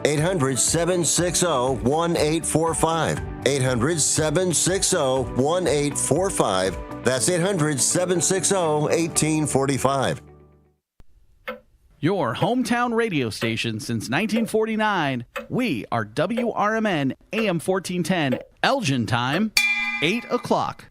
800-760-1845. 800-760-1845. That's 800-760-1845. Your hometown radio station since 1949. We are WRMN AM 1410. Elgin time, 8 o'clock.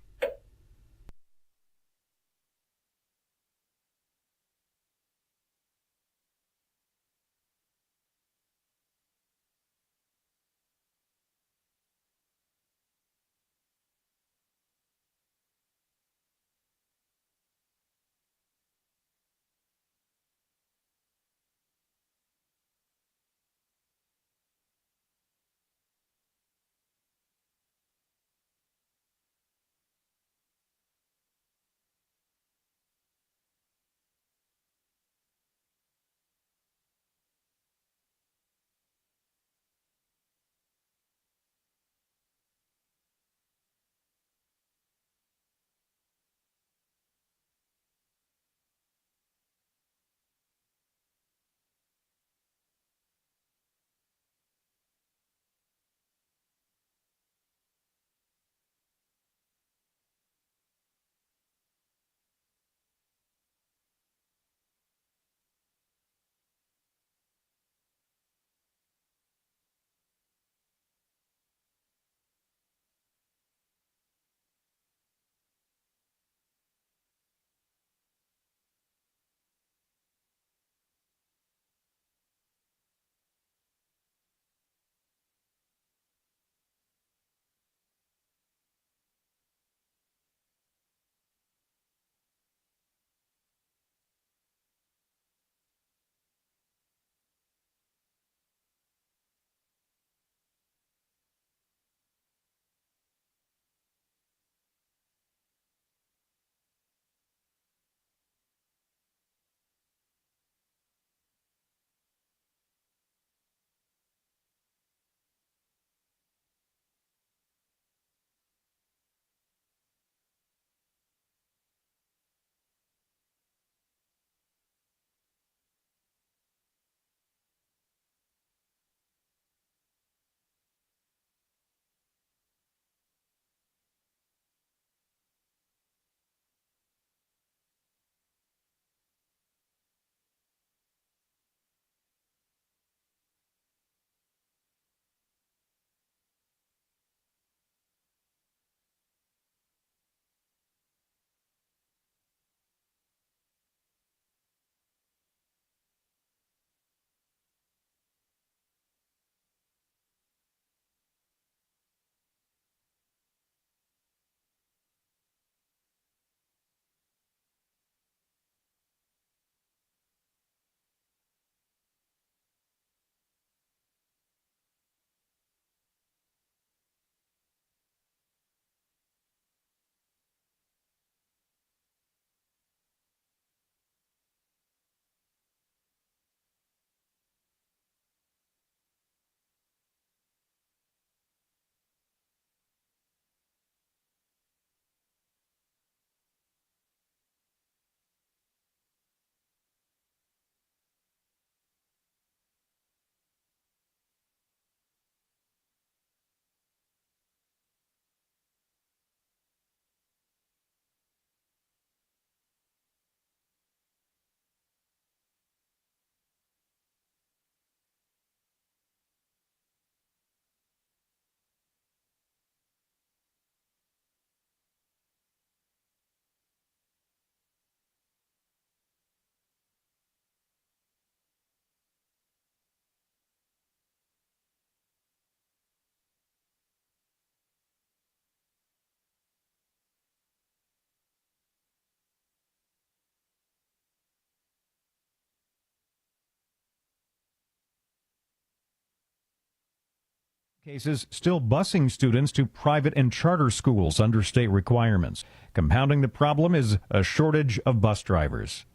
Cases still busing students to private and charter schools under state requirements. Compounding the problem is a shortage of bus drivers.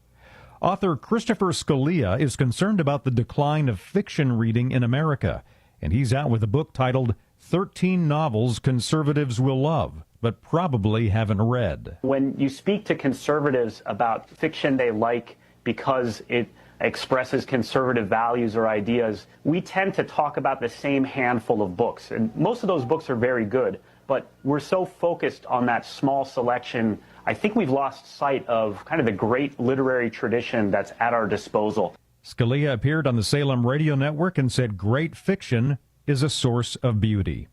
Author Christopher Scalia is concerned about the decline of fiction reading in America, and he's out with a book titled 13 Novels Conservatives Will Love, but probably haven't read. When you speak to conservatives about fiction they like because it expresses conservative values or ideas, we tend to talk about the same handful of books. And most of those books are very good, but we're so focused on that small selection, I think we've lost sight of kind of the great literary tradition that's at our disposal. Scalia appeared on the Salem Radio Network and said great fiction is a source of beauty.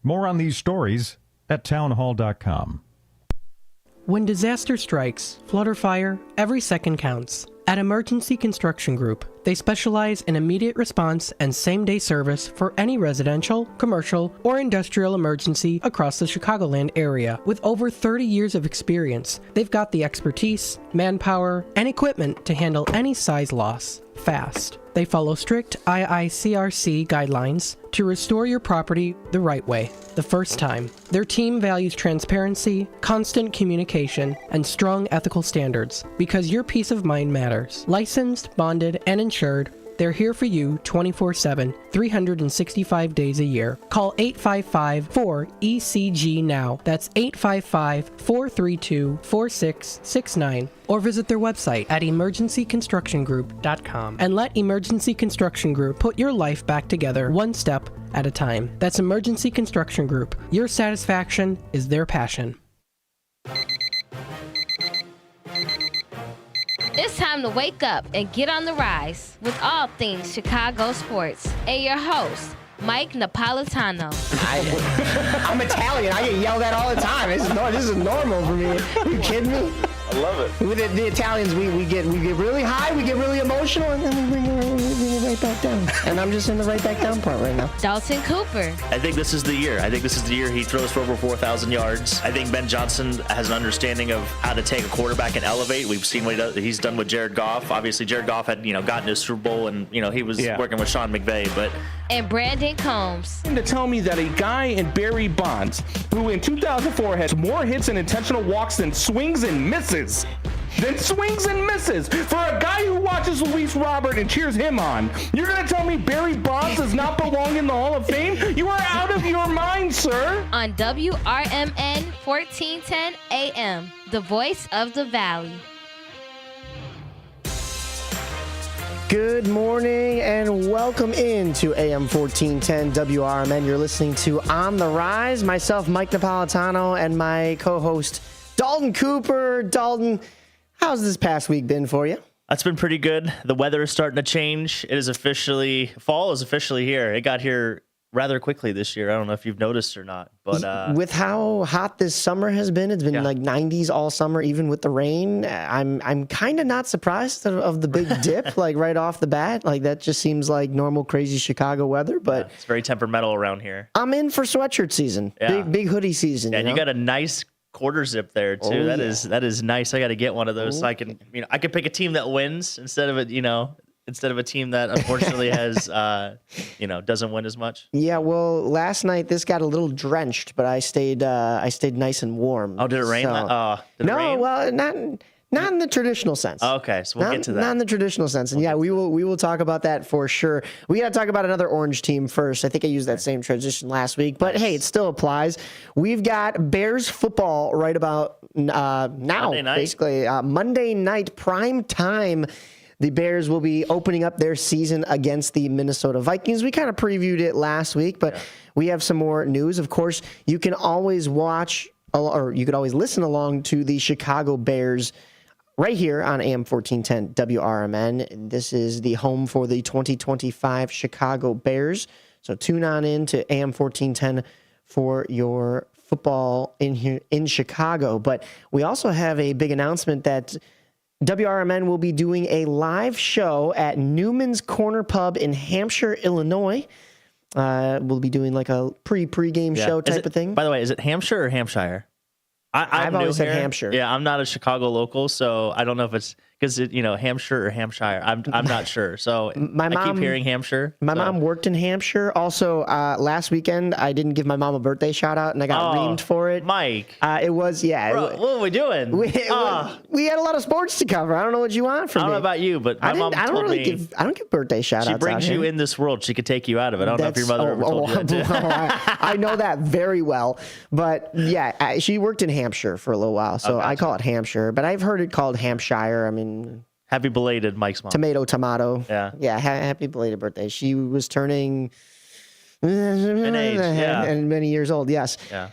More on these stories at townhall.com. When disaster strikes, flood or fire, every second counts. At Emergency Construction Group, they specialize in immediate response and same-day service for any residential, commercial, or industrial emergency across the Chicagoland area. With over 30 years of experience, they've got the expertise, manpower, and equipment to handle any size loss fast. They follow strict IICRC guidelines to restore your property the right way, the first time. Their team values transparency, constant communication, and strong ethical standards because your peace of mind matters. Licensed, bonded, and insured, they're here for you 24/7, 365 days a year. Call 855-4ECG now. That's 855-432-4669. Or visit their website at emergencyconstructiongroup.com and let Emergency Construction Group put your life back together one step at a time. That's Emergency Construction Group. Your satisfaction is their passion. It's time to wake up and get on the rise with all things Chicago sports. And your host, Mike Napolitano. I'm Italian. I get yelled at all the time. This is normal for me. Are you kidding me? I love it. With the Italians, we get really high, we get really emotional, and then we bring it right back down. And I'm just in the right back down part right now. Dalton Cooper. I think this is the year. I think this is the year he throws for over 4,000 yards. I think Ben Johnson has an understanding of how to take a quarterback and elevate. We've seen what he's done with Jared Goff. Obviously, Jared Goff had gotten to Super Bowl, and he was working with Sean McVay, but. And Brandon Combs. To tell me that a guy in Barry Bonds, who in 2004 has more hits and intentional walks than swings and misses. For a guy who watches Luis Robert and cheers him on, you're going to tell me Barry Bonds does not belong in the Hall of Fame? You are out of your mind, sir. On WRMN 1410 AM, the voice of the Valley. Good morning and welcome into AM 1410 WRMN. You're listening to On the Rise. Myself, Mike Napolitano, and my co-host, Dalton Cooper. Dalton, how's this past week been for you? It's been pretty good. The weather is starting to change. Fall is officially here. It got here rather quickly this year. I don't know if you've noticed or not, but with how hot this summer has been, it's been like 90s all summer, even with the rain. I'm kind of not surprised of the big dip, like right off the bat. Like that just seems like normal, crazy Chicago weather. But it's very temperamental around here. I'm in for sweatshirt season, big hoodie season. Yeah, and you got a nice quarter zip there too. That is nice. I got to get one of those so I can pick a team that wins instead of a team that unfortunately has, doesn't win as much. Yeah, well, last night this got a little drenched, but I stayed nice and warm. Oh, did it rain? Did it rain? Well, not in the traditional sense. Oh, okay, so we'll get to that. Not in the traditional sense, and we will talk about that for sure. We got to talk about another orange team first. I think I used that same transition last week, but hey, it still applies. We've got Bears football right about now, basically Monday night prime time. The Bears will be opening up their season against the Minnesota Vikings. We kind of previewed it last week, but we have some more news. Of course, you can always watch or you could always listen along to the Chicago Bears right here on AM 1410 WRMN. This is the home for the 2025 Chicago Bears. So tune on in to AM 1410 for your football in here in Chicago. But we also have a big announcement that WRMN will be doing a live show at Newman's Corner Pub in Hampshire, Illinois. We'll be doing like a pre-game show type of thing. By the way, is it Hampshire or Hampshire? I've always said Hampshire. Yeah, I'm not a Chicago local, so I don't know if it's because Hampshire or Hampshire. I'm not sure. So I keep hearing Hampshire. My mom worked in Hampshire. Also, last weekend I didn't give my mom a birthday shout out, and I got reamed for it. Mike, it was Bro, what are we doing? We had a lot of sports to cover. I don't know what you want from me. I don't know about you, but my mom told me I don't give birthday shout outs. She brings you in this world. She could take you out of it. I don't know if your mother ever told you that too. I know that very well. But yeah, she worked in Hampshire for a little while, so I call it Hampshire. But I've heard it called Hampshire. I mean, Happy belated, Mike's mom. Tomato. Yeah. Yeah, happy belated birthday. She was turning An age, yeah. and many years old, yes. Yeah.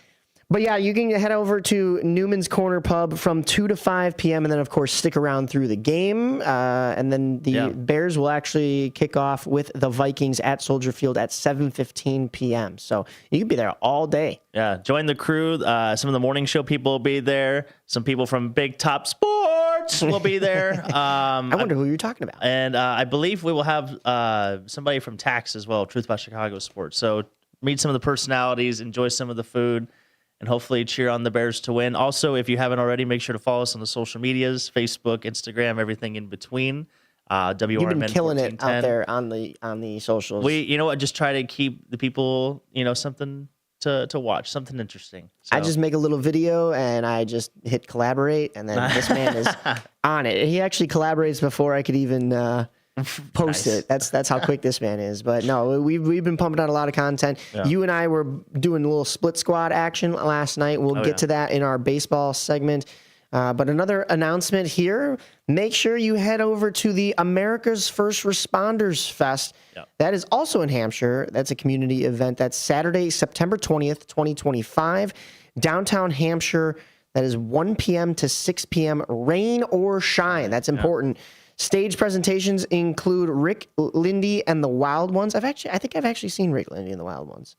But yeah, you can head over to Newman's Corner Pub from 2 to 5 p.m. and then, of course, stick around through the game. And then the Bears will actually kick off with the Vikings at Soldier Field at 7:15 p.m. So you can be there all day. Yeah. Join the crew. Some of the morning show people will be there. Some people from Big Top Sports will be there. I wonder who you're talking about. And I believe we will have somebody from Tax as well, Truth About Chicago Sports. So meet some of the personalities, enjoy some of the food, and hopefully cheer on the Bears to win. Also, if you haven't already, make sure to follow us on the social medias, Facebook, Instagram, everything in between. WRMN You've been killing it 1410. out there on the socials. You know what? Just try to keep the people, something to watch, something interesting. So. I just make a little video and I just hit collaborate, and then this man is on it. He actually collaborates before I could even post it. That's how quick this man is. But no, we've been pumping out a lot of content. Yeah. You and I were doing a little split squad action last night. We'll get to that in our baseball segment. But another announcement here, make sure you head over to the America's First Responders Fest. Yep. That is also in Hampshire. That's a community event. That's Saturday, September 20th, 2025, downtown Hampshire. That is 1 p.m. to 6 p.m., rain or shine. That's important. Stage presentations include Rick Lindy and the Wild Ones. I think I've actually seen Rick Lindy and the Wild Ones.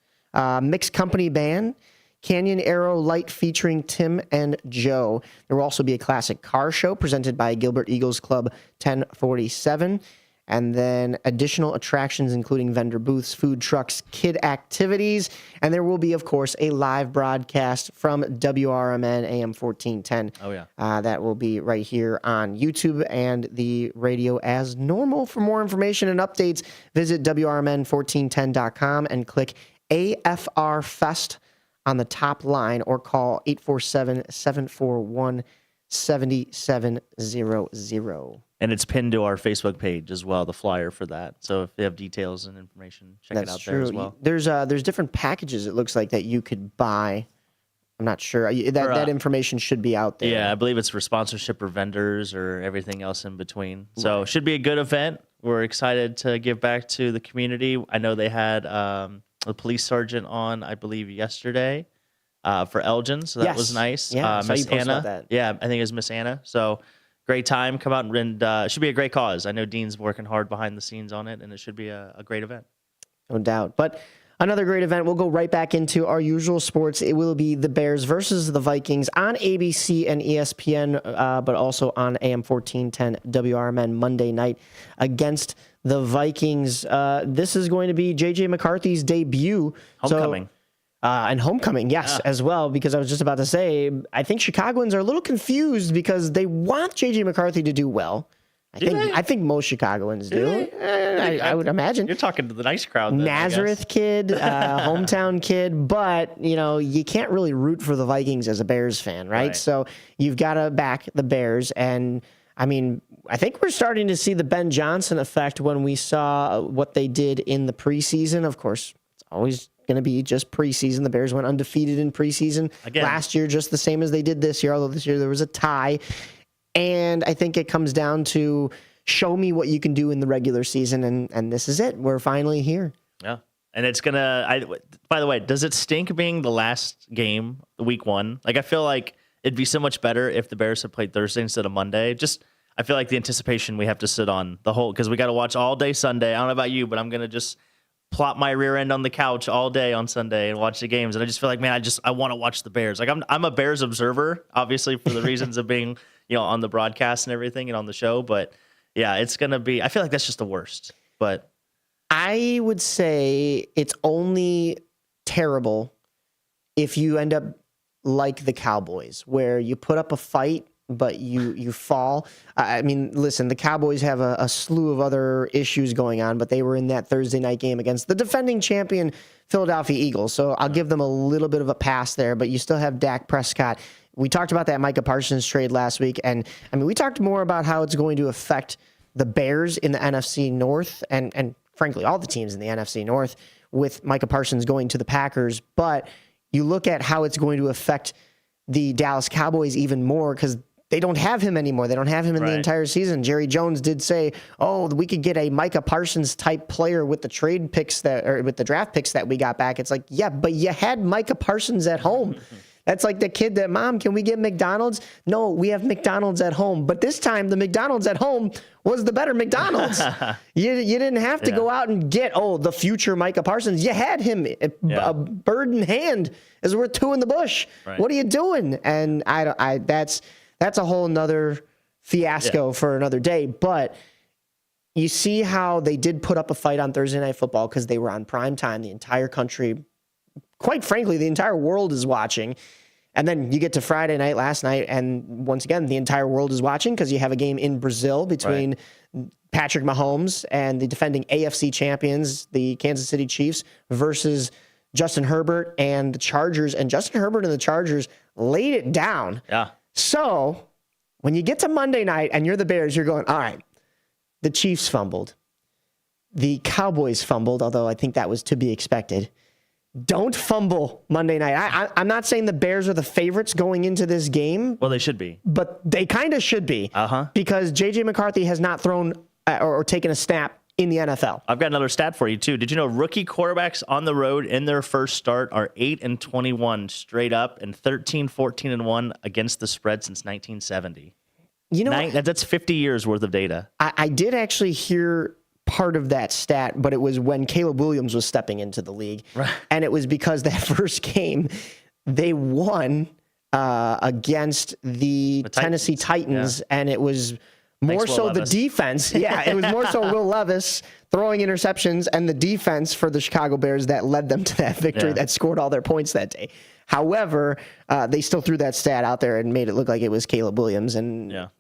Mixed Company Band, Canyon Arrow Light featuring Tim and Joe. There will also be a classic car show presented by Gilbert Eagles Club 1047. And then additional attractions, including vendor booths, food trucks, kid activities. And there will be, of course, a live broadcast from WRMN AM 1410. Oh, yeah. That will be right here on YouTube and the radio as normal. For more information and updates, visit WRMN1410.com and click AFR Fest on the top line or call 847-741-7700. And it's pinned to our Facebook page as well, the flyer for that. So if they have details and information, check it out there as well. There's different packages, it looks like, that you could buy. I'm not sure. That information should be out there. Yeah, I believe it's for sponsorship or vendors or everything else in between. So it should be a good event. We're excited to give back to the community. I know they had a police sergeant on, I believe, yesterday for Elgin. So that was nice. Yeah, Miss Anna. Yeah, I think it was Miss Anna. So great time. Come out and it should be a great cause. I know Dean's working hard behind the scenes on it, and it should be a great event. No doubt. But another great event. We'll go right back into our usual sports. It will be the Bears versus the Vikings on ABC and ESPN, but also on AM 1410 WRMN Monday night against the Vikings. This is going to be J.J. McCarthy's debut. Homecoming. And homecoming, yes, as well, because I was just about to say, I think Chicagoans are a little confused because they want J.J. McCarthy to do well. I think most Chicagoans do. I would imagine. You're talking to the nice crowd. Then, Nazareth kid, hometown kid, but you can't really root for the Vikings as a Bears fan, right? So you've got to back the Bears, and I mean, I think we're starting to see the Ben Johnson effect when we saw what they did in the preseason. Of course, it's always going to be just preseason. The Bears went undefeated in preseason last year, just the same as they did this year, although this year there was a tie. And I think it comes down to show me what you can do in the regular season, and this is it. We're finally here. Yeah. And it's going to, by the way, does it stink being the last game, week one? Like, I feel like it'd be so much better if the Bears had played Thursday instead of Monday. Just, I feel like the anticipation we have to sit on the whole, because we got to watch all day Sunday. I don't know about you, but I'm going to just plop my rear end on the couch all day on Sunday and watch the games. And I just feel like, man, I want to watch the Bears. Like, I'm a Bears observer, obviously, for the reasons of being, on the broadcast and everything and on the show. But yeah, it's going to be, I feel like that's just the worst. But I would say it's only terrible if you end up like the Cowboys, where you put up a fight, but you fall. I mean, listen, the Cowboys have a slew of other issues going on, but they were in that Thursday night game against the defending champion Philadelphia Eagles. So I'll give them a little bit of a pass there, but you still have Dak Prescott. We talked about that Micah Parsons trade last week, and I mean, we talked more about how it's going to affect the Bears in the NFC North and frankly, all the teams in the NFC North with Micah Parsons going to the Packers. But you look at how it's going to affect the Dallas Cowboys even more because they don't have him anymore. They don't have him in the entire season. Jerry Jones did say, "Oh, we could get a Micah Parsons type player with the trade picks with the draft picks that we got back." It's like, yeah, but you had Micah Parsons at home. That's like the kid that, Mom, can we get McDonald's? No, we have McDonald's at home. But this time, the McDonald's at home was the better McDonald's. You didn't have to go out and get, the future Micah Parsons. You had him. A bird in hand is worth two in the bush. Right. What are you doing? And that's a whole nother fiasco for another day. But you see how they did put up a fight on Thursday Night Football because they were on prime time. The entire country, quite frankly, the entire world is watching. And then you get to Friday night, last night, and once again, the entire world is watching because you have a game in Brazil between Patrick Mahomes and the defending AFC champions, the Kansas City Chiefs, versus Justin Herbert and the Chargers. And Justin Herbert and the Chargers laid it down. Yeah. So when you get to Monday night and you're the Bears, you're going, all right, the Chiefs fumbled. The Cowboys fumbled, although I think that was to be expected. Don't fumble Monday night. I'm not saying the Bears are the favorites going into this game. Well, they should be. But they kind of should be. Because J.J. McCarthy has not thrown or taken a snap in the NFL. I've got another stat for you, too. Did you know rookie quarterbacks on the road in their first start are 8-21 straight up and 13-14-1 against the spread since 1970? You know, that's 50 years worth of data. I did actually hear part of that stat, but it was when Caleb Williams was stepping into the league. Right. And it was because that first game, they won against the Tennessee Titans, and it was more so the defense. Yeah, it was more so Will Levis throwing interceptions and the defense for the Chicago Bears that led them to that victory that scored all their points that day. However, they still threw that stat out there and made it look like it was Caleb Williams. And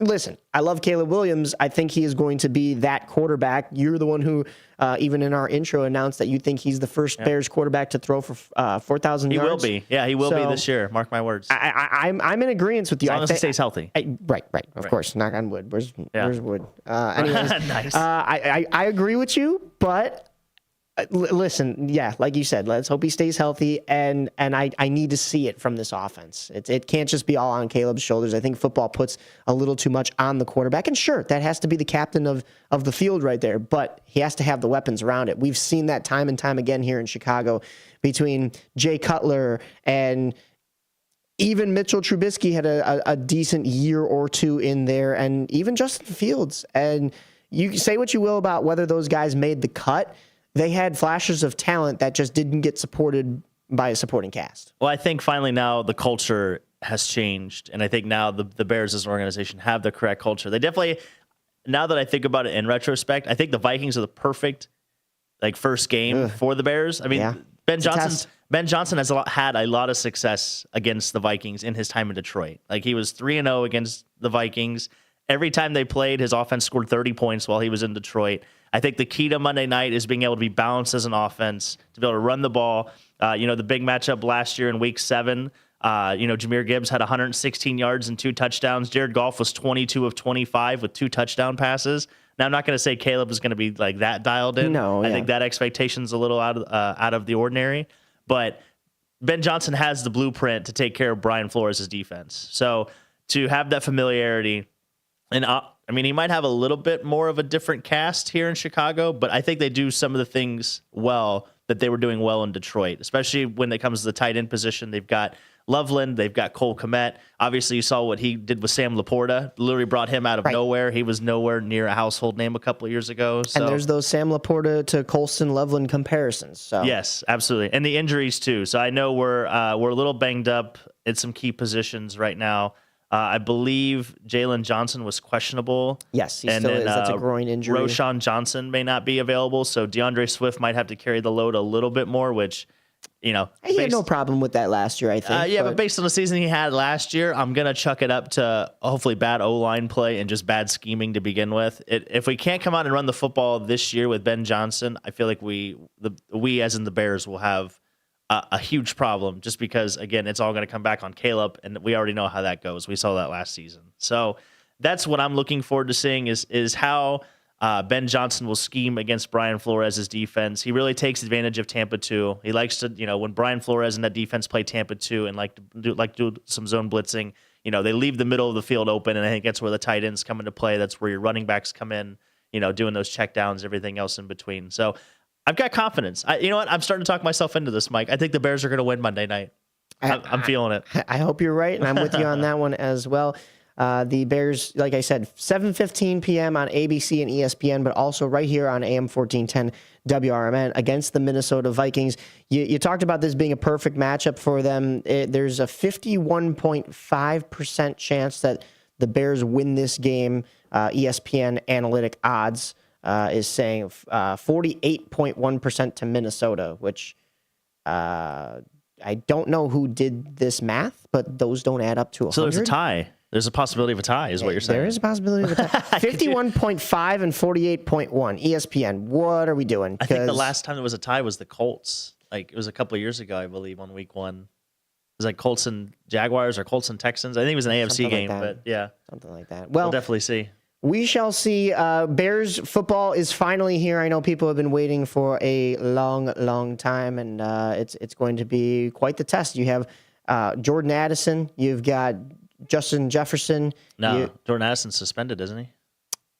listen, I love Caleb Williams. I think he is going to be that quarterback. You're the one who, even in our intro, announced that you think he's the first Bears quarterback to throw for 4,000 yards. He will be. Yeah, he will be this year. Mark my words. I'm in agreement with you. As long as he stays healthy. Right. Of course. Knock on wood. Where's wood? Anyways, nice. I agree with you, but listen, like you said, let's hope he stays healthy, and I need to see it from this offense. It can't just be all on Caleb's shoulders. I think football puts a little too much on the quarterback, and sure, that has to be the captain of the field right there, but he has to have the weapons around it. We've seen that time and time again here in Chicago between Jay Cutler and even Mitchell Trubisky had a decent year or two in there, and even Justin Fields. And you say what you will about whether those guys made the cut, they had flashes of talent that just didn't get supported by a supporting cast. Well, I think finally now the culture has changed, and I think now the Bears as an organization have the correct culture. They definitely, now that I think about it in retrospect, I think the Vikings are the perfect first game for the Bears. I mean, Ben Johnson has had a lot of success against the Vikings in his time in Detroit. He was 3-0 against the Vikings. Every time they played, his offense scored 30 points while he was in Detroit. I think the key to Monday night is being able to be balanced as an offense, to be able to run the ball. The big matchup last year in Week 7, Jahmyr Gibbs had 116 yards and 2 touchdowns. Jared Goff was 22 of 25 with 2 touchdown passes. Now, I'm not going to say Caleb is going to be that dialed in. I think that expectation's a little out of the ordinary. But Ben Johnson has the blueprint to take care of Brian Flores' defense. So to have that familiarity, and he might have a little bit more of a different cast here in Chicago, but I think they do some of the things well that they were doing well in Detroit, especially when it comes to the tight end position. They've got Loveland, they've got Cole Kmet. Obviously, you saw what he did with Sam Laporta. Literally brought him out of nowhere. He was nowhere near a household name a couple of years ago. So. And there's those Sam Laporta to Colston Loveland comparisons. So yes, absolutely, and the injuries too. So I know we're a little banged up at some key positions right now. I believe Jalen Johnson was questionable. Yes, he still is. That's a groin injury. Roshan Johnson may not be available, so DeAndre Swift might have to carry the load a little bit more, which, he had no problem with that last year, I think. But based on the season he had last year, I'm going to chuck it up to hopefully bad O-line play and just bad scheming to begin with. If we can't come out and run the football this year with Ben Johnson, I feel like we as in the Bears will have a huge problem, just because, again, it's all going to come back on Caleb, and we already know how that goes. We saw that last season. So that's what I'm looking forward to seeing is how Ben Johnson will scheme against Brian Flores' defense. He really takes advantage of Tampa 2. He likes to, when Brian Flores and that defense play Tampa 2 and like to do some zone blitzing, they leave the middle of the field open, and I think that's where the tight ends come into play. That's where your running backs come in, doing those check downs, everything else in between. So I've got confidence. You know what? I'm starting to talk myself into this, Mike. I think the Bears are going to win Monday night. I'm feeling it. I hope you're right, and I'm with you on that one as well. The Bears, like I said, 7:15 p.m. on ABC and ESPN, but also right here on AM 1410 WRMN against the Minnesota Vikings. You talked about this being a perfect matchup for them. There's a 51.5% chance that the Bears win this game. ESPN analytic odds is saying 48.1% to Minnesota, which I don't know who did this math, but those don't add up to 100. So there's a tie. There's a possibility of a tie, is what you're saying. There is a possibility of a tie. 51.5 and 48.1. ESPN, what are we doing? I think the last time there was a tie was the Colts. Like, it was a couple of years ago, I believe, on week 1. It was like Colts and Jaguars or Colts and Texans. I think it was an AFC game, but yeah. Something like that. Well, we'll definitely see. We shall see. Bears football is finally here. I know people have been waiting for a long, long time, and it's going to be quite the test. You have Jordan Addison. You've got Justin Jefferson. No, Jordan Addison's suspended, isn't he?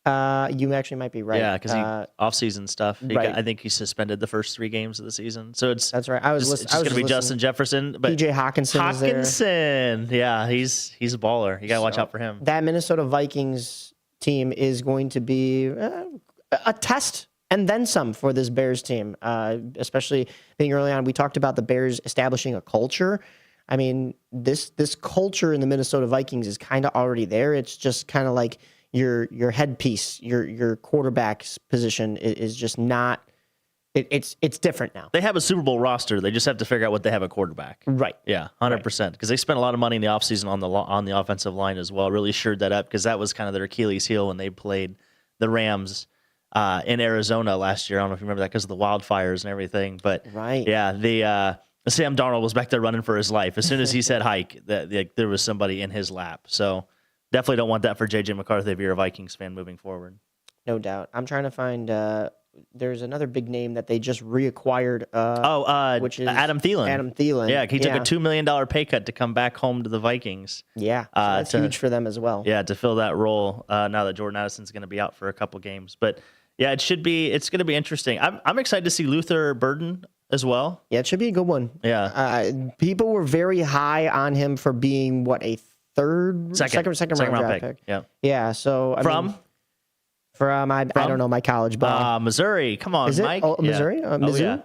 You actually might be right. Yeah, because off-season stuff. Right. I think he's suspended the first 3 games of the season. So that's right. It's just going to be Justin Jefferson. But PJ Hawkinson is there. Yeah, he's a baller. You got to watch out for him. That Minnesota Vikings team is going to be a test and then some for this Bears team, especially being early on. We talked about the Bears establishing a culture. I mean, this culture in the Minnesota Vikings is kind of already there. It's just kind of like your headpiece, your quarterback's position is just not. It's different now. They have a Super Bowl roster. They just have to figure out what they have at quarterback. Right. Yeah, 100%. Because they spent a lot of money in the offseason on the offensive line as well. Really shored that up because that was kind of their Achilles heel when they played the Rams in Arizona last year. I don't know if you remember that because of the wildfires and everything. But right. Yeah, Sam Darnold was back there running for his life. As soon as he said hike, there was somebody in his lap. So definitely don't want that for J.J. McCarthy if you're a Vikings fan moving forward. No doubt. I'm trying to find there's another big name that they just reacquired. Which is Adam Thielen. Adam Thielen. Yeah, he took a $2 million pay cut to come back home to the Vikings. Yeah, so that's huge for them as well. Yeah, to fill that role now that Jordan Addison's going to be out for a couple games. But yeah, it's going to be interesting. I'm excited to see Luther Burden as well. Yeah, it should be a good one. Yeah. People were very high on him for being a second round pick. Yeah. Yeah. So I don't know my college, but Missouri. Come on, is it? Mike. Oh, Missouri? Yeah. Mizzou?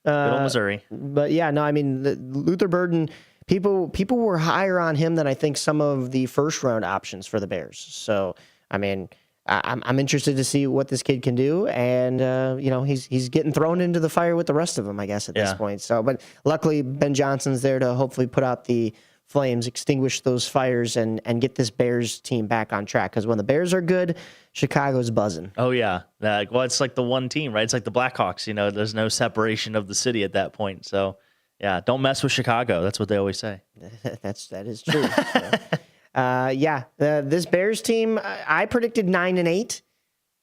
Good old Missouri. But yeah, no, I mean Luther Burden. People were higher on him than I think some of the first round options for the Bears. So I mean, I'm interested to see what this kid can do, and he's getting thrown into the fire with the rest of them, I guess, at this point. So, but luckily Ben Johnson's there to hopefully put out the flames, extinguish those fires, and get this Bears team back on track. Because when the Bears are good, Chicago's buzzing. Oh yeah, well, it's like the one team, right? It's like the Blackhawks. There's no separation of the city at that point. So yeah, don't mess with Chicago. That's what they always say. that is true. So, this Bears team, I predicted 9-8.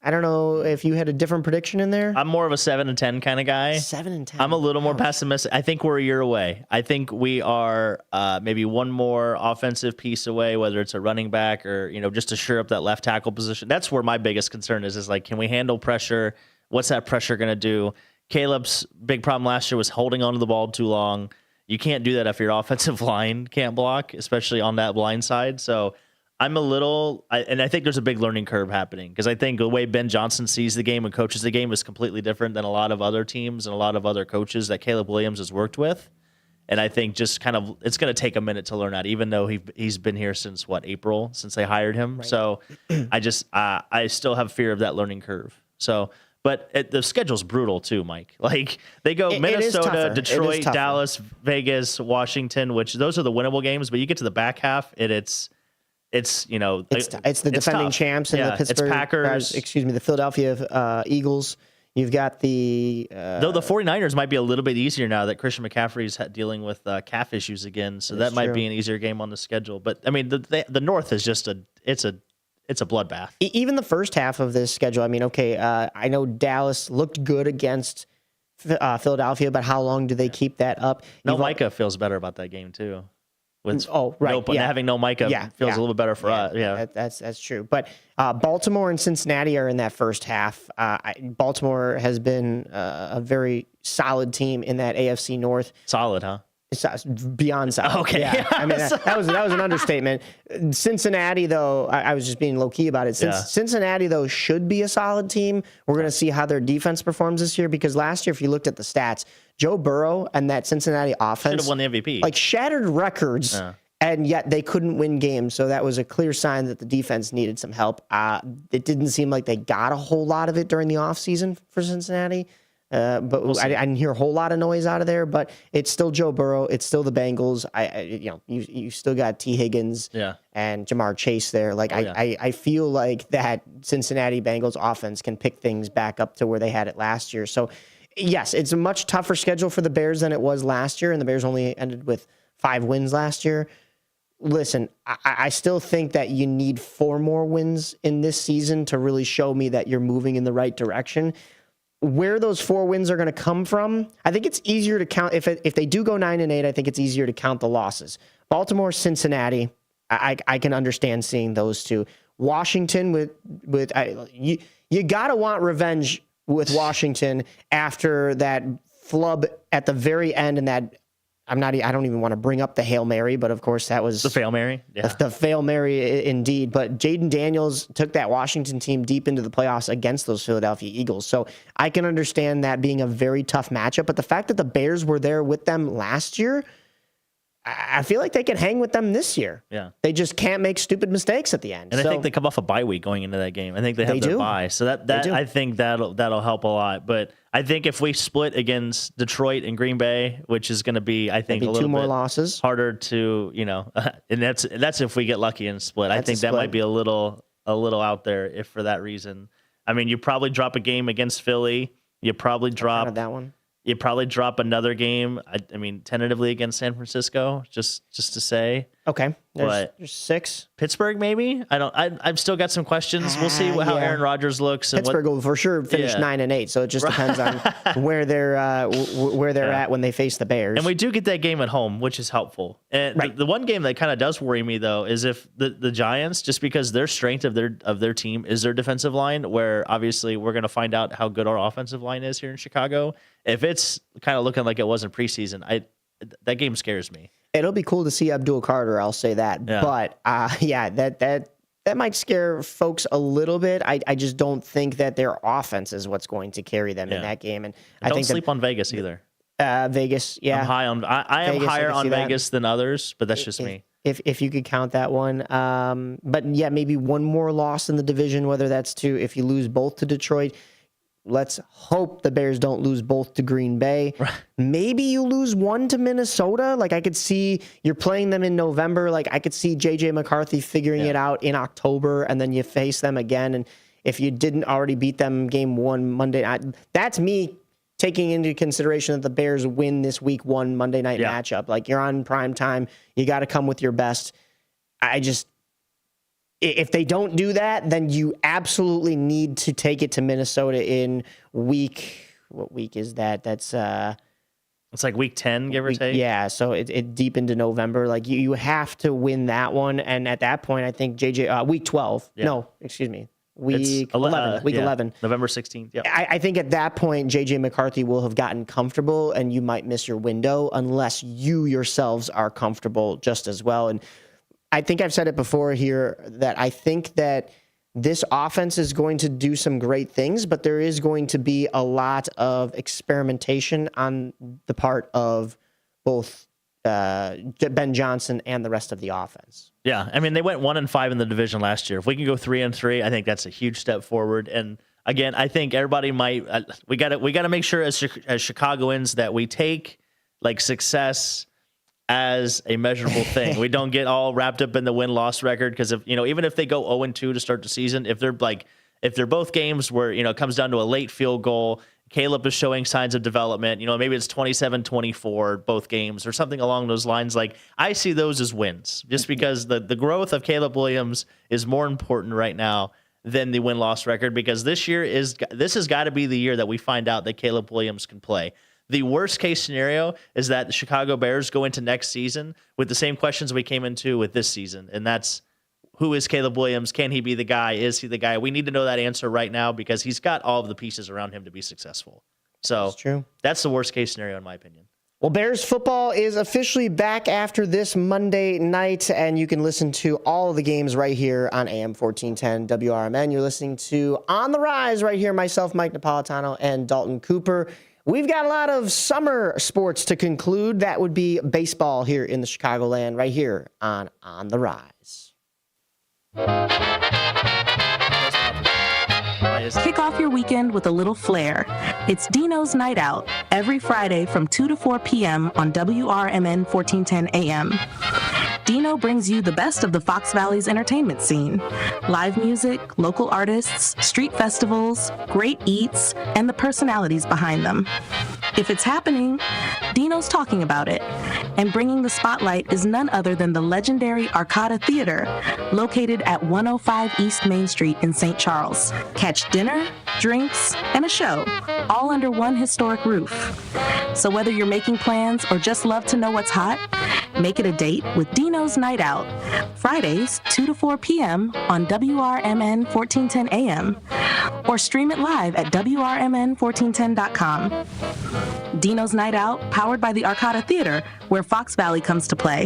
I don't know if you had a different prediction in there. I'm more of a 7-10 kind of guy. 7-10. I'm a little more pessimistic. I think we're a year away. I think we are maybe one more offensive piece away, whether it's a running back or just to shore up that left tackle position. That's where my biggest concern is like, can we handle pressure? What's that pressure going to do? Caleb's big problem last year was holding onto the ball too long. You can't do that if your offensive line can't block, especially on that blind side. So I'm and I think there's a big learning curve happening because I think the way Ben Johnson sees the game and coaches the game is completely different than a lot of other teams and a lot of other coaches that Caleb Williams has worked with. And I think just kind of it's going to take a minute to learn that, even though he's been here since April, since they hired him. Right. So I still have fear of that learning curve. So, but the schedule's brutal too, Mike. Like they go Minnesota, Detroit, Dallas, Vegas, Washington, which those are the winnable games. But you get to the back half, it's the defending champs and the Pittsburgh Packers. The Philadelphia Eagles. You've got though the 49ers might be a little bit easier now that Christian McCaffrey's dealing with calf issues again, so that might be an easier game on the schedule. But I mean, the North is just it's a bloodbath. Even the first half of this schedule. I mean, I know Dallas looked good against Philadelphia, but how long do they keep that up? No, Micah feels better about that game too. With right. having no Micah feels a little better for us. Yeah, that's true. But Baltimore and Cincinnati are in that first half. Baltimore has been a very solid team in that AFC North. Solid, huh? It's beyond solid. Okay. Yeah. I mean, that was an understatement. Cincinnati, though, I was just being low key about it. Cincinnati, though, should be a solid team. We're going to see how their defense performs this year, because last year, if you looked at the stats, Joe Burrow and that Cincinnati offense should have won the MVP. Like shattered records. And yet they couldn't win games. So that was a clear sign that the defense needed some help. It didn't seem like they got a whole lot of it during the offseason for Cincinnati. But I didn't hear a whole lot of noise out of there. But it's still Joe Burrow. It's still the Bengals. You still got T. Higgins and Jamar Chase there. Like I feel like that Cincinnati Bengals offense can pick things back up to where they had it last year. So yes, it's a much tougher schedule for the Bears than it was last year, and the Bears only ended with 5 wins last year. Listen, I still think that you need 4 more wins in this season to really show me that you're moving in the right direction. Where those 4 wins are going to come from, I think it's easier to count. If they do go 9-8, I think it's easier to count the losses. Baltimore, Cincinnati, I can understand seeing those two. Washington you got to want revenge with Washington after that flub at the very end, and that I don't even want to bring up the Hail Mary, but of course that was the Fail Mary. Yeah. The Fail Mary indeed. But Jaden Daniels took that Washington team deep into the playoffs against those Philadelphia Eagles. So I can understand that being a very tough matchup. But the fact that the Bears were there with them last year, I feel like they can hang with them this year. Yeah. They just can't make stupid mistakes at the end. And I think they come off a bye week going into that game. I think they have their bye. So that I think that'll help a lot. But I think if we split against Detroit and Green Bay, which is going to be, I think, a little 2 more bit losses, harder to, and that's if we get lucky and split. I think that might be a little out there if for that reason. I mean, you probably drop a game against Philly. You probably drop that one. You probably drop another game. I mean, tentatively against San Francisco, just to say. Okay, there's 6. Pittsburgh, maybe. I've still got some questions. We'll see how Aaron Rodgers looks. Pittsburgh will for sure finish 9-8. So it just depends on where they're at when they face the Bears. And we do get that game at home, which is helpful. And the one game that kind of does worry me though is if the Giants, just because their strength of their team is their defensive line, where obviously we're going to find out how good our offensive line is here in Chicago. If it's kind of looking like it was in preseason, that game scares me. It'll be cool to see Abdul Carter. I'll say that. Yeah. But that might scare folks a little bit. I just don't think that their offense is what's going to carry them in that game. And I don't think sleep on Vegas either. Vegas, yeah. I'm high on. I am higher on Vegas than others, but that's just me. If you could count that one. But yeah, maybe one more loss in the division, whether that's if you lose both to Detroit. Let's hope the Bears don't lose both to Green Bay. Right. Maybe you lose 1 to Minnesota. Like I could see you're playing them in November. Like I could see J.J. McCarthy figuring it out in October, and then you face them again. And if you didn't already beat them game 1 Monday night, that's me taking into consideration that the Bears win this week 1 Monday night matchup. Like you're on prime time. You got to come with your best. If they don't do that, then you absolutely need to take it to Minnesota in what week is that? That's it's like week 10, give or take. Yeah, so it deep into November. Like you have to win that one, and at that point, I think week 12. Yeah. No, excuse me, week 11. Week 11, November 16th. Yeah, I think at that point, J.J. McCarthy will have gotten comfortable, and you might miss your window unless you yourselves are comfortable just as well. And I think I've said it before here that I think that this offense is going to do some great things, but there is going to be a lot of experimentation on the part of both Ben Johnson and the rest of the offense. Yeah, I mean, they went 1-5 in the division last year. If we can go 3-3, I think that's a huge step forward. And again, I think everybody might we got to make sure as Chicagoans that we take like success as a measurable thing. We don't get all wrapped up in the win-loss record, because even if they go 0-2 to start the season, if they're both games where it comes down to a late field goal, Caleb is showing signs of development, maybe it's 27-24 both games or something along those lines. Like I see those as wins, just because the growth of Caleb Williams is more important right now than the win-loss record, because this has got to be the year that we find out that Caleb Williams can play. The worst case scenario is that the Chicago Bears go into next season with the same questions we came into with this season, and that's, who is Caleb Williams? Can he be the guy? Is he the guy? We need to know that answer right now because he's got all of the pieces around him to be successful. So That's true. That's the worst case scenario in my opinion. Well, Bears football is officially back after this Monday night, and you can listen to all of the games right here on AM 1410 WRMN. You're listening to On the Rise right here, myself, Mike Napolitano, and Dalton Cooper. We've got a lot of summer sports to conclude. That would be baseball here in the Chicagoland right here on the Rise. Kick off your weekend with a little flair. It's Dino's Night Out every Friday from 2 to 4 p.m. on WRMN 1410 AM. Dino brings you the best of the Fox Valley's entertainment scene. Live music, local artists, street festivals, great eats, and the personalities behind them. If it's happening, Dino's talking about it. And bringing the spotlight is none other than the legendary Arcada Theater, located at 105 East Main Street in St. Charles. Catch dinner, drinks, and a show, all under one historic roof. So whether you're making plans or just love to know what's hot, make it a date with Dino's Night Out, Fridays, 2 to 4 p.m. on WRMN 1410 AM, or stream it live at WRMN1410.com. Dino's Night Out, powered by the Arcada Theater, where Fox Valley comes to play.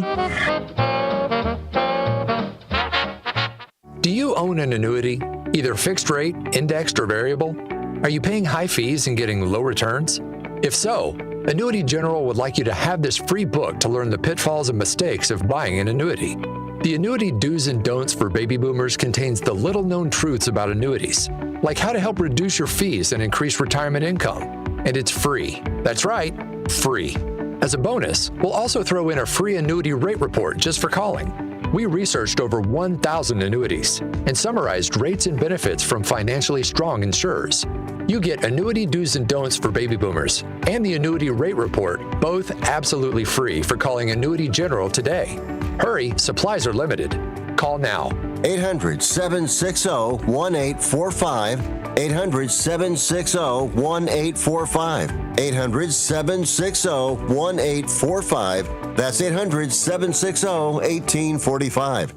Do you own an annuity, either fixed rate, indexed, or variable? Are you paying high fees and getting low returns? If so, Annuity General would like you to have this free book to learn the pitfalls and mistakes of buying an annuity. The Annuity Do's and Don'ts for Baby Boomers contains the little-known truths about annuities, like how to help reduce your fees and increase retirement income. And it's free. That's right, free. As a bonus, we'll also throw in a free annuity rate report just for calling. We researched over 1,000 annuities and summarized rates and benefits from financially strong insurers. You get Annuity Do's and Don'ts for Baby Boomers and the Annuity Rate Report, both absolutely free for calling Annuity General today. Hurry, supplies are limited. Call now. 800-760-1845. 800-760-1845. 800-760-1845. That's 800-760-1845.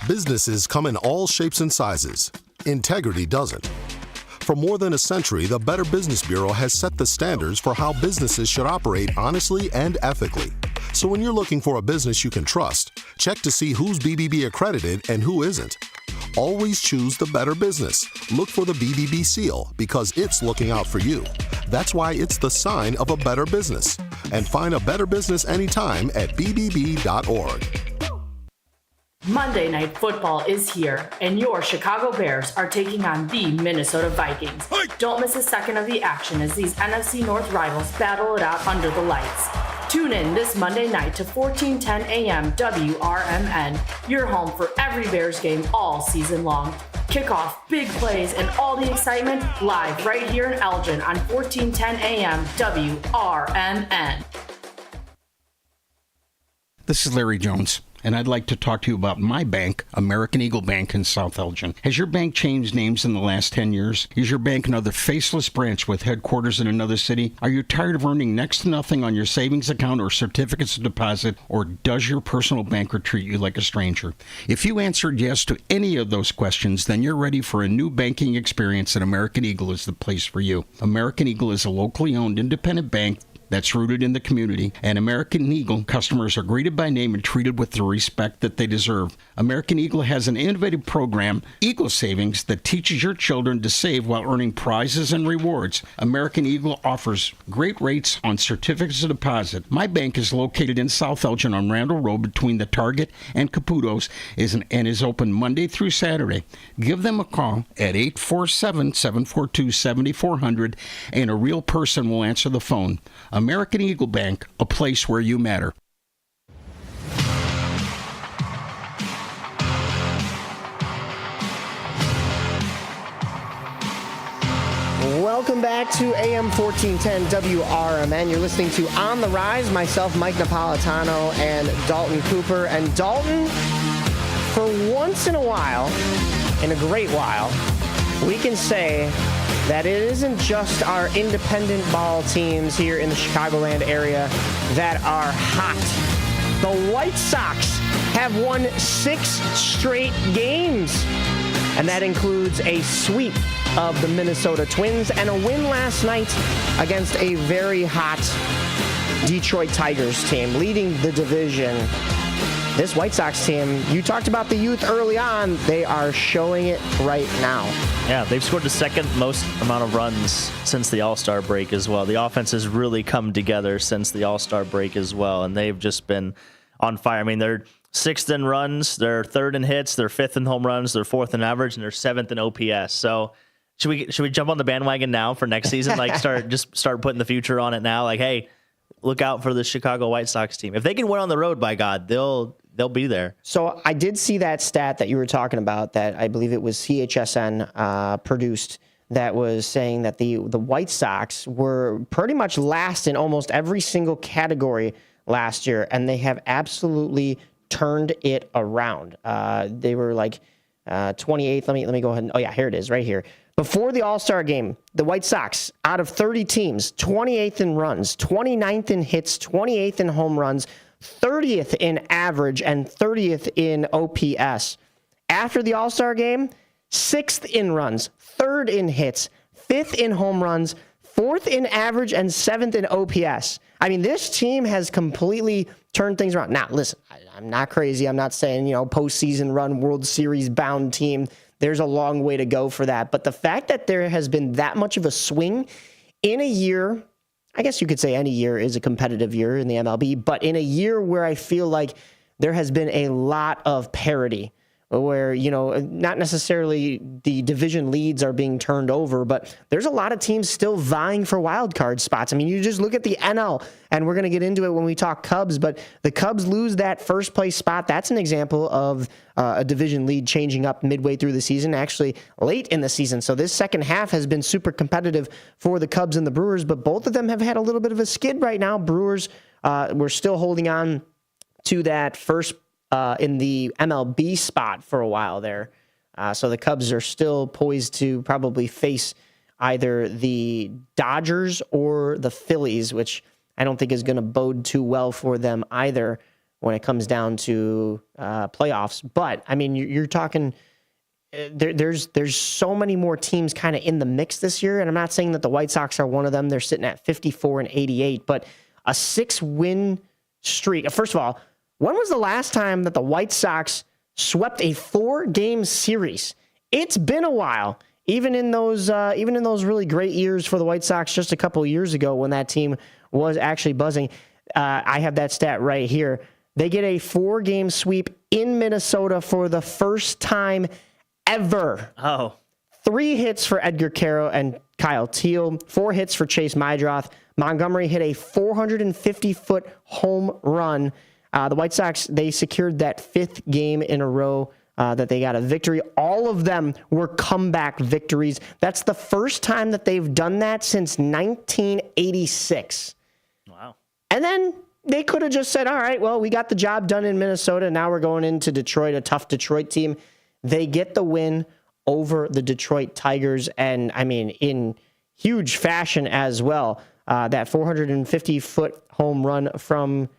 Businesses come in all shapes and sizes. Integrity doesn't. For more than a century, the Better Business Bureau has set the standards for how businesses should operate honestly and ethically. So when you're looking for a business you can trust, check to see who's BBB accredited and who isn't. Always choose the better business. Look for the BBB seal because it's looking out for you. That's why it's the sign of a better business. And find a better business anytime at bbb.org. Monday Night Football is here, and your Chicago Bears are taking on the Minnesota Vikings. Don't miss a second of the action as these NFC North rivals battle it out under the lights. Tune in this Monday night to 1410 AM WRMN, your home for every Bears game all season long. Kickoff, big plays, and all the excitement live right here in Elgin on 1410 AM WRMN. This is Larry Jones, and I'd like to talk to you about my bank, American Eagle Bank in South Elgin. Has your bank changed names in the last 10 years? Is your bank another faceless branch with headquarters in another city? Are you tired of earning next to nothing on your savings account or certificates of deposit, or does your personal banker treat you like a stranger? If you answered yes to any of those questions, then you're ready for a new banking experience, and American Eagle is the place for you. American Eagle is a locally owned independent bank that's rooted in the community, and American Eagle customers are greeted by name and treated with the respect that they deserve. American Eagle has an innovative program, Eagle Savings, that teaches your children to save while earning prizes and rewards. American Eagle offers great rates on certificates of deposit. My bank is located in South Elgin on Randall Road between the Target and Caputo's and is open Monday through Saturday. Give them a call at 847-742-7400 and a real person will answer the phone. American Eagle Bank, a place where you matter. Welcome back to AM 1410 WRMN. You're listening to On the Rise, myself, Mike Napolitano, and Dalton Cooper. And Dalton, for once in a while, in a great while, we can say that it isn't just our independent ball teams here in the Chicagoland area that are hot. The White Sox have won 6 straight games, and that includes a sweep of the Minnesota Twins and a win last night against a very hot Detroit Tigers team leading the division. This White Sox team, you talked about the youth early on. They are showing it right now. Yeah, they've scored the second most amount of runs since the All-Star break as well. The offense has really come together since the All-Star break as well, and they've just been on fire. I mean, they're 6th in runs, they're 3rd in hits, they're 5th in home runs, they're 4th in average, and they're 7th in OPS. So should we jump on the bandwagon now for next season? Like start putting the future on it now. Like, hey, look out for the Chicago White Sox team. If they can win on the road, by God, they'll be there. So I did see that stat that you were talking about that I believe it was CHSN produced that was saying that the White Sox were pretty much last in almost every single category last year, and they have absolutely turned it around. They were like 28th. Let me go ahead. Oh yeah, here it is right here. Before the All-Star game, the White Sox, out of 30 teams, 28th in runs, 29th in hits, 28th in home runs, 30th in average, and 30th in OPS. After the All-Star game, 6th in runs, 3rd in hits, 5th in home runs, 4th in average, and 7th in OPS. I mean, this team has completely turned things around. Now, listen, I'm not crazy. I'm not saying, postseason run, World Series bound team. There's a long way to go for that. But the fact that there has been that much of a swing in a year, I guess you could say any year is a competitive year in the MLB, but in a year where I feel like there has been a lot of parity, where, not necessarily the division leads are being turned over, but there's a lot of teams still vying for wild card spots. I mean, you just look at the NL, and we're going to get into it when we talk Cubs, but the Cubs lose that first place spot. That's an example of a division lead changing up midway through the season, actually late in the season. So this second half has been super competitive for the Cubs and the Brewers, but both of them have had a little bit of a skid right now. Brewers, we're still holding on to that first in the MLB spot for a while there. So the Cubs are still poised to probably face either the Dodgers or the Phillies, which I don't think is going to bode too well for them either when it comes down to playoffs. But, I mean, you're talking there's so many more teams kind of in the mix this year, and I'm not saying that the White Sox are one of them. They're sitting at 54 and 88, but a 6-win streak. First of all, when was the last time that the White Sox swept a 4-game series? It's been a while. Even in those really great years for the White Sox just a couple of years ago when that team was actually buzzing. I have that stat right here. They get a 4-game sweep in Minnesota for the first time ever. Oh. 3 hits for Edgar Caro and Kyle Teal, 4 hits for Chase Mydroth. Montgomery hit a 450-foot home run. The White Sox, they secured that 5th game in a row that they got a victory. All of them were comeback victories. That's the first time that they've done that since 1986. Wow. And then they could have just said, all right, well, we got the job done in Minnesota. Now we're going into Detroit, a tough Detroit team. They get the win over the Detroit Tigers, and, I mean, in huge fashion as well. That 450-foot home run from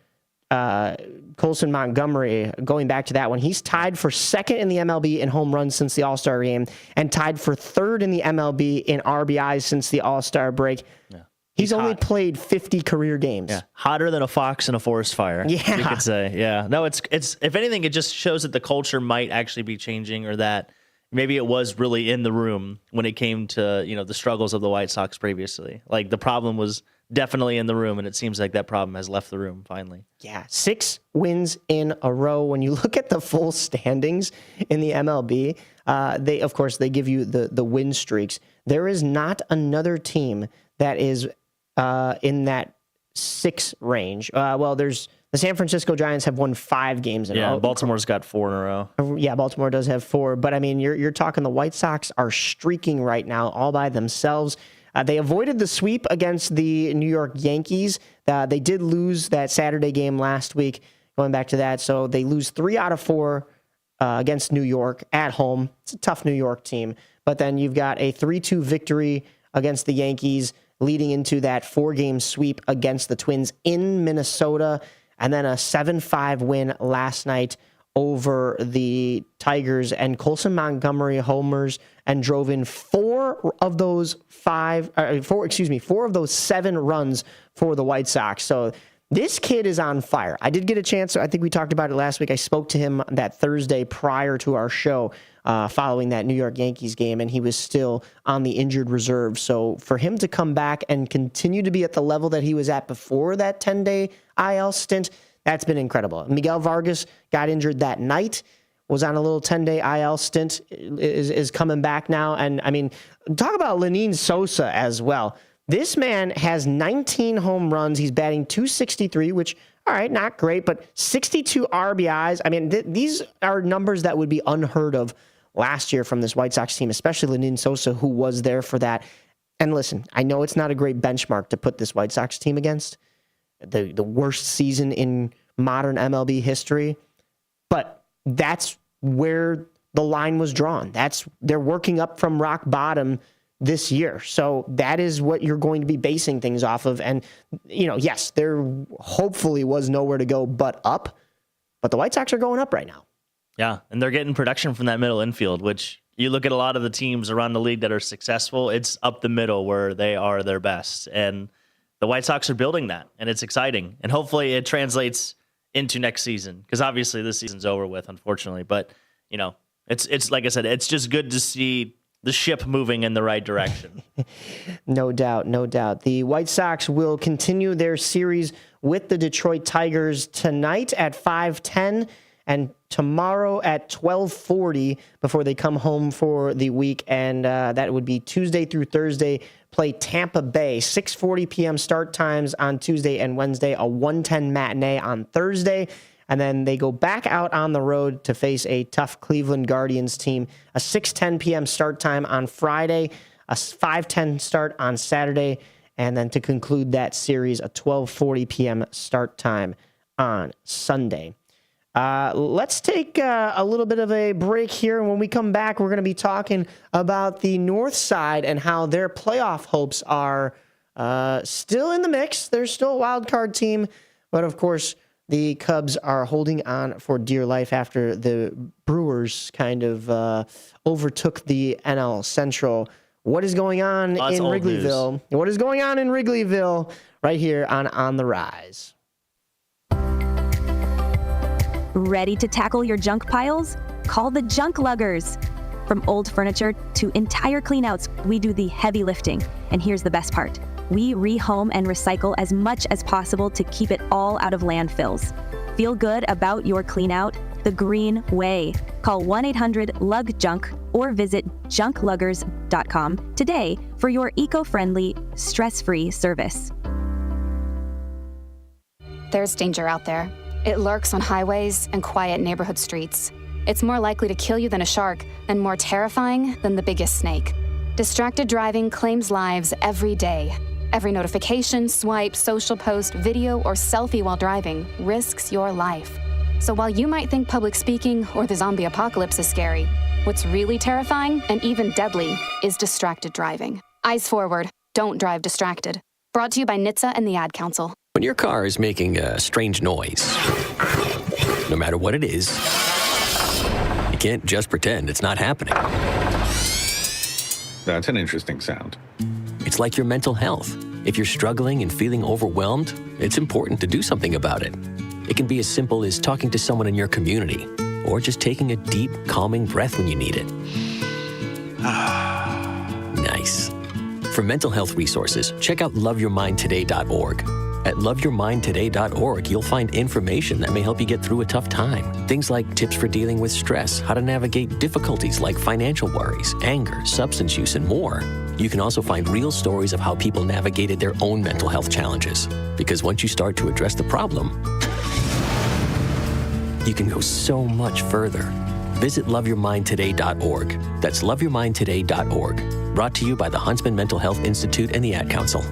Colson Montgomery, going back to that one, he's tied for 2nd in the MLB in home runs since the All-Star game and tied for 3rd in the MLB in RBIs since the All-Star break. Yeah. He's only played 50 career games. Yeah. Hotter than a fox in a forest fire. Yeah. You could say. Yeah. No, it's if anything, it just shows that the culture might actually be changing, or that maybe it was really in the room when it came to, the struggles of the White Sox previously. Like, the problem was definitely in the room, and it seems like that problem has left the room finally. Yeah, 6 wins in a row. When you look at the full standings in the MLB, they give you the win streaks. There is not another team that is in that 6 range. There's the San Francisco Giants have won 5 games in a row. Yeah, Baltimore's got 4 in a row. Yeah, Baltimore does have 4. But, I mean, you're talking the White Sox are streaking right now all by themselves. They avoided the sweep against the New York Yankees. They did lose that Saturday game last week, going back to that. So they lose 3 out of 4 against New York at home. It's a tough New York team. but then you've got a 3-2 victory against the Yankees, leading into that 4-game sweep against the Twins in Minnesota, and then a 7-5 win last night over the Tigers. And Colson Montgomery homers and drove in 4 of those 7 runs for the White Sox. So this kid is on fire. I did get a chance. I think we talked about it last week. I spoke to him that Thursday prior to our show following that New York Yankees game, and he was still on the injured reserve. So for him to come back and continue to be at the level that he was at before that 10-day IL stint, that's been incredible. Miguel Vargas got injured that night, was on a little 10-day IL stint, is coming back now. And, I mean, talk about Lenin Sosa as well. This man has 19 home runs. He's batting .263, which, all right, not great, but 62 RBIs. I mean, these are numbers that would be unheard of last year from this White Sox team, especially Lenin Sosa, who was there for that. And listen, I know it's not a great benchmark to put this White Sox team against, the worst season in modern MLB history, but that's where the line was drawn. They're working up from rock bottom this year. So that is what you're going to be basing things off of. And, yes, there hopefully was nowhere to go but up, but the White Sox are going up right now. Yeah, and they're getting production from that middle infield, which you look at a lot of the teams around the league that are successful, it's up the middle where they are their best. And the White Sox are building that, and it's exciting. And hopefully it translates into next season, because obviously this season's over with, unfortunately. But, it's like I said, it's just good to see the ship moving in the right direction. No doubt, no doubt. The White Sox will continue their series with the Detroit Tigers tonight at 5:10 and tomorrow at 12:40 before they come home for the week. And that would be Tuesday through Thursday, play Tampa Bay, 6:40 p.m. start times on Tuesday and Wednesday, a 1:10 matinee on Thursday. And then they go back out on the road to face a tough Cleveland Guardians team, a 6:10 p.m. start time on Friday, a 5:10 start on Saturday, and then to conclude that series, a 12:40 p.m. start time on Sunday. Let's take a little bit of a break here. And when we come back, we're going to be talking about the North Side and how their playoff hopes are still in the mix. They're still a wild card team, but of course, the Cubs are holding on for dear life after the Brewers kind of overtook the NL Central. What is going on in Wrigleyville? What is going on in Wrigleyville right here on the Rise? Ready to tackle your junk piles? Call the Junk Luggers. From old furniture to entire cleanouts, we do the heavy lifting. And here's the best part. We rehome and recycle as much as possible to keep it all out of landfills. Feel good about your cleanout the green way. Call 1-800-LUG-JUNK or visit junkluggers.com today for your eco-friendly, stress-free service. There's danger out there. It lurks on highways and quiet neighborhood streets. It's more likely to kill you than a shark and more terrifying than the biggest snake. Distracted driving claims lives every day. Every notification, swipe, social post, video, or selfie while driving risks your life. So while you might think public speaking or the zombie apocalypse is scary, what's really terrifying and even deadly is distracted driving. Eyes forward. Don't drive distracted. Brought to you by NHTSA and the Ad Council. When your car is making a strange noise, no matter what it is, you can't just pretend it's not happening. That's an interesting sound. It's like your mental health. If you're struggling and feeling overwhelmed, it's important to do something about it. It can be as simple as talking to someone in your community, or just taking a deep, calming breath when you need it. Nice. For mental health resources, check out loveyourmindtoday.org. At loveyourmindtoday.org, you'll find information that may help you get through a tough time. Things like tips for dealing with stress, how to navigate difficulties like financial worries, anger, substance use, and more. You can also find real stories of how people navigated their own mental health challenges. Because once you start to address the problem, you can go so much further. Visit loveyourmindtoday.org. That's loveyourmindtoday.org. Brought to you by the Huntsman Mental Health Institute and the Ad Council.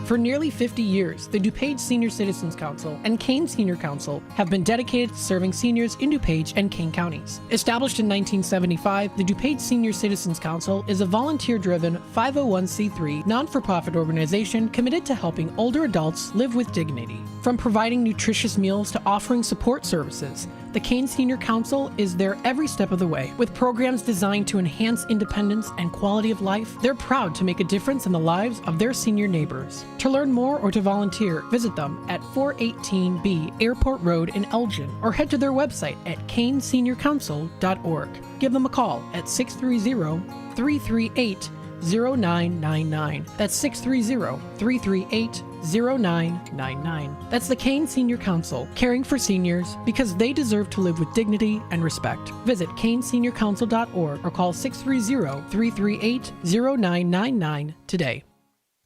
For nearly 50 years, the DuPage Senior Citizens Council and Kane Senior Council have been dedicated to serving seniors in DuPage and Kane counties. Established in 1975, the DuPage Senior Citizens Council is a volunteer-driven 501c3 non-for-profit organization committed to helping older adults live with dignity. From providing nutritious meals to offering support services, the Kane Senior Council is there every step of the way. With programs designed to enhance independence and quality of life, they're proud to make a difference in the lives of their senior neighbors. To learn more or to volunteer, visit them at 418B Airport Road in Elgin or head to their website at caneseniorcouncil.org. Give them a call at 630-338-0999. That's 630-338-0999. That's the Kane Senior Council, caring for seniors because they deserve to live with dignity and respect. Visit caneseniorcouncil.org or call 630-338-0999 today.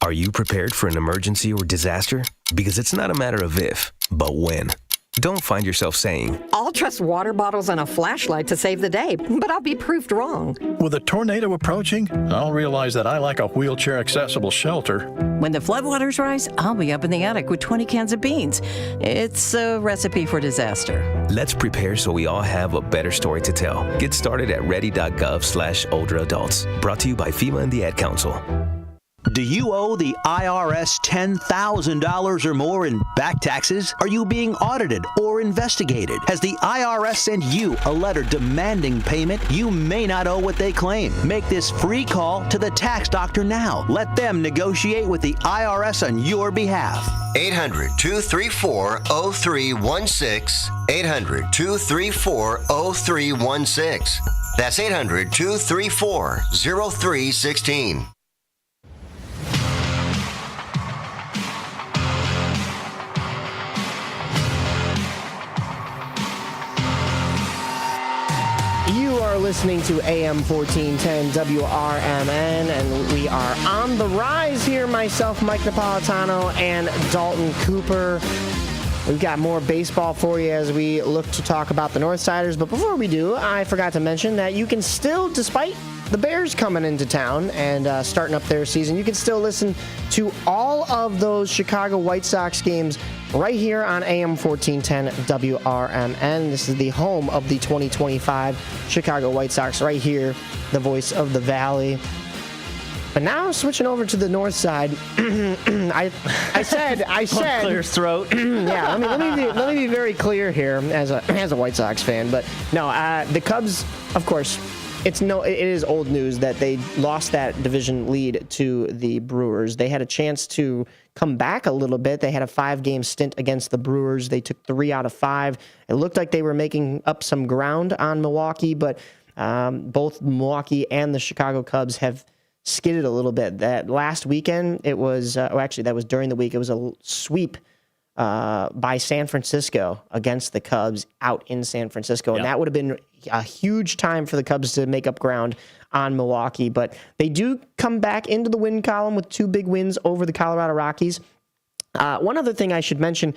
Are you prepared for an emergency or disaster? Because it's not a matter of if, but when. Don't find yourself saying, I'll trust water bottles and a flashlight to save the day, but I'll be proved wrong. With a tornado approaching, I'll realize that I lack a wheelchair-accessible shelter. When the floodwaters rise, I'll be up in the attic with 20 cans of beans. It's a recipe for disaster. Let's prepare so we all have a better story to tell. Get started at ready.gov/older adults. Brought to you by FEMA and the Ad Council. Do you owe the IRS $10,000 or more in back taxes? Are you being audited or investigated? Has the IRS sent you a letter demanding payment? You may not owe what they claim. Make this free call to the tax doctor now. Let them negotiate with the IRS on your behalf. 800-234-0316. 800-234-0316. That's 800-234-0316. You are listening to AM 1410 WRMN, and we are on the rise here. Myself, Mike Napolitano, and Dalton Cooper. We've got more baseball for you as we look to talk about the Northsiders. But before we do, I forgot to mention that you can still, despite the Bears coming into town and starting up their season, you can still listen to all of those Chicago White Sox games right here on AM 1410 WRMN. This is the home of the 2025 Chicago White Sox right here, the voice of the Valley. But now switching over to the north side, I said, clear his throat. Yeah, let me be very clear here as a White Sox fan. But no, the Cubs, of course, it is old news that they lost that division lead to the Brewers. They had a chance to come back a little bit. They had a 5-game stint against the Brewers. They took 3 out of 5. It looked like they were making up some ground on Milwaukee, but both Milwaukee and the Chicago Cubs have skidded a little bit. That last weekend, it was, actually that was during the week, it was a sweep by San Francisco against the Cubs out in San Francisco. And that would have been a huge time for the Cubs to make up ground on Milwaukee. But they do come back into the win column with 2 big wins over the Colorado Rockies. One other thing I should mention,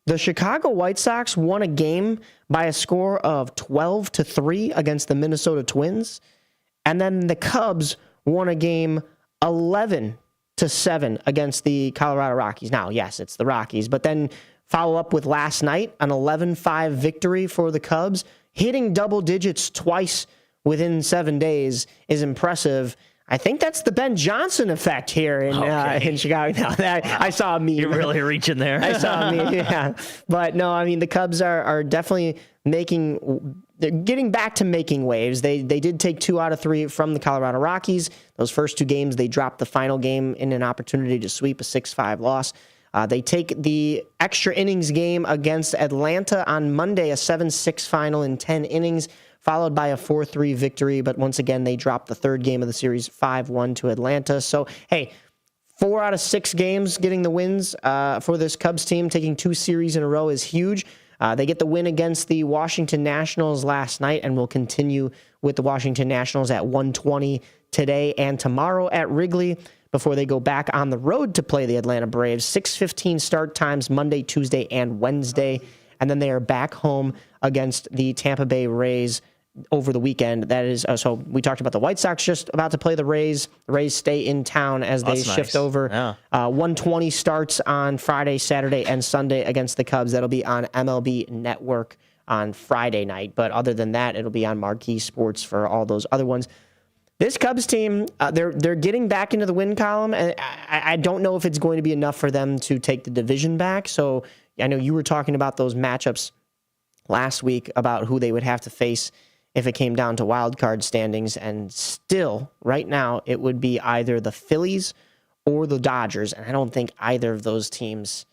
the Chicago White Sox won a game by a score of 12-3 against the Minnesota Twins. And then the Cubs won a game 11-7 against the Colorado Rockies. Now, yes, it's the Rockies, but then follow up with last night, an 11-5 victory for the Cubs. Hitting double digits twice within 7 days is impressive. I think that's the Ben Johnson effect here in Chicago. Now that I saw a meme. You're really reaching there. I saw a meme, yeah. But no, I mean, the Cubs are definitely they're getting back to making waves. They did take 2 out of 3 from the Colorado Rockies. Those first 2 games, they dropped the final game in an opportunity to sweep a 6-5 loss. They take the extra innings game against Atlanta on Monday, a 7-6 final in 10 innings, followed by a 4-3 victory. But once again, they dropped the 3rd game of the series, 5-1 to Atlanta. So, hey, 4 out of 6 games getting the wins for this Cubs team. Taking 2 series in a row is huge. They get the win against the Washington Nationals last night and will continue with the Washington Nationals at 1:20 today and tomorrow at Wrigley before they go back on the road to play the Atlanta Braves. 6:15 start times Monday, Tuesday, and Wednesday. And then they are back home against the Tampa Bay Rays over the weekend. That is, so we talked about the White Sox just about to play the Rays. The Rays stay in town as they shift over. 1:20 starts on Friday, Saturday, and Sunday against the Cubs. That'll be on MLB Network on Friday night. But other than that, it'll be on Marquee Sports for all those other ones. This Cubs team, they're getting back into the win column, and I don't know if it's going to be enough for them to take the division back. So I know you were talking about those matchups last week about who they would have to face if it came down to wild card standings, and still, right now, it would be either the Phillies or the Dodgers, and I don't think either of those teams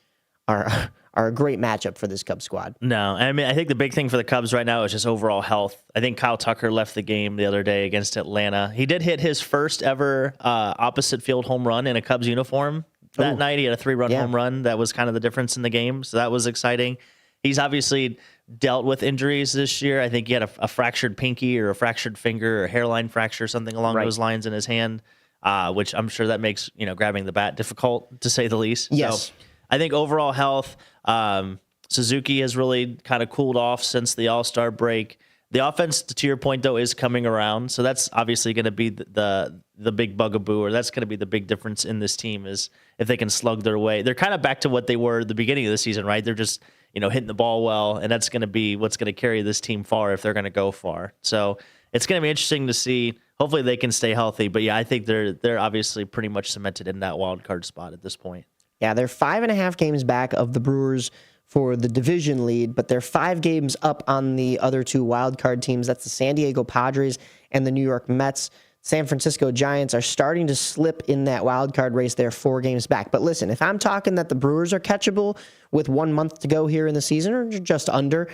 are a great matchup for this Cubs squad. No, I mean, I think the big thing for the Cubs right now is just overall health. I think Kyle Tucker left the game the other day against Atlanta. He did hit his first ever opposite field home run in a Cubs uniform that night. He had a 3-run home run. That was kind of the difference in the game, so that was exciting. He's obviously dealt with injuries this year. I think he had a fractured pinky or a fractured finger or a hairline fracture, something along those lines in his hand, which I'm sure that makes grabbing the bat difficult, to say the least. Yes. So I think overall health, Suzuki has really kind of cooled off since the All-Star break. The offense, to your point, though, is coming around. So that's obviously going to be the big bugaboo, or that's going to be the big difference in this team, is if they can slug their way. They're kind of back to what they were at the beginning of the season, right? They're just hitting the ball well, and that's going to be what's going to carry this team far if they're going to go far. So it's going to be interesting to see. Hopefully they can stay healthy. But, yeah, I think they're obviously pretty much cemented in that wild card spot at this point. Yeah, they're 5.5 games back of the Brewers for the division lead, but they're 5 games up on the other 2 wild card teams. That's the San Diego Padres and the New York Mets. San Francisco Giants are starting to slip in that wild card race. They're 4 games back. But listen, if I'm talking that the Brewers are catchable with 1 month to go here in the season, or just under,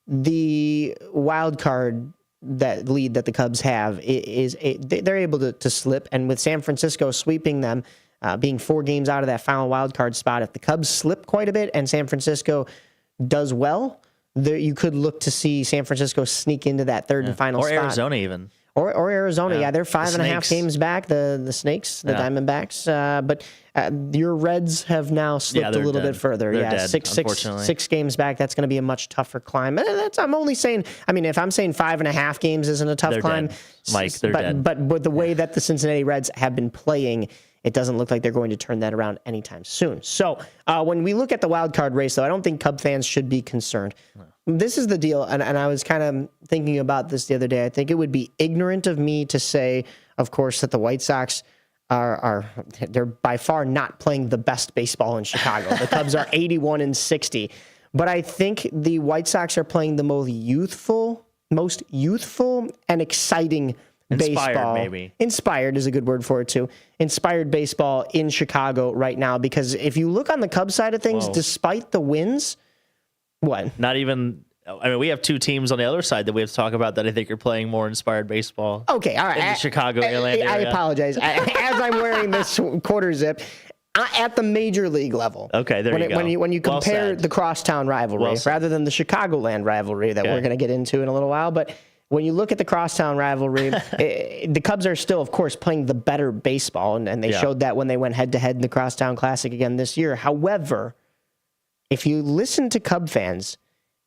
the wild card that lead that the Cubs have they're able to slip. And with San Francisco sweeping them, being 4 games out of that final wild card spot, if the Cubs slip quite a bit and San Francisco does well, you could look to see San Francisco sneak into that third and final spot. Or Arizona even. Or Arizona, yeah, they're 5.5 games back. The Snakes, the Diamondbacks, but your Reds have now slipped a little bit further. They're dead, 6 games back. That's going to be a much tougher climb. I'm only saying. I mean, if I'm saying 5.5 games isn't a tough climb, dead. Mike, they're dead. But the way that the Cincinnati Reds have been playing, it doesn't look like they're going to turn that around anytime soon. So when we look at the wild card race, though, I don't think Cub fans should be concerned. This is the deal, and I was kind of thinking about this the other day. I think it would be ignorant of me to say, of course, that the White Sox they're by far not playing the best baseball in Chicago. The Cubs are 81-60, but I think the White Sox are playing the most youthful and exciting baseball. Maybe. Inspired is a good word for it too. Inspired baseball in Chicago right now, because if you look on the Cubs side of things, despite the wins, what? Not even. I mean, we have 2 teams on the other side that we have to talk about that I think are playing more inspired baseball. Okay, all right. In the Chicago, Atlanta I area. apologize. As I'm wearing this quarter zip, at the major league level. Okay, there you go. When you compare the crosstown rivalry, rather than the Chicagoland rivalry that we're going to get into in a little while, but when you look at the crosstown rivalry, the Cubs are still, of course, playing the better baseball, and they showed that when they went head-to-head in the Crosstown Classic again this year. However, if you listen to Cub fans,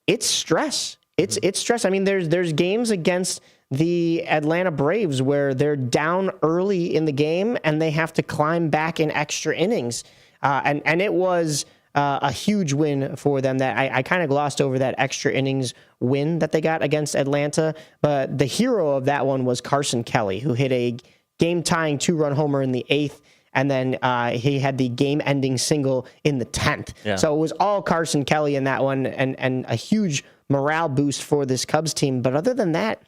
it's stress. It's stress. I mean, there's games against the Atlanta Braves where they're down early in the game and they have to climb back in extra innings. And it was a huge win for them. That I kind of glossed over that extra innings win that they got against Atlanta. But the hero of that one was Carson Kelly, who hit a game-tying 2-run homer in the 8th. And then he had the game-ending single in the 10th. Yeah. So it was all Carson Kelly in that one, and a huge morale boost for this Cubs team. But other than that,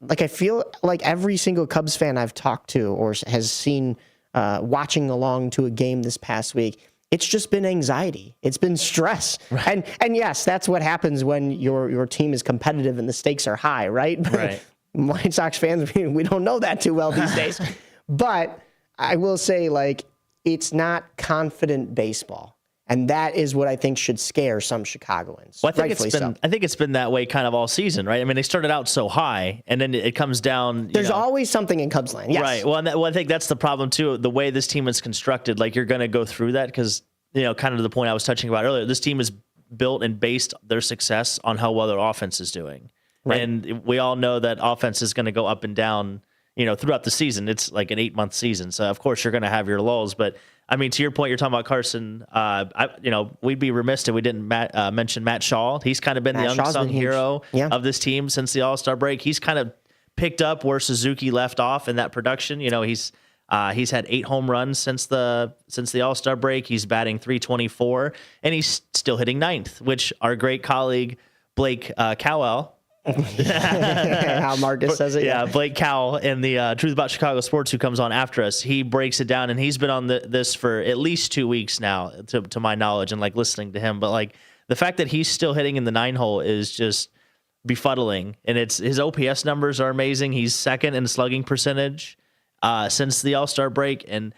like, I feel like every single Cubs fan I've talked to or has seen watching along to a game this past week, it's just been anxiety. It's been stress. Right. And yes, that's what happens when your team is competitive and the stakes are high, right? Right. White Sox fans, we don't know that too well these days. But I will say, like, it's not confident baseball. And that is what I think should scare some Chicagoans. Well, I think it's been that way kind of all season, right? I mean, they started out so high, and then it comes down. There's always something in Cubs land, yes. Right. Well, I think that's the problem, too. The way this team is constructed, like, you're going to go through that because, kind of to the point I was touching about earlier, this team is built and based their success on how well their offense is doing. Right. And we all know that offense is going to go up and down, throughout the season. It's like an 8-month season. So, of course, you're going to have your lulls. But, I mean, to your point, you're talking about Carson. We'd be remiss if we didn't mention Matt Shaw. He's kind of been the unsung hero of this team since the All-Star break. He's kind of picked up where Suzuki left off in that production. He's had 8 home runs since the All-Star break. He's batting .324, and he's still hitting 9th, which our great colleague Blake Cowell, how Marcus says it. Yeah, Blake Cowell in the Truth About Chicago Sports, who comes on after us, he breaks it down, and he's been on this for at least 2 weeks now, to my knowledge, and like listening to him. But like the fact that he's still hitting in the 9 hole is just befuddling, and his OPS numbers are amazing. He's second in slugging percentage since the All-Star break, and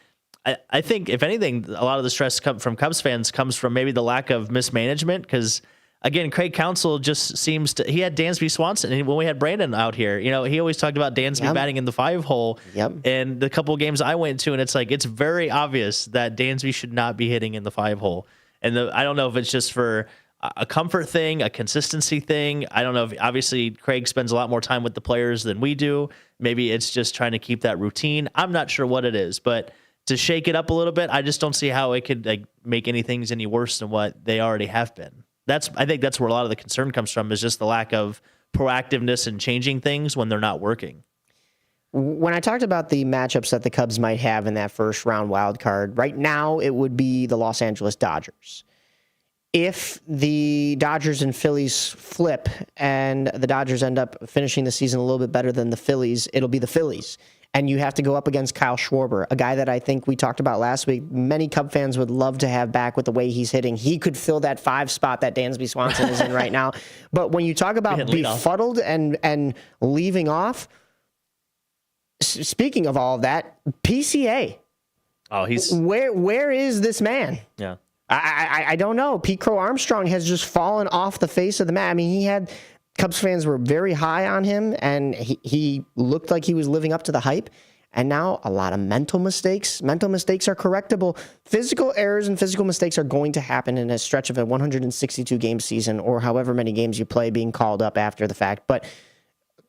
I think if anything, a lot of the stress from Cubs fans comes from maybe the lack of mismanagement, because again, Craig Counsell just seems to. He had Dansby Swanson, and when we had Brandon out here, he always talked about Dansby batting in the 5 hole. Yep. And the couple of games I went to, and it's like it's very obvious that Dansby should not be hitting in the 5 hole. And I don't know if it's just for a comfort thing, a consistency thing. I don't know if obviously Craig spends a lot more time with the players than we do. Maybe it's just trying to keep that routine. I'm not sure what it is, but to shake it up a little bit, I just don't see how it could make anything any worse than what they already have been. I think that's where a lot of the concern comes from, is just the lack of proactiveness and changing things when they're not working. When I talked about the matchups that the Cubs might have in that first round wild card, right now it would be the Los Angeles Dodgers. If the Dodgers and Phillies flip and the Dodgers end up finishing the season a little bit better than the Phillies, it'll be the Phillies. And you have to go up against Kyle Schwarber, a guy that I think we talked about last week. Many Cub fans would love to have back with the way he's hitting. He could fill that 5 spot that Dansby Swanson is in right now. But when you talk about befuddled and leaving off, speaking of all of that, PCA. Oh, he's where is this man? Yeah. I don't know. Pete Crow Armstrong has just fallen off the face of the map. I mean, Cubs fans were very high on him, and he looked like he was living up to the hype. And now a lot of mental mistakes. Mental mistakes are correctable. Physical errors and physical mistakes are going to happen in a stretch of a 162-game season, or however many games you play being called up after the fact. But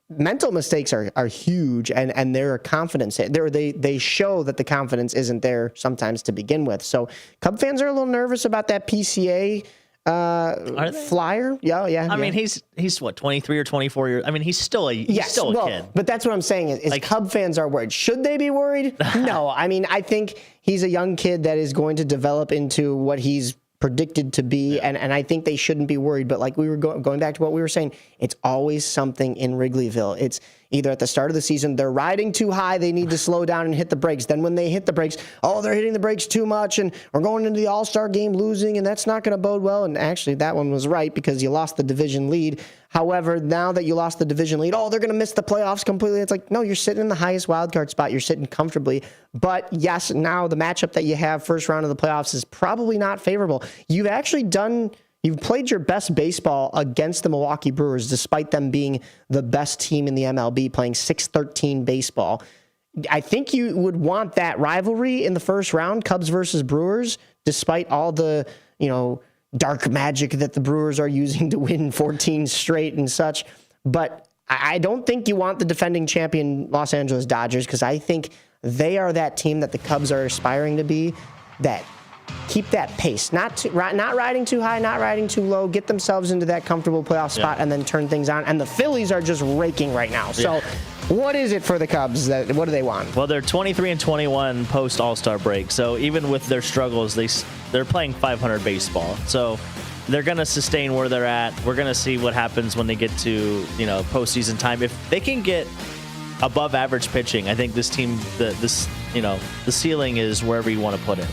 mental mistakes are huge, and they're a confidence. They show that the confidence isn't there sometimes to begin with. So Cub fans are a little nervous about that PCA flyer. Yeah. I mean, he's what, 23 or 24 years. I mean, he's still a kid. But that's what I'm saying is Cub fans are worried. Should they be worried? No. I mean, I think he's a young kid that is going to develop into what he's predicted to be, and I think they shouldn't be worried. But like we were going back to what we were saying, it's always something in Wrigleyville. It's either at the start of the season, they're riding too high, they need to slow down and hit the brakes. Then when they hit the brakes, they're hitting the brakes too much, and we're going into the All-Star game losing, and that's not going to bode well. And actually, that one was right, because you lost the division lead. However, now that you lost the division lead, they're going to miss the playoffs completely. It's like, no, you're sitting in the highest wild card spot. You're sitting comfortably. But yes, now the matchup that you have first round of the playoffs is probably not favorable. You've played your best baseball against the Milwaukee Brewers, despite them being the best team in the MLB, playing .613 baseball. I think you would want that rivalry in the first round, Cubs versus Brewers, despite all the, dark magic that the Brewers are using to win 14 straight and such. But I don't think you want the defending champion Los Angeles Dodgers, because I think they are that team that the Cubs are aspiring to be, that keep that pace, not riding too high, not riding too low, get themselves into that comfortable playoff spot, and then turn things on. And the Phillies are just raking right now. So what is it for the Cubs? What do they want? Well, they're 23-21 post All-Star break. So even with their struggles, they're playing .500 baseball. So they're going to sustain where they're at. We're going to see what happens when they get to, postseason time. If they can get above average pitching, I think this team, the ceiling is wherever you want to put it.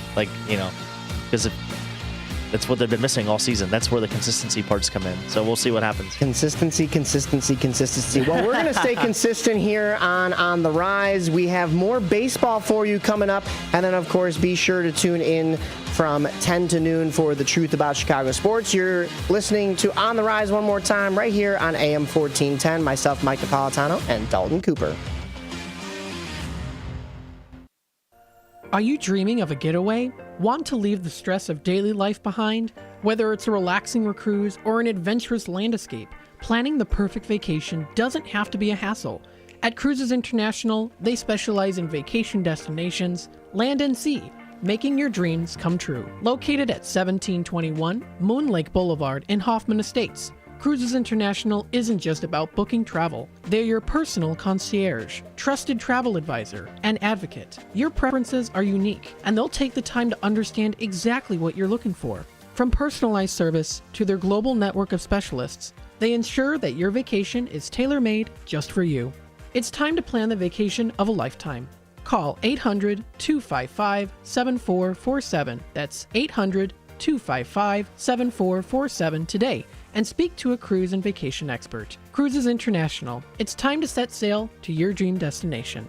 Because that's what they've been missing all season. That's where the consistency parts come in. So we'll see what happens. Consistency. Well, we're going to stay consistent here on The Rise. We have more baseball for you coming up. And then, of course, be sure to tune in from 10 to noon for the truth about Chicago sports. You're listening to On the Rise one more time right here on AM 1410. Myself, Mike Napolitano, and Dalton Cooper. Are you dreaming of a getaway? Want to leave the stress of daily life behind? Whether it's a relaxing cruise or an adventurous land escape, Planning the perfect vacation doesn't have to be a hassle. At Cruises International, they specialize in vacation destinations, land and sea, making your dreams come true. Located at 1721 Moon Lake Boulevard in Hoffman Estates, Cruises International isn't just about booking travel. They're your personal concierge, trusted travel advisor, and advocate. Your preferences are unique, and they'll take the time to understand exactly what you're looking for. From personalized service to their global network of specialists, they ensure that your vacation is tailor-made just for you. It's time to plan the vacation of a lifetime. Call 800-255-7447. That's 800-255-7447 today and speak to a cruise and vacation expert. Cruises International. It's time to set sail to your dream destination.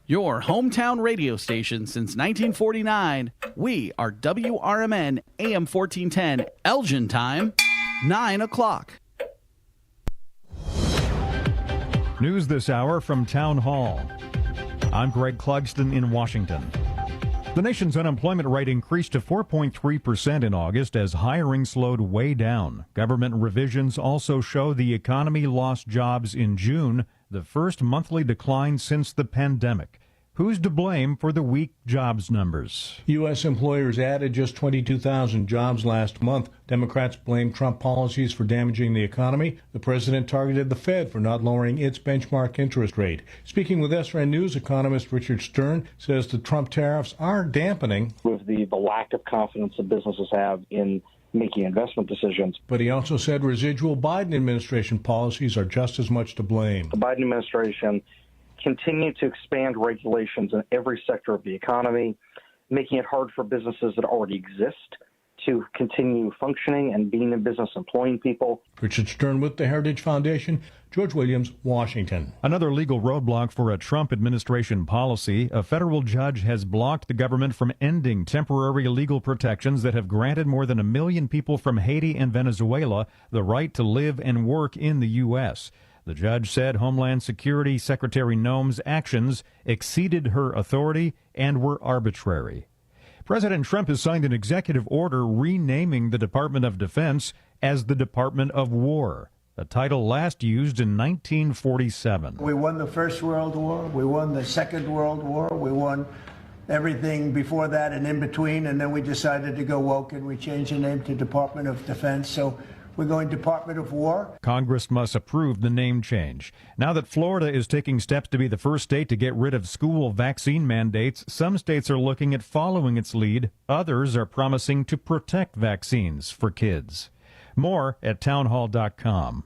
Your hometown radio station since 1949. We are WRMN AM 1410, Elgin time, 9 o'clock. News this hour from Town Hall. I'm Greg Clugston in Washington. The nation's unemployment rate increased to 4.3% in August as hiring slowed way down. Government revisions also show the economy lost jobs in June, the first monthly decline since the pandemic. Who's to blame for the weak jobs numbers? U.S. employers added just 22,000 jobs last month. Democrats blame Trump policies for damaging the economy. The president targeted the Fed for not lowering its benchmark interest rate. Speaking with SRN News, economist Richard Stern says the Trump tariffs are dampening. With the lack of confidence that businesses have in making investment decisions. But he also said residual Biden administration policies are just as much to blame. The Biden administration continue to expand regulations in every sector of the economy, making it hard for businesses that already exist to continue functioning and being in business, employing people. Richard Stern with the Heritage Foundation, George Williams, Washington. Another legal roadblock for a Trump administration policy. A federal judge has blocked the government from ending temporary legal protections that have granted more than 1 million people from Haiti and Venezuela the right to live and work in the U.S. The judge said Homeland Security Secretary Noem's actions exceeded her authority and were arbitrary. President Trump has signed an executive order renaming the Department of Defense as the Department of War, a title last used in 1947. We won the First World War. We won the Second World War. We won everything before that and in between, and then we decided to go woke and we changed the name to Department of Defense. So we're going Department of War. Congress must approve the name change. Now that Florida is taking steps to be the first state to get rid of school vaccine mandates, some states are looking at following its lead. Others are promising to protect vaccines for kids. More at townhall.com.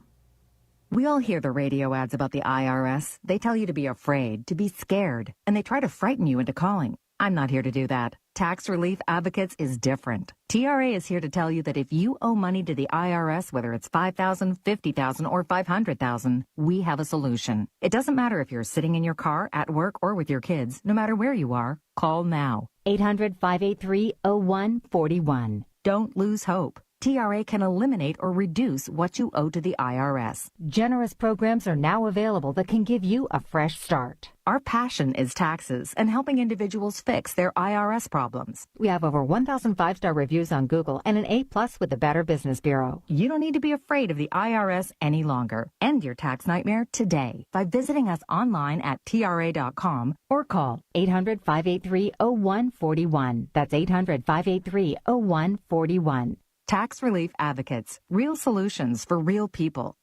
We all hear the radio ads about the IRS. They tell you to be afraid, to be scared, and they try to frighten you into calling. I'm not here to do that. Tax Relief Advocates is different. TRA is here to tell you that if you owe money to the IRS, whether it's $5,000, $50,000, or $500,000, we have a solution. It doesn't matter if you're sitting in your car, at work, or with your kids. No matter where you are, call now. 800-583-0141. Don't lose hope. TRA can eliminate or reduce what you owe to the IRS. Generous programs are now available that can give you a fresh start. Our passion is taxes and helping individuals fix their IRS problems. We have over 1,000 5-star reviews on Google and an A+ with the Better Business Bureau. You don't need to be afraid of the IRS any longer. End your tax nightmare today by visiting us online at TRA.com or call 800-583-0141. That's 800-583-0141. Tax Relief Advocates. Real solutions for real people.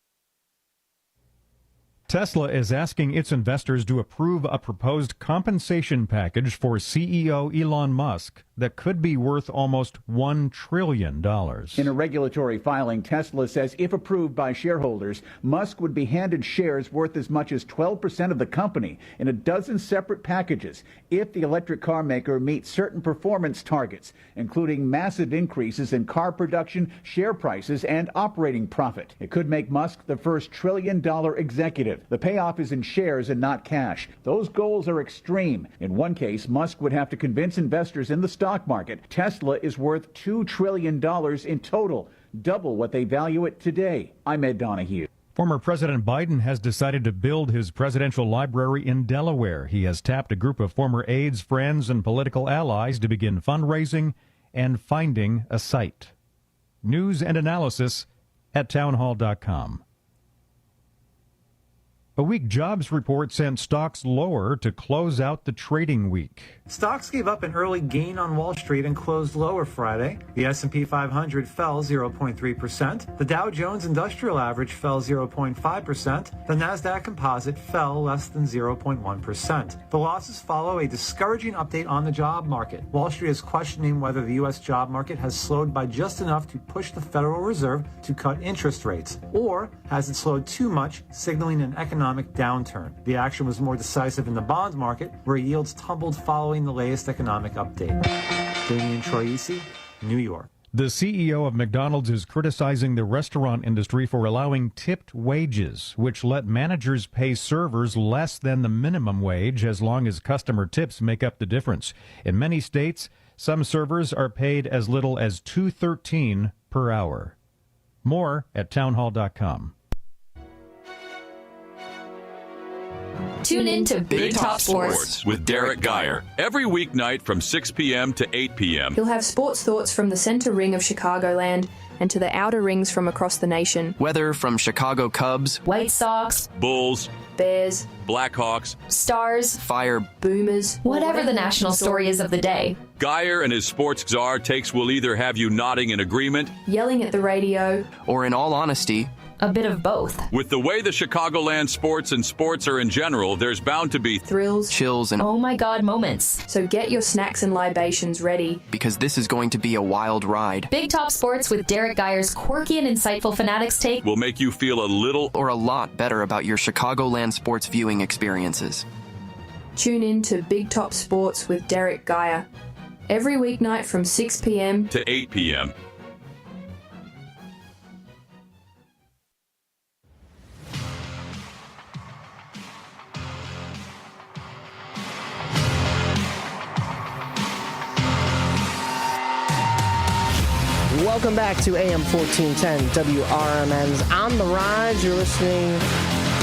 Tesla is asking its investors to approve a proposed compensation package for CEO Elon Musk that could be worth almost $1 trillion. In a regulatory filing, Tesla says if approved by shareholders, Musk would be handed shares worth as much as 12% of the company in a dozen separate packages if the electric car maker meets certain performance targets, including massive increases in car production, share prices, and operating profit. It could make Musk the first trillion-dollar executive. The payoff is in shares and not cash. Those goals are extreme. In one case, Musk would have to convince investors in the stock market Tesla is worth $2 trillion in total, double what they value it today. I'm Ed Donahue. Former President Biden has decided to build his presidential library in Delaware. He has tapped a group of former aides, friends, and political allies to begin fundraising and finding a site. News and analysis at townhall.com. A weak jobs report sent stocks lower to close out the trading week. Stocks gave up an early gain on Wall Street and closed lower Friday. The S&P 500 fell 0.3%. The Dow Jones Industrial Average fell 0.5%. The Nasdaq Composite fell less than 0.1%. The losses follow a discouraging update on the job market. Wall Street is questioning whether the U.S. job market has slowed by just enough to push the Federal Reserve to cut interest rates, or has it slowed too much, signaling an economic downturn. The action was more decisive in the bond market, where yields tumbled following the latest economic update. Damian Troisi, New York. The CEO of McDonald's is criticizing the restaurant industry for allowing tipped wages, which let managers pay servers less than the minimum wage as long as customer tips make up the difference. In many states, some servers are paid as little as $2.13 per hour. More at townhall.com. Tune in to Big Top Sports with Derek Geyer every weeknight from 6 p.m. to 8 p.m. He'll have sports thoughts from the center ring of Chicagoland and to the outer rings from across the nation. Weather from Chicago Cubs, White Sox, Bulls, Bears, Blackhawks, Stars, Fire, Boomers, whatever the national story is of the day. Geyer and his sports czar takes will either have you nodding in agreement, yelling at the radio, or in all honesty, a bit of both. With the way the Chicagoland sports and sports are in general, there's bound to be thrills, chills, and oh my God moments. So get your snacks and libations ready, because this is going to be a wild ride. Big Top Sports with Derek Geyer's quirky and insightful Fanatics take will make you feel a little or a lot better about your Chicagoland sports viewing experiences. Tune in to Big Top Sports with Derek Geyer every weeknight from 6 p.m. to 8 p.m. Welcome back to AM 1410 WRMN's On the Rise. You're listening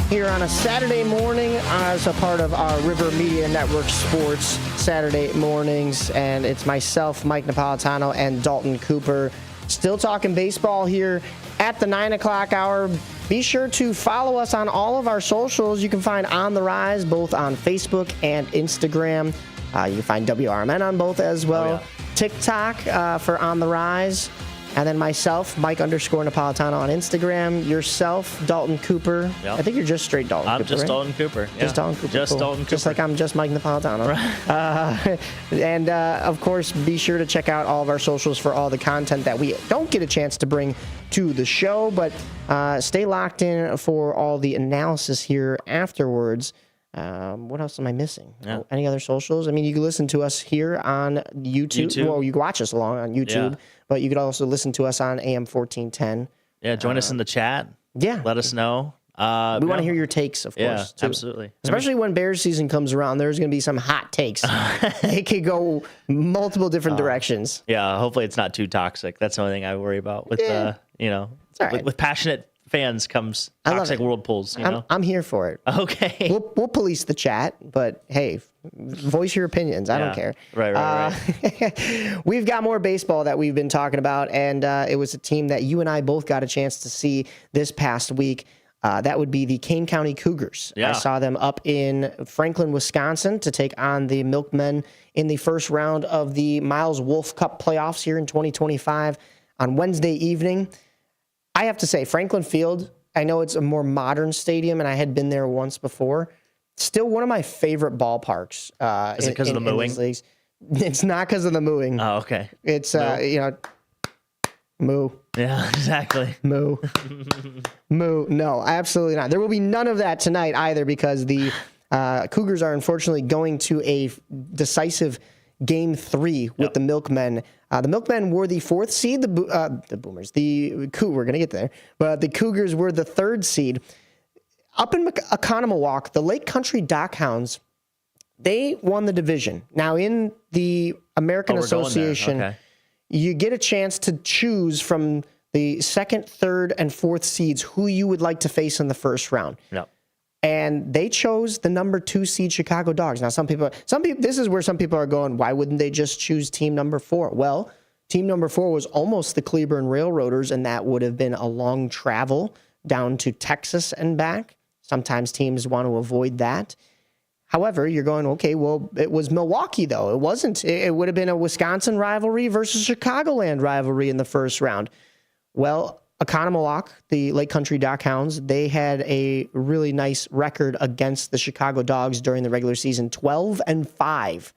here on a Saturday morning as a part of our River Media Network Sports Saturday mornings. And it's myself, Mike Napolitano, and Dalton Cooper. Still talking baseball here at the 9 o'clock hour. Be sure to follow us on all of our socials. You can find On the Rise both on Facebook and Instagram. You can find WRMN on both as well. Oh, yeah. TikTok for On the Rise. And then myself, Mike_Napolitano on Instagram. Yourself, Dalton Cooper. Yep. I think you're just straight Dalton Cooper. I'm just right? Dalton Cooper. Yeah. Just Dalton Cooper. Just cool. Dalton Cooper. Just like I'm just Mike Napolitano. Right. And of course, be sure to check out all of our socials for all the content that we don't get a chance to bring to the show. But stay locked in for all the analysis here afterwards. What else am I missing? Yeah. Any other socials? I mean, you can listen to us here on YouTube. Well, you can watch us along on YouTube, but you could also listen to us on AM 1410. Yeah, join us in the chat. Yeah. Let us know. We want to hear your takes, of course. Too. Absolutely. Especially when Bears season comes around, there's going to be some hot takes. It could go multiple different directions. Yeah, hopefully it's not too toxic. That's the only thing I worry about with, with passionate fans comes toxic whirlpools. I'm here for it. Okay. We'll police the chat, but hey, voice your opinions. I don't care. Right. We've got more baseball that we've been talking about, and it was a team that you and I both got a chance to see this past week. That would be the Kane County Cougars. Yeah. I saw them up in Franklin, Wisconsin to take on the Milkmen in the first round of the Miles Wolf Cup playoffs here in 2025 on Wednesday evening. I have to say, Franklin Field, I know it's a more modern stadium, and I had been there once before. Still one of my favorite ballparks. Is it because of the mooing? It's not because of the mooing. Oh, okay. It's, moo. Yeah, exactly. Moo. Moo. No, absolutely not. There will be none of that tonight either because the Cougars are unfortunately going to a decisive Game 3 with the Milkmen. The Milkmen were the 4th seed. The Boomers. We're going to get there. But the Cougars were the 3rd seed. Up in Oconomowoc, the Lake Country Dockhounds, they won the division. Now, in the American Association, you get a chance to choose from the 2nd, 3rd, and 4th seeds who you would like to face in the first round. Yep. And they chose the number 2 seed Chicago Dogs. Now, some people, this is where some people are going, why wouldn't they just choose team number 4? Well, Team number 4 was almost the Cleburne Railroaders, and that would have been a long travel down to Texas and back. Sometimes teams want to avoid that. However, you're going, okay, well, it was Milwaukee, though. It wasn't. It would have been a Wisconsin rivalry versus Chicagoland rivalry in the first round. Well, Oconomowoc, the Lake Country Dockhounds, they had a really nice record against the Chicago Dogs during the regular season, 12-5.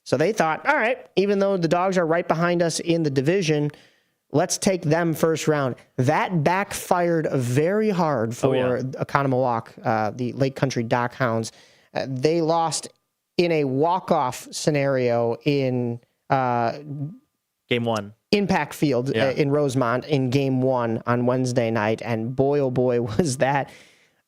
So they thought, all right, even though the Dogs are right behind us in the division, let's take them first round. That backfired very hard for Oconomowoc, the Lake Country Dockhounds. They lost in a walk-off scenario in Game 1. Impact Field in Rosemont in Game 1 on Wednesday night. And boy, oh boy, was that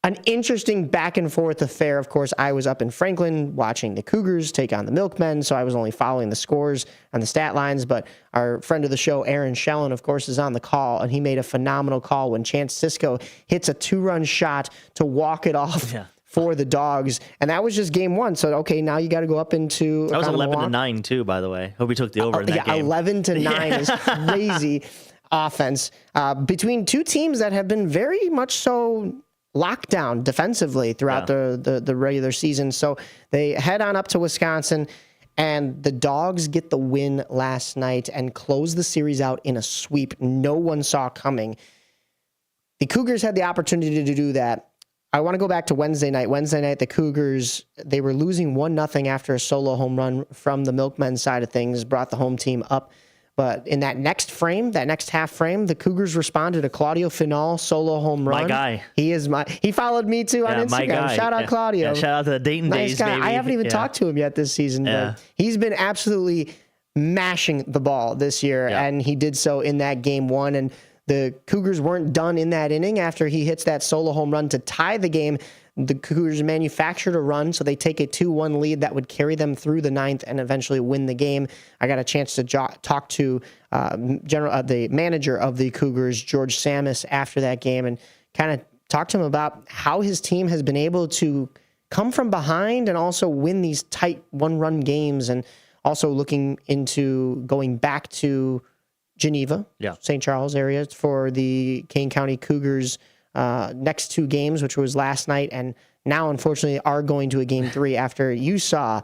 an interesting back-and-forth affair. Of course, I was up in Franklin watching the Cougars take on the Milkmen, so I was only following the scores and the stat lines. But our friend of the show, Aaron Schellen, of course, is on the call, and he made a phenomenal call when Chance Cisco hits a 2-run shot to walk it off for the Dogs. And that was just Game 1. So, okay, now you got to go up into... That was 11-9, too, by the way. Hope he took the over in that game. 11-9 is crazy offense. Between two teams that have been very much so lockdown defensively throughout the regular season. So they head on up to Wisconsin, and the Dogs get the win last night and close the series out in a sweep no one saw coming. The Cougars had the opportunity to do that. I want to go back to Wednesday night. Wednesday night, the Cougars, they were losing 1-0 after a solo home run from the Milkmen side of things, brought the home team up. But in that next frame, that next half frame, the Cougars responded to Claudio Final solo home run. My guy. He followed me too on Instagram. My guy. Shout out Claudio. Yeah, shout out to the Dayton nice days, guy. baby. I haven't even talked to him yet this season, but he's been absolutely mashing the ball this year, and he did so in that Game 1. And the Cougars weren't done in that inning after he hits that solo home run to tie the game. The Cougars manufactured a run, so they take a 2-1 lead that would carry them through the 9th and eventually win the game. I got a chance to talk to the manager of the Cougars, George Samus, after that game and kind of talk to him about how his team has been able to come from behind and also win these tight one-run games, and also looking into going back to Geneva, St. Charles area for the Kane County Cougars next 2 games, which was last night, and now unfortunately are going to a Game 3 after you saw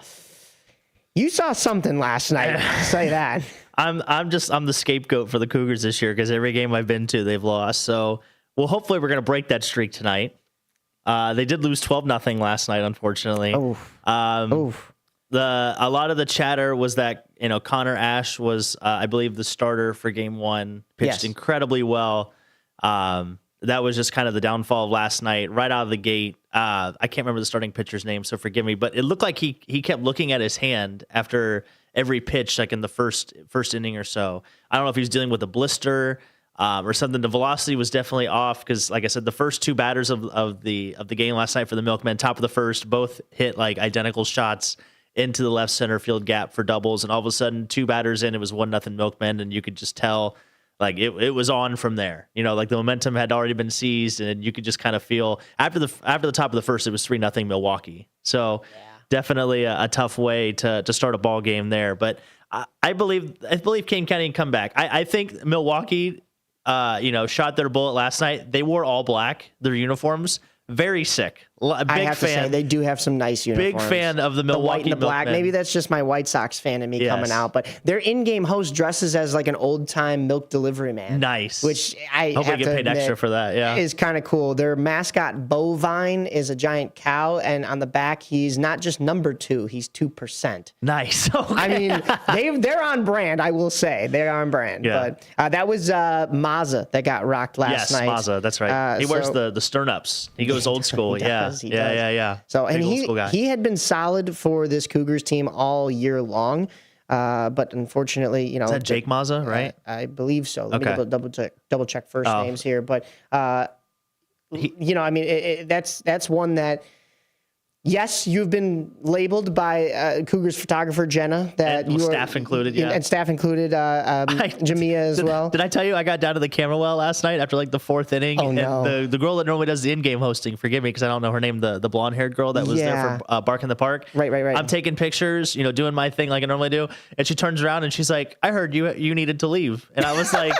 something last night. Say that. I'm the scapegoat for the Cougars this year because every game I've been to, they've lost. So, well, hopefully we're going to break that streak tonight. They did lose 12-0 last night, unfortunately. A lot of the chatter was that, Connor Ash was, I believe, the starter for Game 1, pitched incredibly well. That was just kind of the downfall of last night, right out of the gate. I can't remember the starting pitcher's name, so forgive me, but it looked like he kept looking at his hand after every pitch, like in the first inning or so. I don't know if he was dealing with a blister or something. The velocity was definitely off because, like I said, the first 2 batters of the game last night for the Milkmen, top of the first, both hit like identical shots into the left center field gap for doubles, and all of a sudden 2 batters in, it was 1-0 Milkmen, and you could just tell like it was on from there. Like the momentum had already been seized, and you could just kind of feel after the top of the first, it was 3-0 Milwaukee. So definitely a tough way to start a ball game there. But I believe Kane County can come back. I think Milwaukee, shot their bullet last night. They wore all black, their uniforms. Very sick. I have to say, they do have some nice uniforms. Big fan of the Milwaukee white and the black. Milkmen. Maybe that's just my White Sox fan in me coming out. But their in-game host dresses as like an old-time milk delivery man. Nice. Which I hope have we get to paid admit extra for that. Yeah, is kind of cool. Their mascot Bovine is a giant cow, and on the back he's not just number 2, he's 2%. Nice. Okay. I mean, they're on brand. I will say they're on brand. Yeah. But that was Mazza that got rocked last night. Yes, Mazza. That's right. He wears the stern-ups. He goes old school. He does. Yeah. So, and he had been solid for this Cougars team all year long, but unfortunately, is that Jake Mazza, right? I believe so. Let me double check first names here, but that's one that Yes, you've been labeled by Cougars photographer Jenna that and staff included, and staff included Jamia as well. Did I tell you I got down to the camera well last night after like the 4th inning? Oh, no. And the girl that normally does the in-game hosting, forgive me because I don't know her name, the blonde-haired girl that was there for Bark in the Park. Right. I'm taking pictures, doing my thing like I normally do, and she turns around and she's like, "I heard you needed to leave," and I was like,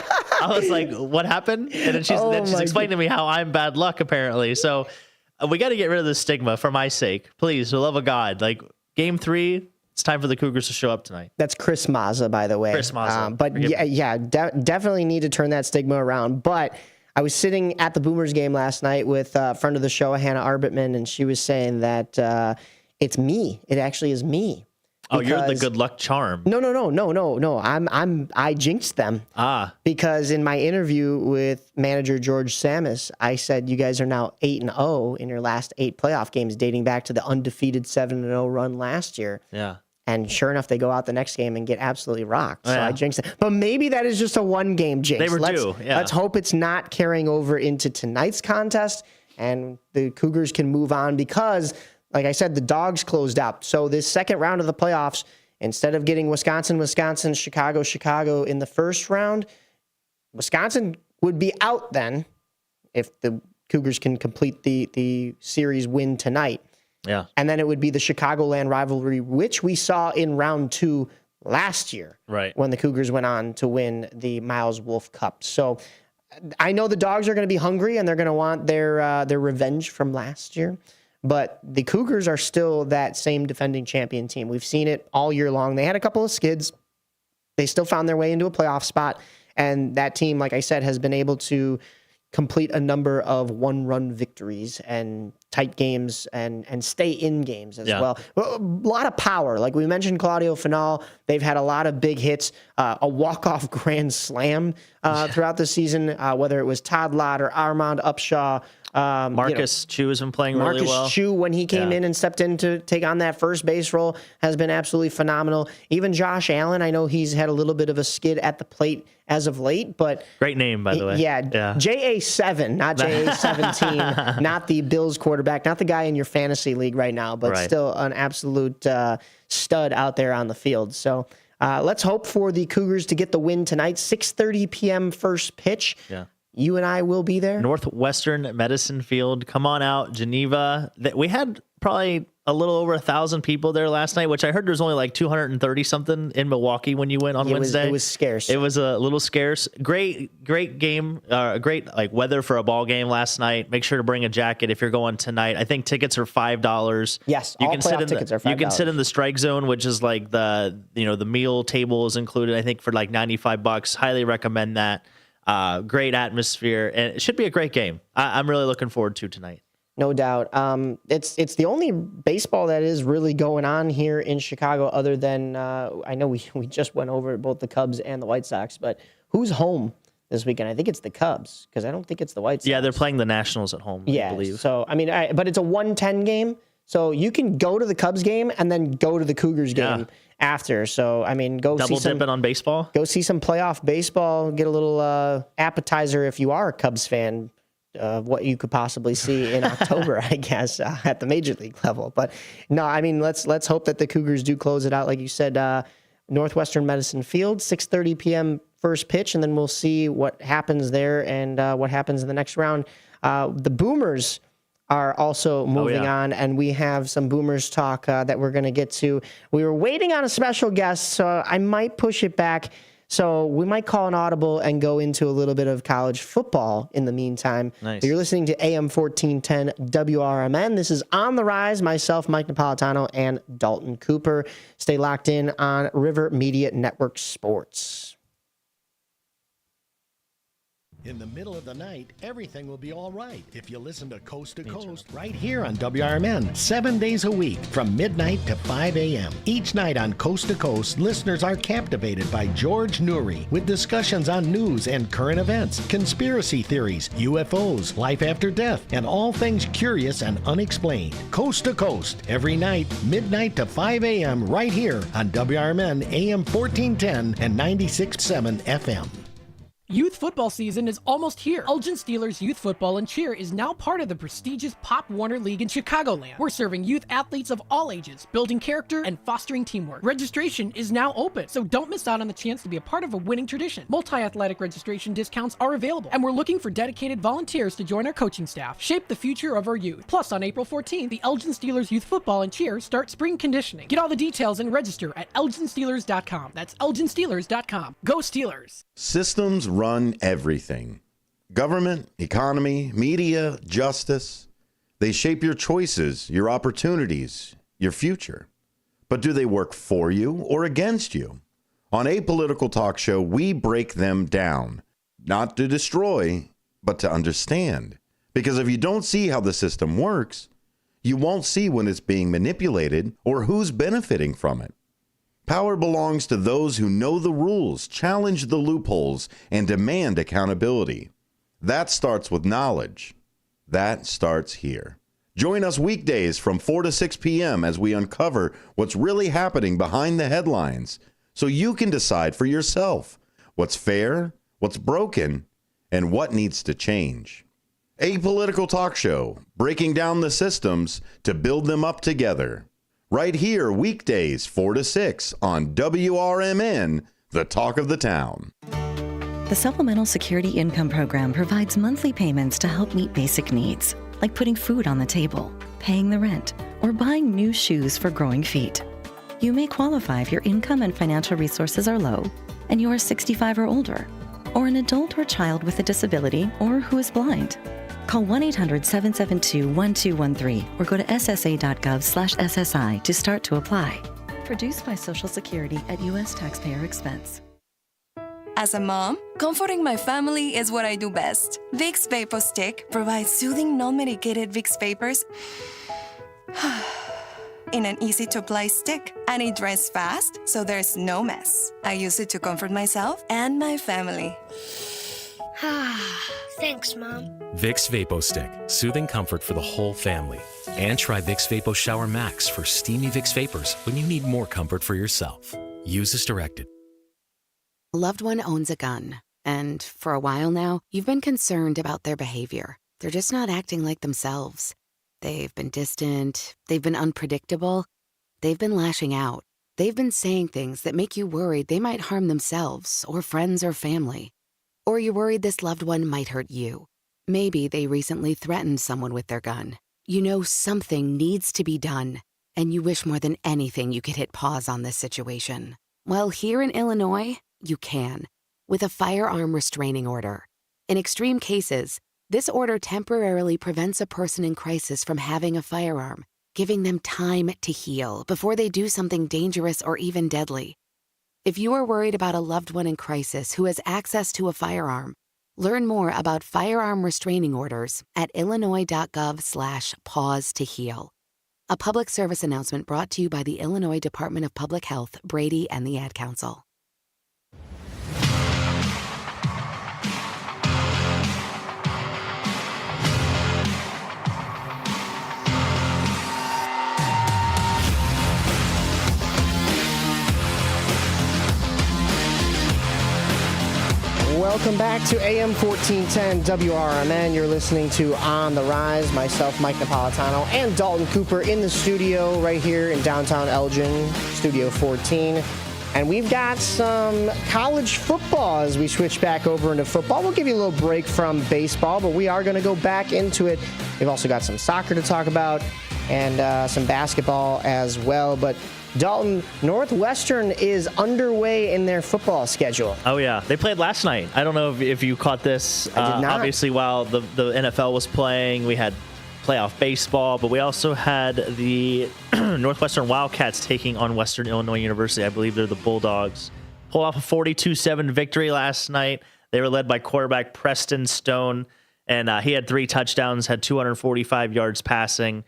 "What happened?" And then she's explaining to me how I'm bad luck apparently. So. We got to get rid of the stigma for my sake. Please, for the love of God. Like, Game 3, it's time for the Cougars to show up tonight. That's Chris Mazza, by the way. Chris Mazza. But definitely need to turn that stigma around. But I was sitting at the Boomers game last night with a friend of the show, Hannah Arbitman, and she was saying that it's me. It actually is me. Oh, you're the good luck charm. No. I jinxed them. Because in my interview with manager George Samus, I said you guys are now 8-0 in your last 8 playoff games, dating back to the undefeated 7-0 run last year. Yeah. And sure enough, they go out the next game and get absolutely rocked. So I jinxed them. But maybe that is just a one-game jinx. They were due. Yeah. Let's hope it's not carrying over into tonight's contest, and the Cougars can move on because, like I said, the Dogs closed out. So this second round of the playoffs, instead of getting Wisconsin, Chicago in the first round, Wisconsin would be out then if the Cougars can complete the series win tonight. Yeah. And then it would be the Chicagoland rivalry, which we saw in round 2 last year. Right. When the Cougars went on to win the Miles Wolff Cup. So I know the Dogs are going to be hungry and they're going to want their revenge from last year. But the Cougars are still that same defending champion team. We've seen it all year long. They had a couple of skids. They still found their way into a playoff spot. And that team, like I said, has been able to complete a number of one-run victories and tight games and stay in games as well. A lot of power. Like we mentioned, Claudio Final, they've had a lot of big hits, a walk-off grand slam throughout the season, whether it was Todd Lott or Armand Upshaw. Marcus Chu has been playing really well. Marcus Chu, when he came in and stepped in to take on that first base role, has been absolutely phenomenal. Even Josh Allen, I know he's had a little bit of a skid at the plate as of late, but great name, by the way. Yeah. JA7, not JA17, not the Bills quarterback, not the guy in your fantasy league right now, but still an absolute stud out there on the field. So let's hope for the Cougars to get the win tonight. 6:30 p.m. first pitch. Yeah. You and I will be there. Northwestern Medicine Field. Come on out, Geneva. We had probably a little over 1,000 people there last night, which I heard there's only like 230 something in Milwaukee when you went on Wednesday. It was scarce. It was a little scarce. Great game. Great weather for a ball game last night. Make sure to bring a jacket if you're going tonight. I think tickets are $5. Yes, all playoff tickets are $5. You can sit in the strike zone, which is like the meal table is included. I think for like $95. Highly recommend that. Great atmosphere, and it should be a great game. I'm really looking forward to tonight. No doubt. It's the only baseball that is really going on here in Chicago other than, I know we just went over both the Cubs and the White Sox, but who's home this weekend? I think it's the Cubs because I don't think it's the White Sox. Yeah, they're playing the Nationals at home, I believe. So, I mean, but it's a 1:10 game, so you can go to the Cubs game and then go to the Cougars game after. So, I mean, go double dipping on baseball. Go see some playoff baseball. Get a little appetizer if you are a Cubs fan. What you could possibly see in October, I guess, at the major league level. But no, I mean, let's hope that the Cougars do close it out, like you said. Northwestern Medicine Field, 6:30 p.m. first pitch, and then we'll see what happens there and what happens in the next round. The Boomers are also moving on, and we have some Boomers talk that we're going to get to. We were waiting on a special guest, so I might push it back. So we might call an audible and go into a little bit of college football in the meantime. Nice. You're listening to AM 1410 WRMN. This is On the Rise. Myself, Mike Napolitano, and Dalton Cooper. Stay locked in on River Media Network Sports. In the middle of the night, everything will be all right if you listen to Coast to Coast right here on WRMN, 7 days a week from midnight to 5 a.m. Each night on Coast to Coast, listeners are captivated by George Noory with discussions on news and current events, conspiracy theories, UFOs, life after death, and all things curious and unexplained. Coast to Coast, every night, midnight to 5 a.m. right here on WRMN AM 1410 and 96.7 FM. Youth football season is almost here. Elgin Steelers Youth Football and Cheer is now part of the prestigious Pop Warner League in Chicagoland. We're serving youth athletes of all ages, building character and fostering teamwork. Registration is now open, so don't miss out on the chance to be a part of a winning tradition. Multi-athletic registration discounts are available, and we're looking for dedicated volunteers to join our coaching staff. Shape the future of our youth. Plus, on April 14th, the Elgin Steelers Youth Football and Cheer start spring conditioning. Get all the details and register at elginsteelers.com. That's elginsteelers.com. Go Steelers! Systems run everything. Government, economy, media, justice. They shape your choices, your opportunities, your future. But do they work for you or against you? On Apolitical Talk Show, we break them down. Not to destroy, but to understand. Because if you don't see how the system works, you won't see when it's being manipulated or who's benefiting from it. Power belongs to those who know the rules, challenge the loopholes, and demand accountability. That starts with knowledge. That starts here. Join us weekdays from 4 to 6 p.m. as we uncover what's really happening behind the headlines so you can decide for yourself what's fair, what's broken, and what needs to change. Apolitical Talk Show, breaking down the systems to build them up together. Right here, weekdays, 4 to 6 on WRMN, the talk of the town. The Supplemental Security Income Program provides monthly payments to help meet basic needs, like putting food on the table, paying the rent, or buying new shoes for growing feet. You may qualify if your income and financial resources are low, and you are 65 or older, or an adult or child with a disability, or who is blind. Call 1-800-772-1213 or go to ssa.gov/SSI to start to apply. Produced by Social Security at U.S. taxpayer expense. As a mom, comforting my family is what I do best. Vicks Vapor Stick provides soothing, non-medicated Vicks Vapors in an easy-to-apply stick, and it dries fast, so there's no mess. I use it to comfort myself and my family. Thanks, Mom. Vicks Vapo Stick, soothing comfort for the whole family. And try Vicks Vapo Shower Max for steamy Vicks Vapors when you need more comfort for yourself. Use as directed. A loved one owns a gun, and for a while now, you've been concerned about their behavior. They're just not acting like themselves. They've been distant, they've been unpredictable, they've been lashing out. They've been saying things that make you worried they might harm themselves or friends or family. Or you're worried this loved one might hurt you. Maybe they recently threatened someone with their gun. You know something needs to be done, and you wish more than anything you could hit pause on this situation. Well, here in Illinois, you can, with a firearm restraining order. In extreme cases, this order temporarily prevents a person in crisis from having a firearm, giving them time to heal before they do something dangerous or even deadly. If you are worried about a loved one in crisis who has access to a firearm, learn more about firearm restraining orders at illinois.gov/pause to heal. A public service announcement brought to you by the Illinois Department of Public Health, Brady, and the Ad Council. Welcome back to AM 1410 WRMN. You're listening to On the Rise. Myself, Mike Napolitano, and Dalton Cooper in the studio right here in downtown Elgin, Studio 14. And we've got some college football as we switch back over into football. We'll give you a little break from baseball, but we are going to go back into it. We've also got some soccer to talk about and some basketball as well. But Dalton, Northwestern is underway in their football schedule. Oh, yeah. They played last night. I don't know if you caught this. I did not. Obviously, while the NFL was playing, we had playoff baseball, but we also had the Northwestern Wildcats taking on Western Illinois University. I believe they're the Bulldogs. Pulled off a 42-7 victory last night. They were led by quarterback Preston Stone, and he had 3 touchdowns, had 245 yards passing.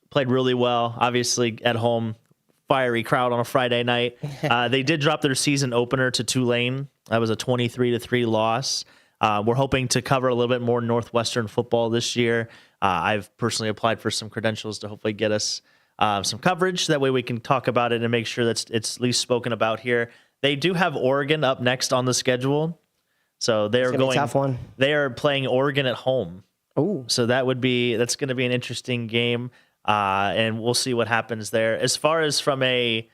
Played really well, obviously, at home. Fiery crowd on a Friday night. They did drop their season opener to Tulane. That was a 23-3 loss. We're hoping to cover a little bit more Northwestern football this year. I've personally applied for some credentials to hopefully get us some coverage. That way we can talk about it and make sure that it's at least spoken about here. They do have Oregon up next on the schedule. So they're going. Tough one. They are playing Oregon at home. Oh, so that's going to be an interesting game, and we'll see what happens there. As far as from a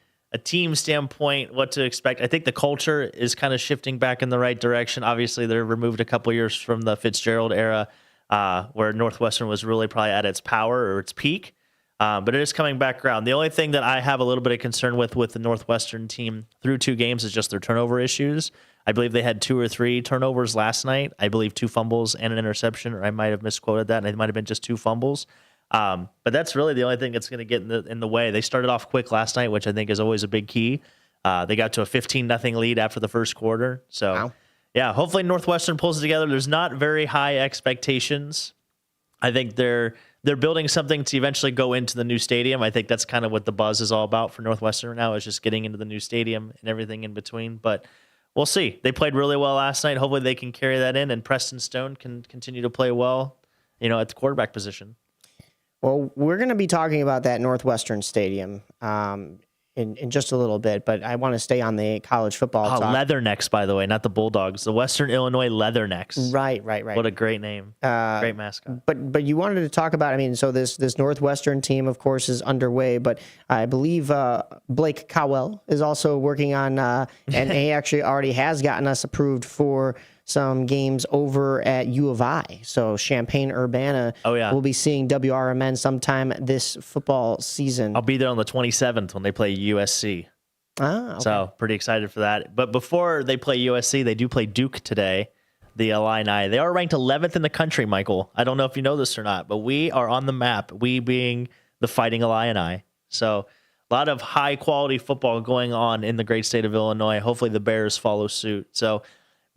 team standpoint, what to expect, I think the culture is kind of shifting back in the right direction. Obviously, they're removed a couple years from the Fitzgerald era, where Northwestern was really probably at its power or its peak. But it is coming back around. The only thing that I have a little bit of concern with the Northwestern team through 2 games is just their turnover issues. I believe they had 2 or 3 turnovers last night. I believe 2 fumbles and an interception, or I might have misquoted that, and it might have been just 2 fumbles. But that's really the only thing that's going to get in the way. They started off quick last night, which I think is always a big key. They got to a 15-0 lead after the first quarter. So, wow. Yeah, hopefully Northwestern pulls it together. There's not very high expectations. I think they're building something to eventually go into the new stadium. I think that's kind of what the buzz is all about for Northwestern now, is just getting into the new stadium and everything in between. But we'll see. They played really well last night. Hopefully they can carry that in, and Preston Stone can continue to play well, at the quarterback position. Well, we're going to be talking about that Northwestern Stadium in just a little bit, but I want to stay on the college football talk. Leathernecks, by the way, not the Bulldogs. The Western Illinois Leathernecks. Right. What a great name. Great mascot. But you wanted to talk about, so this Northwestern team, of course, is underway, but I believe Blake Cowell is also working on, and he actually already has gotten us approved for some games over at U of I. So Champaign-Urbana will be seeing WRMN sometime this football season. I'll be there on the 27th when they play USC. Ah, okay. So pretty excited for that. But before they play USC, they do play Duke today, the Illini. They are ranked 11th in the country, Michael. I don't know if you know this or not, but we are on the map, we being the Fighting Illini. So a lot of high-quality football going on in the great state of Illinois. Hopefully the Bears follow suit. So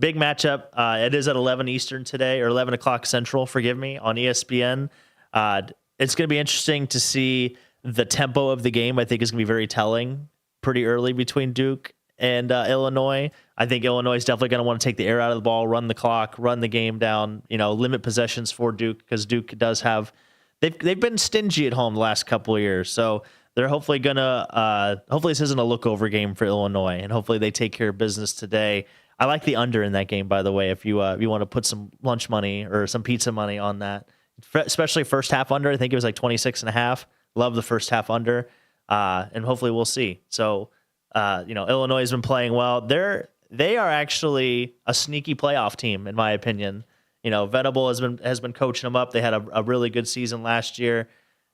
big matchup. It is at 11 Eastern today, or 11 o'clock Central, forgive me, on ESPN. It's going to be interesting to see the tempo of the game. I think is going to be very telling pretty early between Duke and Illinois. I think Illinois is definitely going to want to take the air out of the ball, run the clock, run the game down, limit possessions for Duke, because Duke does have – they've been stingy at home the last couple of years. So they're hopefully going to hopefully this isn't a look-over game for Illinois, and hopefully they take care of business today. I like the under in that game, by the way, if you want to put some lunch money or some pizza money on that, especially first half under. I think it was like 26.5. Love the first half under, and hopefully we'll see. So, Illinois has been playing well. They are actually a sneaky playoff team, in my opinion. Venable has been coaching them up. They had a really good season last year,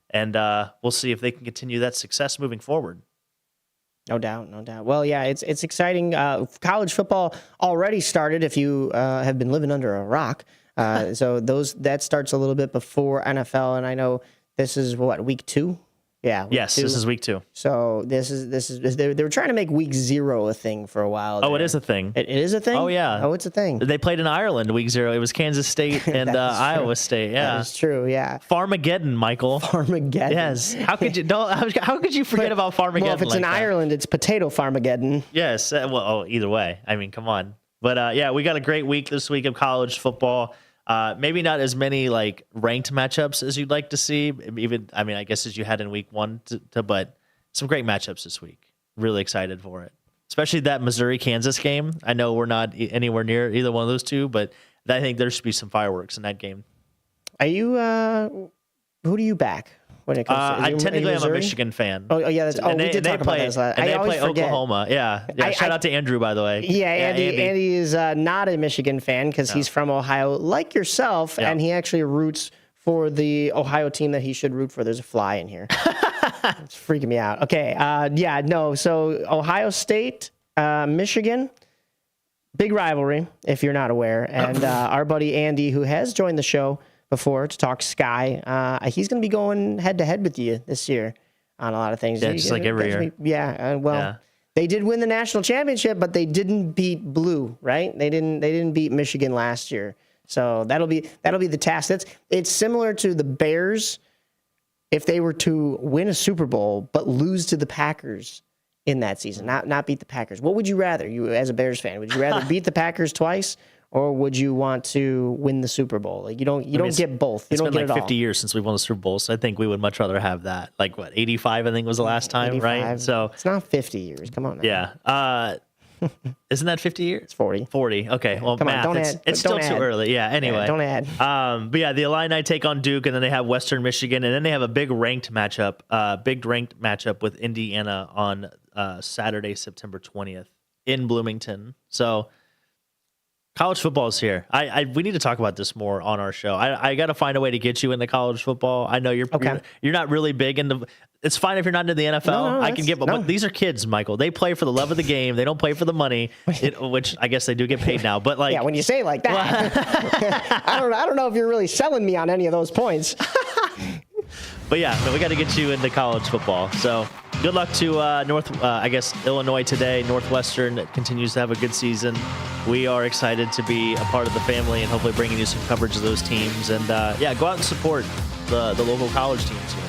and we'll see if they can continue that success moving forward. No doubt. Well, yeah, it's exciting. College football already started if you have been living under a rock. So that starts a little bit before NFL, and I know this is week 2? Yeah. Yes, 2. This is week 2. So this is they were trying to make week 0 a thing for a while. Oh, it is a thing. It is a thing? Oh, yeah. Oh, it's a thing. They played in Ireland week 0. It was Kansas State and Iowa State. Yeah. That is true, yeah. Farmageddon, Michael. Farmageddon. Yes. How could you forget about Farmageddon? Well, if it's in Ireland, it's potato Farmageddon. Yes. Either way. I mean, come on. But we got a great week this week of college football. Maybe not as many ranked matchups as you'd like to see. I guess as you had in week 1, but some great matchups this week. Really excited for it, especially that Missouri-Kansas game. I know we're not anywhere near either one of those two, but I think there should be some fireworks in that game. Are you? Who do you back when it comes to? Technically, I'm a Michigan fan. Oh yeah, that's. Oh, we did talk about this last. And they play Oklahoma. Yeah. Shout out to Andrew, by the way. Yeah, Andy is not a Michigan fan because he's from Ohio, like yourself, and he actually roots for the Ohio team that he should root for. There's a fly in here. It's freaking me out. Okay. So Ohio State, Michigan. Big rivalry, if you're not aware. And our buddy Andy, who has joined the show before to talk Sky, he's going to be going head-to-head with you this year on a lot of things. Yeah, just like every year. They did win the national championship, but they didn't beat Blue, right? They didn't beat Michigan last year. So that'll be the task. It's similar to the Bears if they were to win a Super Bowl but lose to the Packers in that season, not beat the Packers. What would you rather, you as a Bears fan? Would you rather beat the Packers twice, or would you want to win the Super Bowl? You don't get both. It's been 50 years since we won the Super Bowl, so I think we would much rather have that. 85, I think was the last time, 85. Right? So it's not 50 years. Come on now. Yeah. Isn't that 50 years? It's 40. 40. Okay. Well, Come on, math. don't It's, add. it's Don't still too add. early. Yeah. Anyway. Yeah, don't add. But yeah, the Illini take on Duke, and then they have Western Michigan, and then they have a big ranked matchup with Indiana on Saturday, September 20th in Bloomington. So college football is here. We need to talk about this more on our show. I got to find a way to get you into college football. I know you're not really big into. It's fine if you're not into the NFL. No, I can get, but these are kids, Michael. They play for the love of the game. They don't play for the money, which I guess they do get paid now. But like, yeah, when you say it like that, I don't know if you're really selling me on any of those points. But yeah, no, we got to get you into college football. So good luck to Illinois today. Northwestern continues to have a good season. We are excited to be a part of the family and hopefully bringing you some coverage of those teams. And go out and support the local college teams here.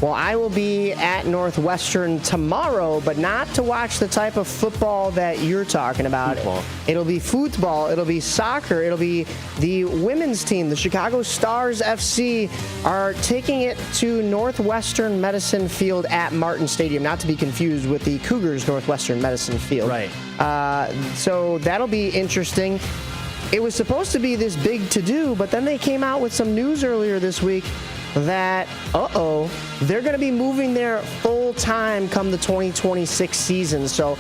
Well, I will be at Northwestern tomorrow, but not to watch the type of football that you're talking about. Football. It'll be football. It'll be soccer. It'll be the women's team. The Chicago Stars FC are taking it to Northwestern Medicine Field at Martin Stadium, not to be confused with the Cougars Northwestern Medicine Field. Right. So that'll be interesting. It was supposed to be this big to-do, but then they came out with some news earlier this week that, they're going to be moving there full-time come the 2026 season. So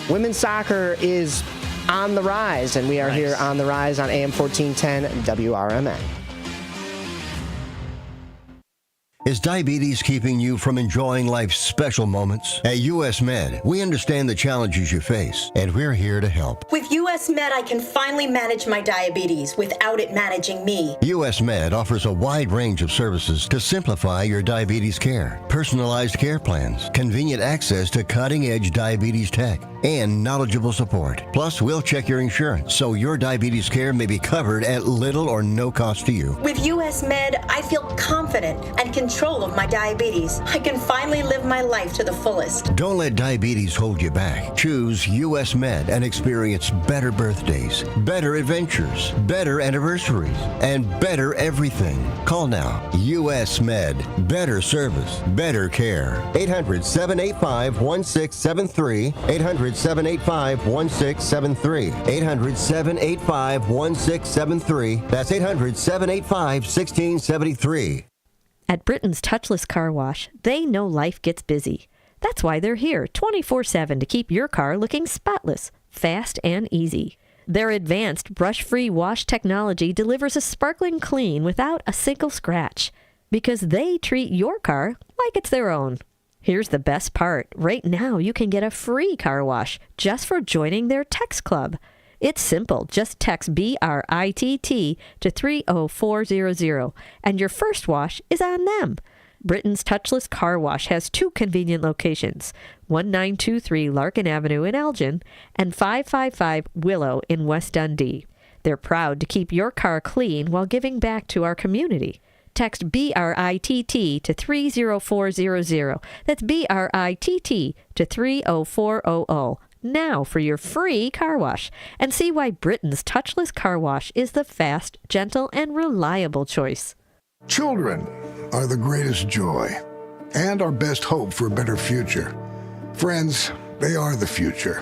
women's soccer is on the rise, and we are here on the rise on AM 1410 WRMN. Is diabetes keeping you from enjoying life's special moments? At US Med, we understand the challenges you face, and we're here to help. With US Med, I can finally manage my diabetes without it managing me. US Med offers a wide range of services to simplify your diabetes care. Personalized care plans, convenient access to cutting-edge diabetes tech, and knowledgeable support. Plus, we'll check your insurance so your diabetes care may be covered at little or no cost to you. With US Med, I feel confident and control of my diabetes. I can finally live my life to the fullest. Don't let diabetes hold you back. Choose US Med and experience better birthdays, better adventures, better anniversaries, and better everything. Call now. US Med. Better service, better care. 800-785-1673. 800-785-1673. 800-785-1673. That's 800-785-1673. At Britain's Touchless Car Wash, they know life gets busy. That's why they're here 24/7 to keep your car looking spotless, fast, and easy. Their advanced brush-free wash technology delivers a sparkling clean without a single scratch, because they treat your car like it's their own. Here's the best part. Right now, you can get a free car wash just for joining their text club. It's simple. Just text BRITT to 30400, and your first wash is on them. Britain's Touchless Car Wash has two convenient locations, 1923 Larkin Avenue in Elgin and 555 Willow in West Dundee. They're proud to keep your car clean while giving back to our community. Text BRITT to 30400. That's BRITT to 30400. Now for your free car wash, and see why Britain's Touchless Car Wash is the fast, gentle, and reliable choice. Children are the greatest joy and our best hope for a better future. Friends, they are the future.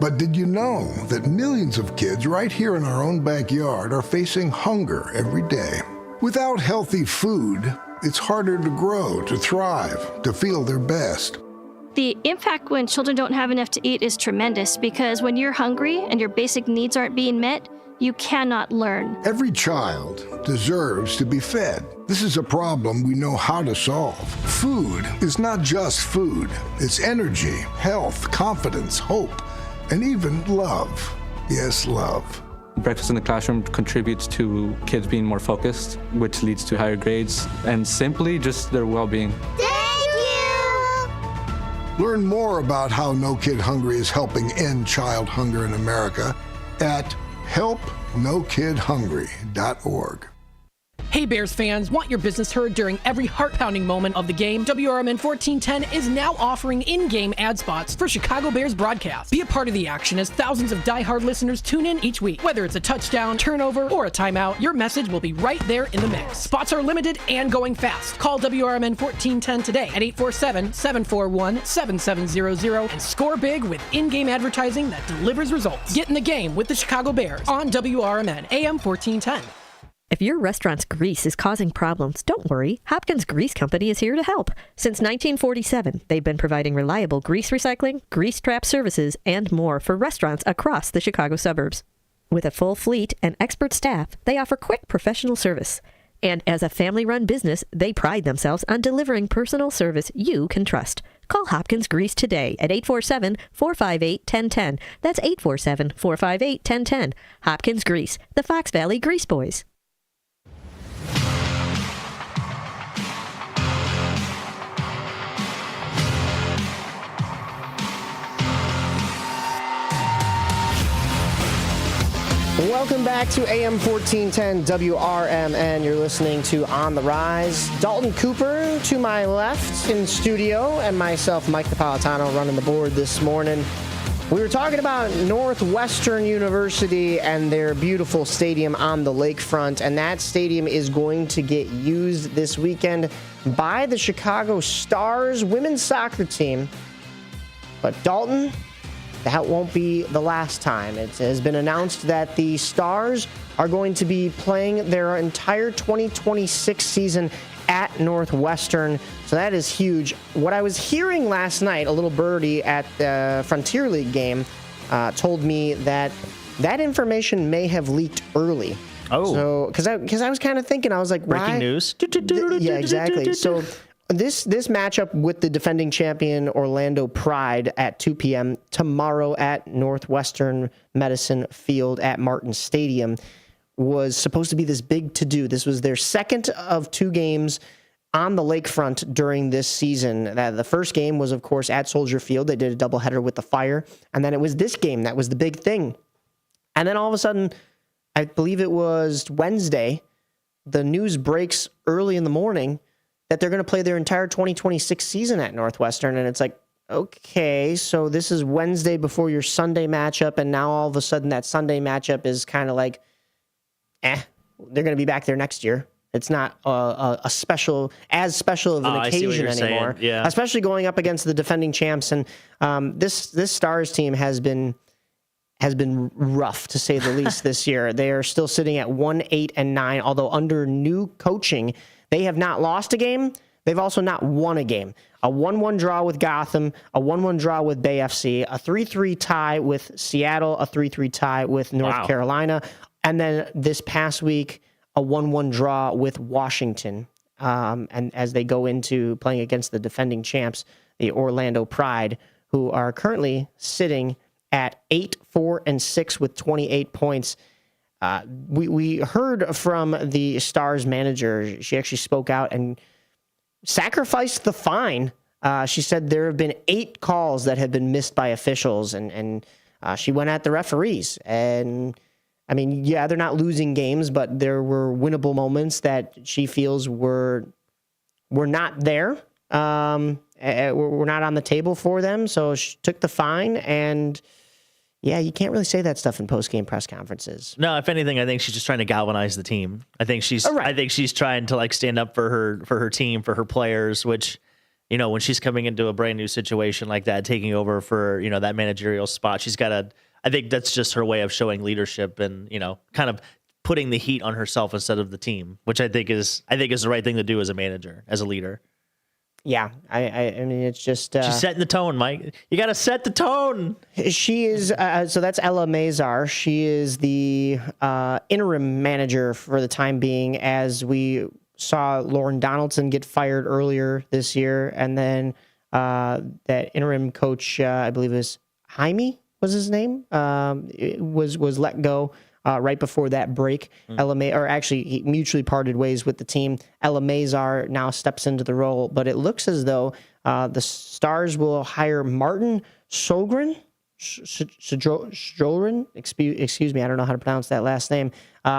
But did you know that millions of kids right here in our own backyard are facing hunger every day? Without healthy food, it's harder to grow, to thrive, to feel their best. The impact when children don't have enough to eat is tremendous, because when you're hungry and your basic needs aren't being met, you cannot learn. Every child deserves to be fed. This is a problem we know how to solve. Food is not just food. It's energy, health, confidence, hope, and even love. Yes, love. Breakfast in the classroom contributes to kids being more focused, which leads to higher grades, and simply just their well-being. Learn more about how No Kid Hungry is helping end child hunger in America at helpnokidhungry.org. Hey Bears fans, want your business heard during every heart-pounding moment of the game? WRMN 1410 is now offering in-game ad spots for Chicago Bears broadcasts. Be a part of the action as thousands of die-hard listeners tune in each week. Whether it's a touchdown, turnover, or a timeout, your message will be right there in the mix. Spots are limited and going fast. Call WRMN 1410 today at 847-741-7700 and score big with in-game advertising that delivers results. Get in the game with the Chicago Bears on WRMN AM 1410. If your restaurant's grease is causing problems, don't worry. Hopkins Grease Company is here to help. Since 1947, they've been providing reliable grease recycling, grease trap services, and more for restaurants across the Chicago suburbs. With a full fleet and expert staff, they offer quick professional service. And as a family-run business, they pride themselves on delivering personal service you can trust. Call Hopkins Grease today at 847-458-1010. That's 847-458-1010. Hopkins Grease, the Fox Valley Grease Boys. Welcome back to AM 1410 WRMN. You're listening to On the Rise. Dalton Cooper to my left in studio, and myself, Mike Napolitano, running the board this morning. We were talking about Northwestern University and their beautiful stadium on the lakefront, and that stadium is going to get used this weekend by the Chicago Stars women's soccer team. But Dalton, that won't be the last time. It has been announced that the Stars are going to be playing their entire 2026 season at Northwestern. So that is huge. What I was hearing last night, a little birdie at the Frontier League game told me that information may have leaked early. Oh. So, because I was kind of thinking, I was like, breaking why? news. Yeah, exactly. So this matchup with the defending champion Orlando Pride at 2 p.m. tomorrow at Northwestern Medicine Field at Martin Stadium was supposed to be this big to-do. This was their second of two games on the lakefront during this season. The first game was, of course, at Soldier Field. They did a doubleheader with the Fire. And then it was this game that was the big thing. And then all of a sudden, I believe it was Wednesday, the news breaks early in the morning that they're going to play their entire 2026 season at Northwestern. And it's like, okay, so this is Wednesday before your Sunday matchup, and now all of a sudden that Sunday matchup is kind of like, they're going to be back there next year. It's not a special of an occasion anymore. Yeah. Especially going up against the defending champs. And this Stars team has been rough, to say the least, this year. They are still sitting at 1-8-9, although under new coaching, they have not lost a game. They've also not won a game. A 1-1 draw with Gotham, a 1-1 draw with Bay FC, a 3-3 tie with Seattle, a 3-3 tie with North Carolina, and then this past week, a 1-1 draw with Washington. And as they go into playing against the defending champs, the Orlando Pride, who are currently sitting at 8-4-6 with 28 points. We heard from the Stars manager. She actually spoke out and sacrificed the fine. She said there have been 8 calls that have been missed by officials, and she went at the referees. And I mean, yeah, they're not losing games, but there were winnable moments that she feels were not there. We're not on the table for them. So she took the fine, and yeah, you can't really say that stuff in post-game press conferences. No, if anything, I think she's just trying to galvanize the team. I think she's trying to stand up for her team, for her players, which, when she's coming into a brand new situation like that, taking over for, that managerial spot, I think that's just her way of showing leadership and, kind of putting the heat on herself instead of the team, which I think is the right thing to do as a manager, as a leader. Yeah, I mean, it's just... she's setting the tone, Mike. You got to set the tone. She is... so that's Ella Mazar. She is the interim manager for the time being, as we saw Lauren Donaldson get fired earlier this year. And then that interim coach, I believe it was Jaime was his name, was let go right before that break. He mutually parted ways with the team. Ella Mazar now steps into the role, but it looks as though the Stars will hire Martin Sogren, excuse me, I don't know how to pronounce that last name,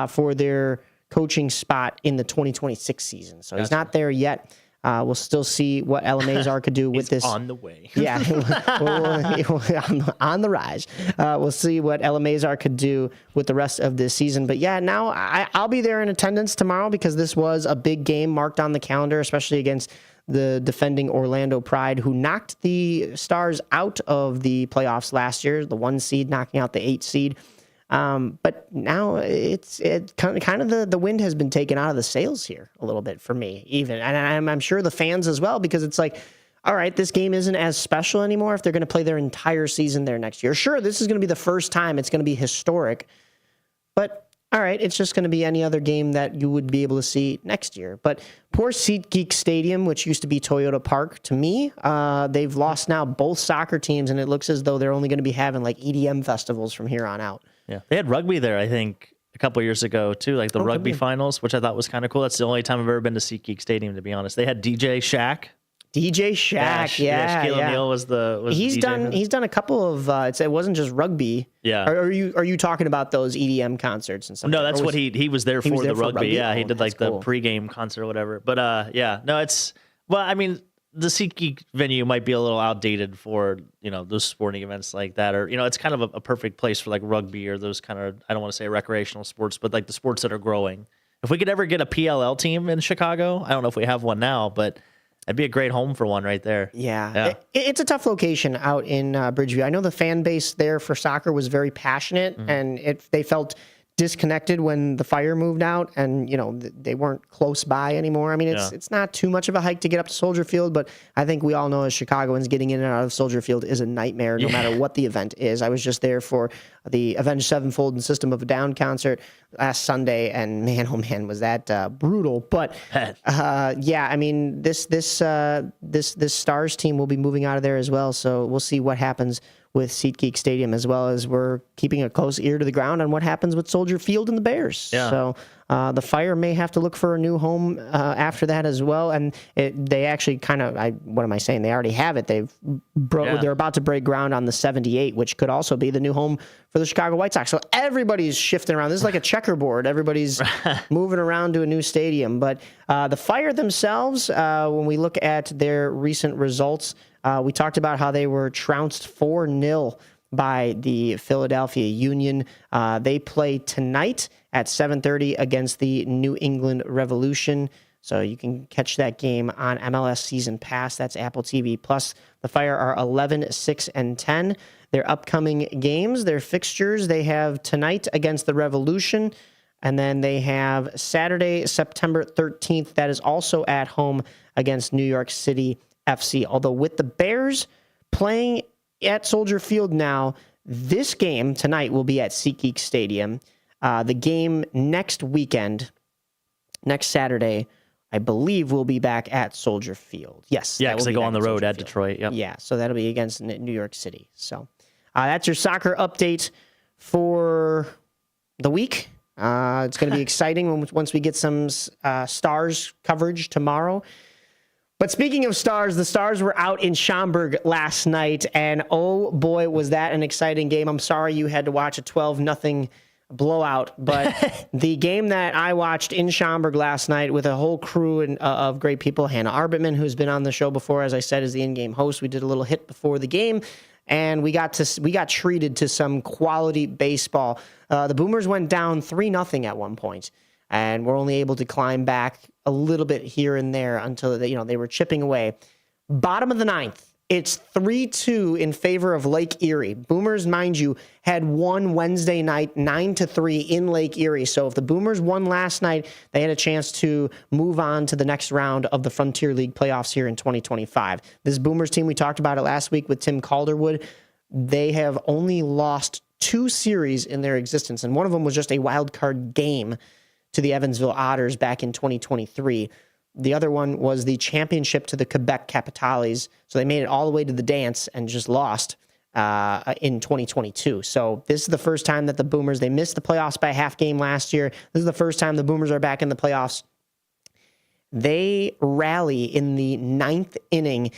for their coaching spot in the 2026 season. So he's not there yet. We'll still see what Elamazar could do with this. On the way. Yeah, on the rise. We'll see what Elamazar could do with the rest of this season. But yeah, now I'll be there in attendance tomorrow because this was a big game marked on the calendar, especially against the defending Orlando Pride, who knocked the Stars out of the playoffs last year, the 1 seed knocking out the 8 seed. But now it's kind of the wind has been taken out of the sails here a little bit for me, even. And I'm sure the fans as well, because it's like, all right, this game isn't as special anymore if they're going to play their entire season there next year. Sure, this is going to be the first time. It's going to be historic. But all right, it's just going to be any other game that you would be able to see next year. But poor SeatGeek Stadium, which used to be Toyota Park, to me, they've lost now both soccer teams, and it looks as though they're only going to be having like EDM festivals from here on out. Yeah, they had rugby there, I think, a couple years ago too, like the rugby finals, which I thought was kind of cool. That's the only time I've ever been to SeatGeek Stadium, to be honest. They had DJ Shaq. DJ Shaq, yeah. Shaquille O'Neal was he's DJ. He's done a couple of. It wasn't just rugby. Yeah. Are you talking about those EDM concerts and stuff? No, that's what he was there for the rugby. Yeah, he did like the cool. pregame concert or whatever. But yeah, no, I mean, the SeatGeek venue might be a little outdated for those sporting events like that, or it's kind of a perfect place for like rugby or those kind of, I don't want to say recreational sports, but like the sports that are growing. If we could ever get a PLL team in Chicago, I don't know if we have one now, but that'd be a great home for one right there. Yeah. It's a tough location out in Bridgeview. I know the fan base there for soccer was very passionate, and they felt disconnected when the Fire moved out, and they weren't close by anymore. I mean, it's not too much of a hike to get up to Soldier Field, but I think we all know as Chicagoans, getting in and out of Soldier Field is a nightmare no matter what the event is. I was just there for the Avenged Sevenfold and System of a Down concert last Sunday, and man, oh man, was that brutal. But yeah, I mean, this Stars team will be moving out of there as well, so we'll see what happens with SeatGeek Stadium, as well as we're keeping a close ear to the ground on what happens with Soldier Field and the Bears. Yeah. So the Fire may have to look for a new home after that as well. And they actually kind of, what am I saying? They already have it. They're about to break ground on the 78, which could also be the new home for the Chicago White Sox. So everybody's shifting around. This is like a checkerboard. Everybody's moving around to a new stadium. But the Fire themselves, when we look at their recent results, we talked about how they were trounced 4-0 by the Philadelphia Union. They play tonight at 7:30 against the New England Revolution. So you can catch that game on MLS Season Pass. That's Apple TV Plus. The Fire are 11-6-10. Their upcoming games, their fixtures, they have tonight against the Revolution. And then they have Saturday, September 13th. That is also at home against New York City FC. Although with the Bears playing at Soldier Field now, this game tonight will be at SeatGeek Stadium. The game next weekend, next Saturday, I believe will be back at Soldier Field. Yes. Yeah, because they go on the road at Detroit. Yep. Yeah, so that'll be against New York City. So that's your soccer update for the week. It's going to be exciting once we get some Stars coverage tomorrow. But speaking of Stars, the Stars were out in Schaumburg last night, and oh boy, was that an exciting game. I'm sorry you had to watch a 12-0 blowout, but the game that I watched in Schaumburg last night with a whole crew of great people, Hannah Arbitman, who's been on the show before, as I said, is the in-game host. We did a little hit before the game, and we got treated to some quality baseball. The Boomers went down 3-0 at one point, and were only able to climb back a little bit here and there until they were chipping away. Bottom of the ninth, it's 3-2 in favor of Lake Erie. Boomers, mind you, had won Wednesday night 9-3 in Lake Erie. So if the Boomers won last night, they had a chance to move on to the next round of the Frontier League playoffs here in 2025. This Boomers team, we talked about it last week with Tim Calderwood. They have only lost 2 series in their existence, and one of them was just a wild card game to the Evansville Otters back in 2023. The other one was the championship to the Quebec Capitales. So they made it all the way to the dance and just lost in 2022. So this is the first time that the Boomers, they missed the playoffs by a half game last year. This is the first time the Boomers are back in the playoffs. They rally in the 9th inning.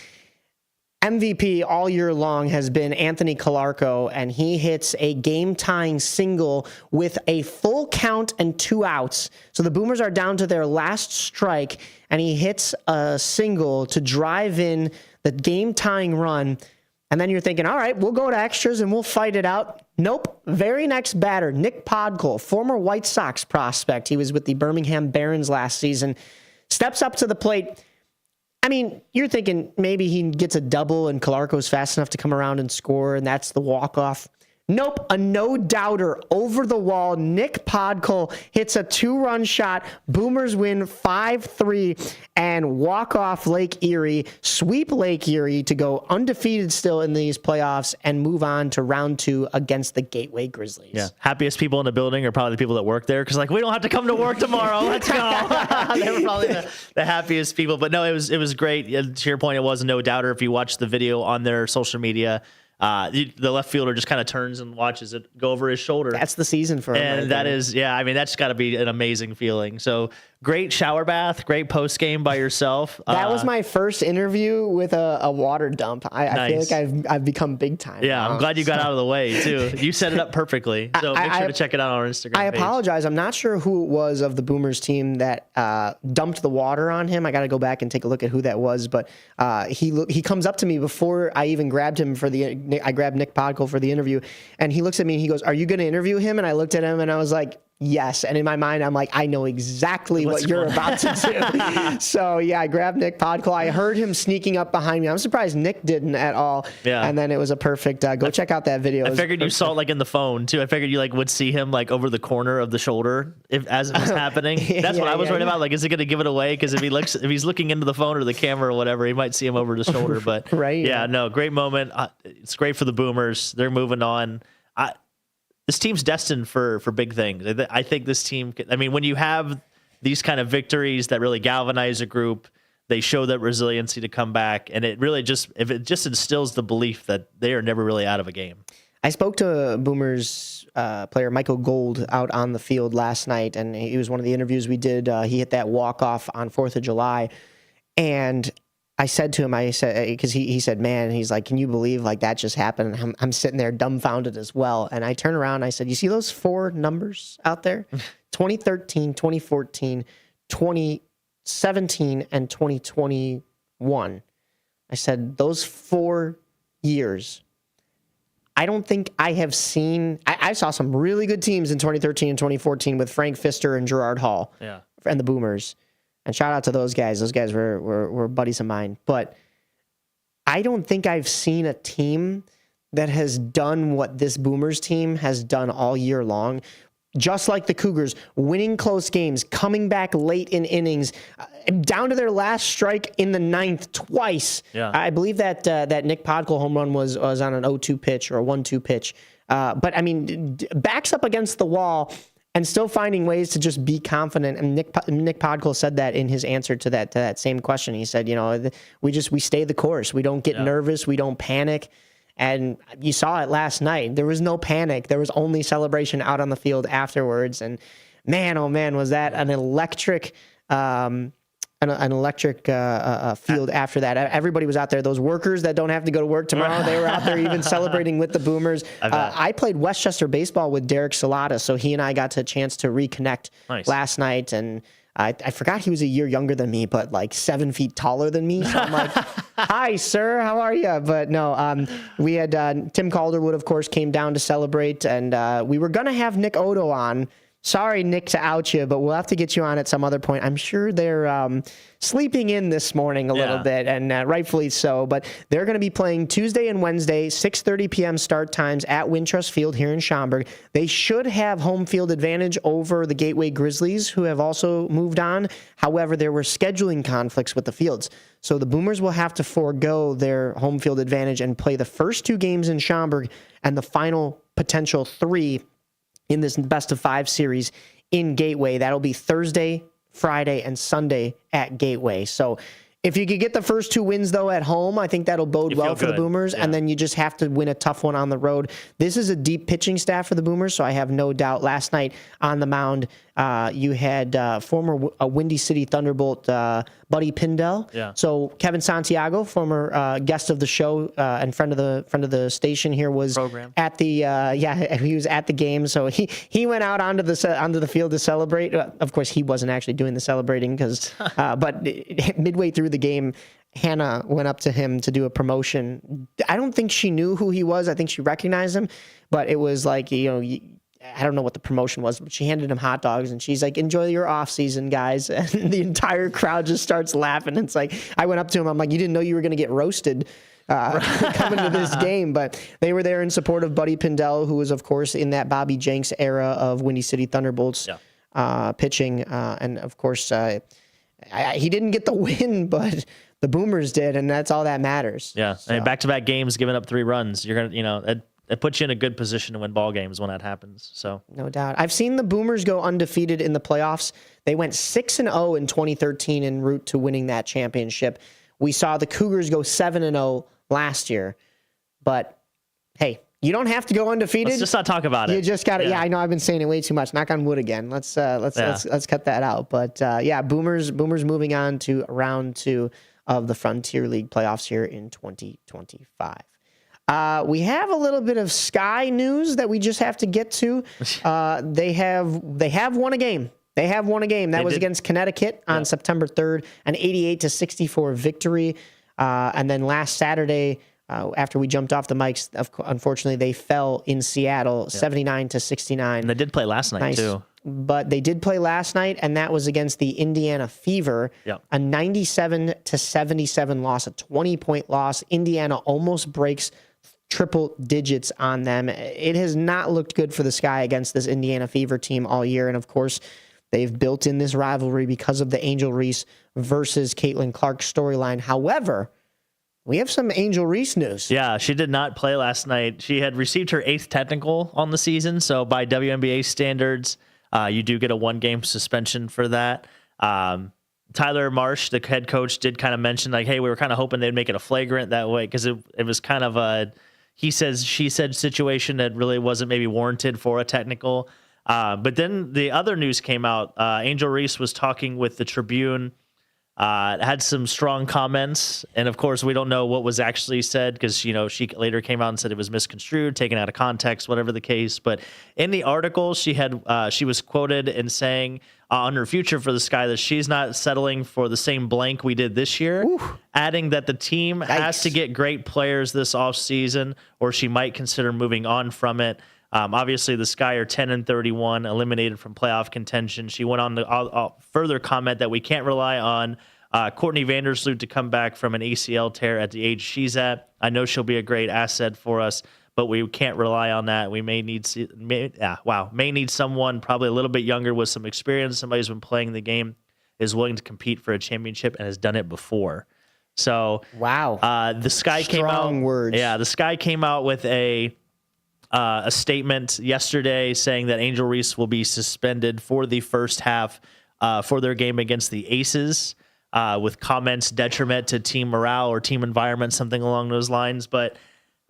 MVP all year long has been Anthony Calarco, and he hits a game-tying single with a full count and 2 outs. So the Boomers are down to their last strike, and he hits a single to drive in the game-tying run. And then you're thinking, all right, we'll go to extras and we'll fight it out. Nope. Very next batter, Nick Podkul, former White Sox prospect. He was with the Birmingham Barons last season. Steps up to the plate. I mean, you're thinking maybe he gets a double and Calarco's fast enough to come around and score, and that's the walk-off. Nope, a no-doubter over the wall. Nick Podkul hits a 2-run shot. Boomers win 5-3 and walk off Lake Erie, sweep Lake Erie to go undefeated still in these playoffs and move on to round 2 against the Gateway Grizzlies. Yeah, happiest people in the building are probably the people that work there because we don't have to come to work tomorrow. Let's go. They were probably the happiest people. But no, it was great. To your point, it was a no-doubter. If you watch the video on their social media, the left fielder just kind of turns and watches it go over his shoulder. That's the season for him. And that is, that's got to be an amazing feeling. So great shower bath, great post game by yourself. That was my first interview with a water dump. I feel like I've become big time. Yeah, now. I'm glad you got out of the way too. You set it up perfectly. So make sure to check it out on our Instagram. I page. apologize. I'm not sure who it was of the Boomers team that dumped the water on him. I got to go back and take a look at who that was. But he comes up to me before I even grabbed him I grabbed Nick Podkul for the interview, and he looks at me and he goes, "Are you going to interview him?" And I looked at him and I was like, yes. And in my mind, I'm like, I know exactly what you're about to do. So, yeah, I grabbed Nick Podkul. I heard him sneaking up behind me. I'm surprised Nick didn't at all. Yeah. And then it was a perfect, go check out that video. I figured you saw it in the phone, too. I figured you would see him over the corner of the shoulder as it was happening. That's what I was worried about. Is he going to give it away? Because if he's looking into the phone or the camera or whatever, he might see him over the shoulder. But right. Yeah, no, great moment. It's great for the Boomers. They're moving on. This team's destined for big things. I think this team, when you have these kind of victories that really galvanize a group, they show that resiliency to come back. And it really just instills the belief that they are never really out of a game. I spoke to Boomers player Michael Gold out on the field last night, and he was one of the interviews we did. He hit that walk-off on 4th of July. And I said to him, because he said, man, he's like, can you believe that just happened? And I'm sitting there dumbfounded as well. And I turned around and I said, you see those 4 numbers out there? 2013, 2014, 2017, and 2021. I said, those 4 years, I don't think I have seen, I saw some really good teams in 2013 and 2014 with Frank Pfister and Gerard Hall and the Boomers. And shout out to those guys. Those guys were buddies of mine. But I don't think I've seen a team that has done what this Boomers team has done all year long. Just like the Cougars, winning close games, coming back late in innings, down to their last strike in the 9th twice. Yeah. I believe that Nick Podkul home run was on an 0-2 pitch or a 1-2 pitch. But backs up against the wall and still finding ways to just be confident. And Nick Podkul said that in his answer to that same question. He said, we stay the course. We don't get nervous. We don't panic. And you saw it last night. There was no panic. There was only celebration out on the field afterwards. And man, oh man, was that an electric field after that. Everybody was out there. Those workers that don't have to go to work tomorrow, they were out there even celebrating with the Boomers. I played Westchester baseball with Derek Salata, so he and I got a chance to reconnect last night. And I forgot he was a year younger than me, but 7 feet taller than me. So I'm like, hi, sir, how are you? But no, we had Tim Calderwood, of course, came down to celebrate, and we were going to have Nick Odo on. Sorry, Nick, to out you, but we'll have to get you on at some other point. I'm sure they're sleeping in this morning a little bit, and rightfully so. But they're going to be playing Tuesday and Wednesday, 6:30 p.m. start times at Wintrust Field here in Schaumburg. They should have home field advantage over the Gateway Grizzlies, who have also moved on. However, there were scheduling conflicts with the fields. So the Boomers will have to forego their home field advantage and play the first 2 games in Schaumburg and the final potential 3 in this best-of-5 series in Gateway. That'll be Thursday, Friday, and Sunday at Gateway. So if you could get the first 2 wins, though, at home, I think that'll bode well for the Boomers, and then you just have to win a tough one on the road. This is a deep pitching staff for the Boomers, so I have no doubt. Last night on the mound, you had former Windy City Thunderbolt Buddy Pindell. Yeah. So Kevin Santiago, former guest of the show and friend of the station here, was Program. at the he was at the game. So he went out onto the field to celebrate. Of course, he wasn't actually doing the celebrating because but midway through the game, Hannah went up to him to do a promotion. I don't think she knew who he was. I think she recognized him, but it was like, I don't know what the promotion was, but she handed him hot dogs and she's like, enjoy your off season, guys. And the entire crowd just starts laughing. It's like, I went up to him. I'm like, you didn't know you were going to get roasted coming to this game, but they were there in support of Buddy Pindell, who was of course in that Bobby Jenks era of Windy City Thunderbolts pitching. And of course, he didn't get the win, but the Boomers did, and that's all that matters. Yeah, So. and back-to-back games, giving up 3 runs. You're gonna, it puts you in a good position to win ball games when that happens. So No doubt. I've seen the Boomers go undefeated in the playoffs. They went 6-0 in 2013 en route to winning that championship. We saw the Cougars go 7-0 last year, but hey, you don't have to go undefeated. let's just not talk about it. You just got to. Yeah, I know I've been saying it way too much. Knock on wood again. Let's cut that out. But Boomers moving on to round 2 of the Frontier League playoffs here in 2025. We have a little bit of Sky news that we just have to get to. They have won a game. They have won a game. That was against Connecticut on September 3rd, an 88-64 victory. And then last Saturday, after we jumped off the mics, unfortunately, they fell in Seattle, 79-69. And they did play last night, too. But they did play last night, and that was against the Indiana Fever, a 97-77 loss, a 20-point loss. Indiana almost breaks triple digits on them. It has not looked good for the Sky against this Indiana Fever team all year, and of course, they've built in this rivalry because of the Angel Reese versus Caitlin Clark storyline. However, we have some Angel Reese news. Yeah, she did not play last night. She had received her 8th technical on the season, so by WNBA standards, you do get a 1-game suspension for that. Tyler Marsh, the head coach, did kind of mention, like, hey, we were kind of hoping they'd make it a flagrant that way because it was kind of a he says, she said situation that really wasn't maybe warranted for a technical. But then the other news came out. Angel Reese was talking with the Tribune, had some strong comments. And of course, we don't know what was actually said because, she later came out and said it was misconstrued, taken out of context, whatever the case. But in the article, she was quoted in saying on her future for the Sky that she's not settling for the same blank we did this year, adding that the team has to get great players this offseason or she might consider moving on from it. Obviously, the Sky are 10-31, eliminated from playoff contention. She went on to further comment that we can't rely on Courtney Vandersloot to come back from an ACL tear at the age she's at. I know she'll be a great asset for us, but we can't rely on that. We may need someone probably a little bit younger with some experience, somebody who's been playing the game, is willing to compete for a championship and has done it before. So the Sky came out. Words. Yeah, the Sky came out with a statement yesterday saying that Angel Reese will be suspended for the first half for their game against the Aces, with comments detriment to team morale or team environment, something along those lines. But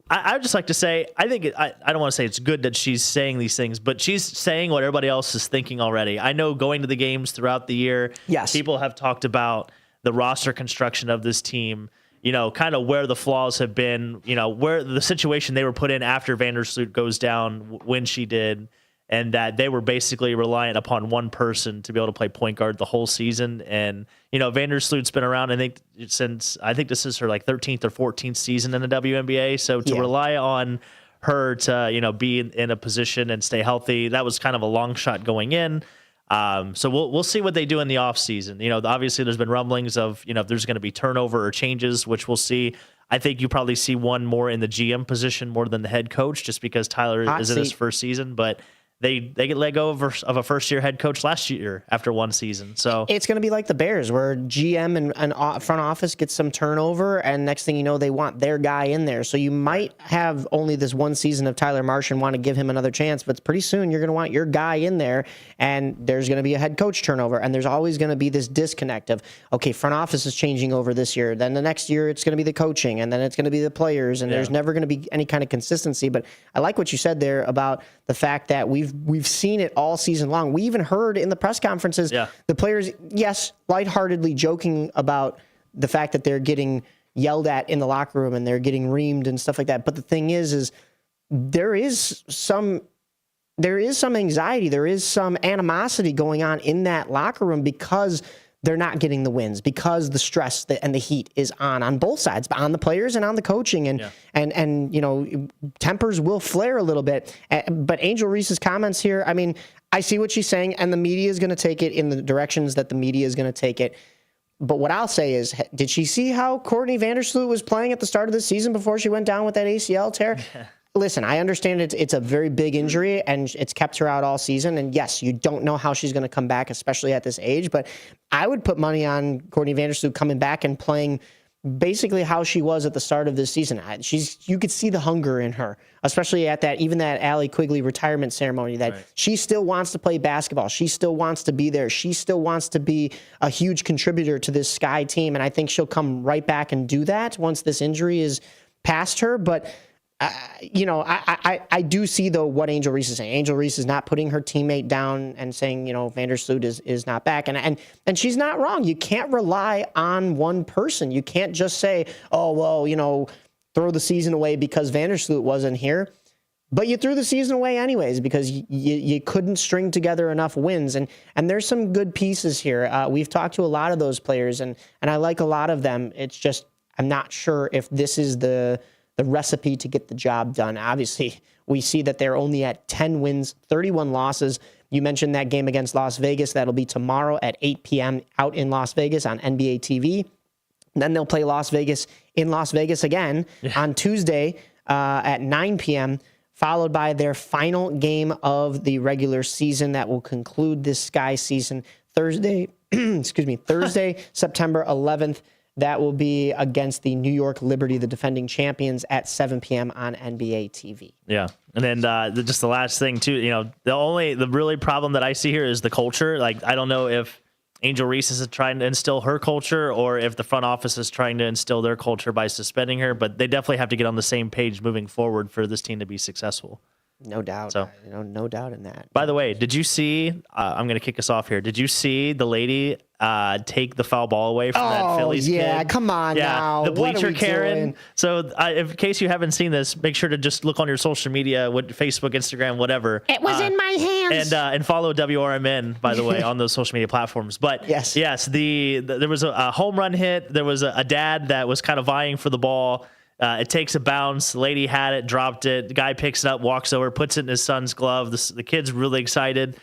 I would just like to say, I think I don't want to say it's good that she's saying these things, but she's saying what everybody else is thinking already. I know going to the games throughout the year, people have talked about the roster construction of this team, kind of where the flaws have been, where the situation they were put in after Vandersloot goes down when she did, and that they were basically reliant upon one person to be able to play point guard the whole season. And, Vandersloot's been around, I think this is her 13th or 14th season in the WNBA. So to rely on her to, be in a position and stay healthy, that was kind of a long shot going in. So we'll see what they do in the offseason. Obviously there's been rumblings of, if there's going to be turnover or changes, which we'll see. I think you probably see one more in the GM position more than the head coach, just because Tyler is in his first season, but they get let go of a first-year head coach last year after one season. So it's going to be like the Bears, where GM and front office gets some turnover, and next thing you know, they want their guy in there. So you might have only this one season of Tyler Marsh and want to give him another chance, but pretty soon you're going to want your guy in there, and there's going to be a head coach turnover, and there's always going to be this disconnect of, okay, front office is changing over this year, then the next year it's going to be the coaching, and then it's going to be the players, and there's never going to be any kind of consistency. But I like what you said there about the fact that we've we've seen it all season long. We even heard in the press conferences the players, yes, lightheartedly joking about the fact that they're getting yelled at in the locker room and they're getting reamed and stuff like that. But the thing is there is some anxiety, there is some animosity going on in that locker room because they're not getting the wins, because the stress and the heat is on both sides, on the players and on the coaching, and you know, tempers will flare a little bit. But Angel Reese's comments here, I mean, I see what she's saying, and the media is going to take it in the directions that the media is going to take it. But what I'll say is, did she see how Courtney Vandersloot was playing at the start of the season before she went down with that ACL tear? Listen, I understand it's a very big injury and it's kept her out all season. And yes, you don't know how she's going to come back, especially at this age. But I would put money on Courtney Vandersloot coming back and playing basically how she was at the start of this season. You could see the hunger in her, especially at even that Allie Quigley retirement ceremony, that she still wants to play basketball. She still wants to be there. She still wants to be a huge contributor to this Sky team. And I think she'll come right back and do that once this injury is past her. But you know, I do see, though, what Angel Reese is saying. Angel Reese is not putting her teammate down and saying, you know, Vandersloot is not back. And she's not wrong. You can't rely on one person. You can't just say, oh, well, you know, throw the season away because Vandersloot wasn't here. But you threw the season away anyways because you couldn't string together enough wins. And there's some good pieces here. We've talked to a lot of those players, and I like a lot of them. It's just I'm not sure if this is the recipe to get the job done. Obviously, we see that they're only at 10 wins, 31 losses. You mentioned that game against Las Vegas. That'll be tomorrow at 8 p.m. out in Las Vegas on NBA TV. And then they'll play Las Vegas in Las Vegas again on Tuesday at 9 p.m., followed by their final game of the regular season that will conclude this Sky season Thursday, Thursday, September 11th. That will be against the New York Liberty, the defending champions, at 7 p.m. on NBA TV. Yeah. And then just the last thing, too, you know, the really problem that I see here is the culture. Like, I don't know if Angel Reese is trying to instill her culture or if the front office is trying to instill their culture by suspending her, but they definitely have to get on the same page moving forward for this team to be successful. No doubt. So, no doubt in that. By the way, did you see, I'm going to kick us off here. Did you see the lady take the foul ball away from that Phillies kid? Come on now. The bleacher Karen. Doing? So in case you haven't seen this, make sure to just look on your social media, Facebook, Instagram, whatever. It was in my hands. And follow WRMN, by the way, on those social media platforms. But yes, there was a home run hit. There was a dad that was kind of vying for the ball. It takes a bounce. The lady had it, dropped it. The guy picks it up, walks over, puts it in his son's glove. The kid's really excited.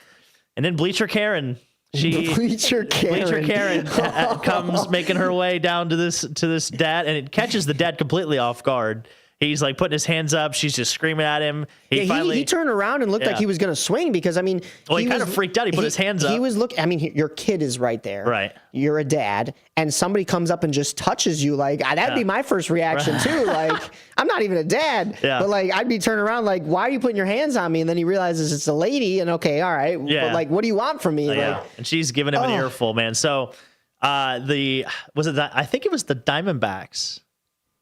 And then Bleacher Karen, Bleacher Karen comes making her way down to this dad, and it catches the dad completely off guard. He's like putting his hands up. She's just screaming at him. He turned around and looked like he was going to swing because, I mean, he kind of freaked out. He put his hands up. He was looking. I mean, your kid is right there. Right. You're a dad, and somebody comes up and just touches you. Like, that'd be my first reaction, too. Like, I'm not even a dad. Yeah. But, like, I'd be turning around like, why are you putting your hands on me? And then he realizes it's a lady, and okay, all right. Yeah. But, like, what do you want from me? And she's giving him an earful, man. So, I think it was the Diamondbacks.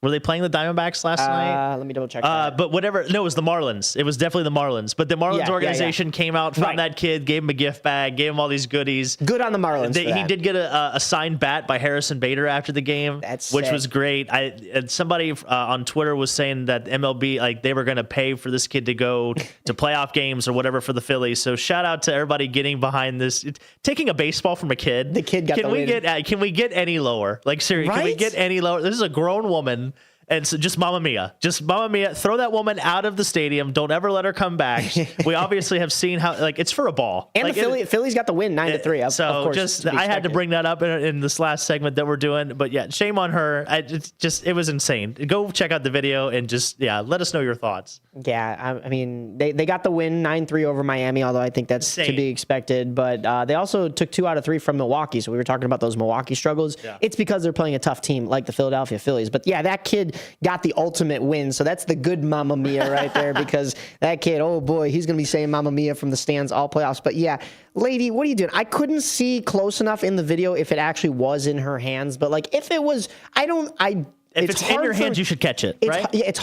Were they playing the Diamondbacks last night? Let me double check that. But whatever. No, it was the Marlins. It was definitely the Marlins. But the Marlins organization came out, found that kid, gave him a gift bag, gave him all these goodies. Good on the Marlins. He did get a signed bat by Harrison Bader after the game, which was great. And somebody on Twitter was saying that MLB, like, they were going to pay for this kid to go to playoff games or whatever for the Phillies. So shout out to everybody getting behind this. Taking a baseball from a kid. The kid got the win. Can we get any lower? Like, seriously, can we get any lower? This is a grown woman. And so just Mamma Mia. Throw that woman out of the stadium. Don't ever let her come back. We obviously have seen how, like, it's for a ball. And like, the Phillies got the win 9-3. So of course, I had to bring that up in this last segment that we're doing. But yeah, shame on her. It was insane. Go check out the video and let us know your thoughts. Yeah, I mean, they got the win 9-3 over Miami, although I think that's to be expected. But they also took 2 out of 3 from Milwaukee. So we were talking about those Milwaukee struggles. Yeah. It's because they're playing a tough team like the Philadelphia Phillies. But yeah, that kid got the ultimate win. So that's the good Mamma Mia right there, because that kid, oh boy, he's going to be saying Mamma Mia from the stands all playoffs. But yeah, lady, what are you doing? I couldn't see close enough in the video if it actually was in her hands. But like, if it was, if it's in your hands, you should catch it, right? It's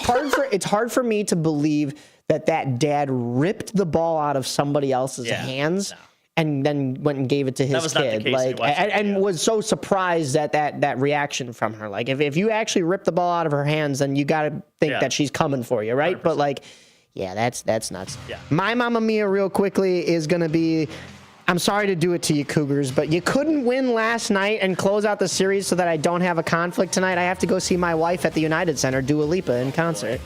hard for me to believe that dad ripped the ball out of somebody else's hands and then went and gave it to his kid, like, and was so surprised at that reaction from her. Like, if you actually rip the ball out of her hands, then you got to think that she's coming for you, right? 100%. But like, yeah, that's nuts. Yeah. My Mamma Mia, real quickly, is going to be, I'm sorry to do it to you, Cougars, but you couldn't win last night and close out the series so that I don't have a conflict tonight. I have to go see my wife at the United Center, Dua Lipa, in concert.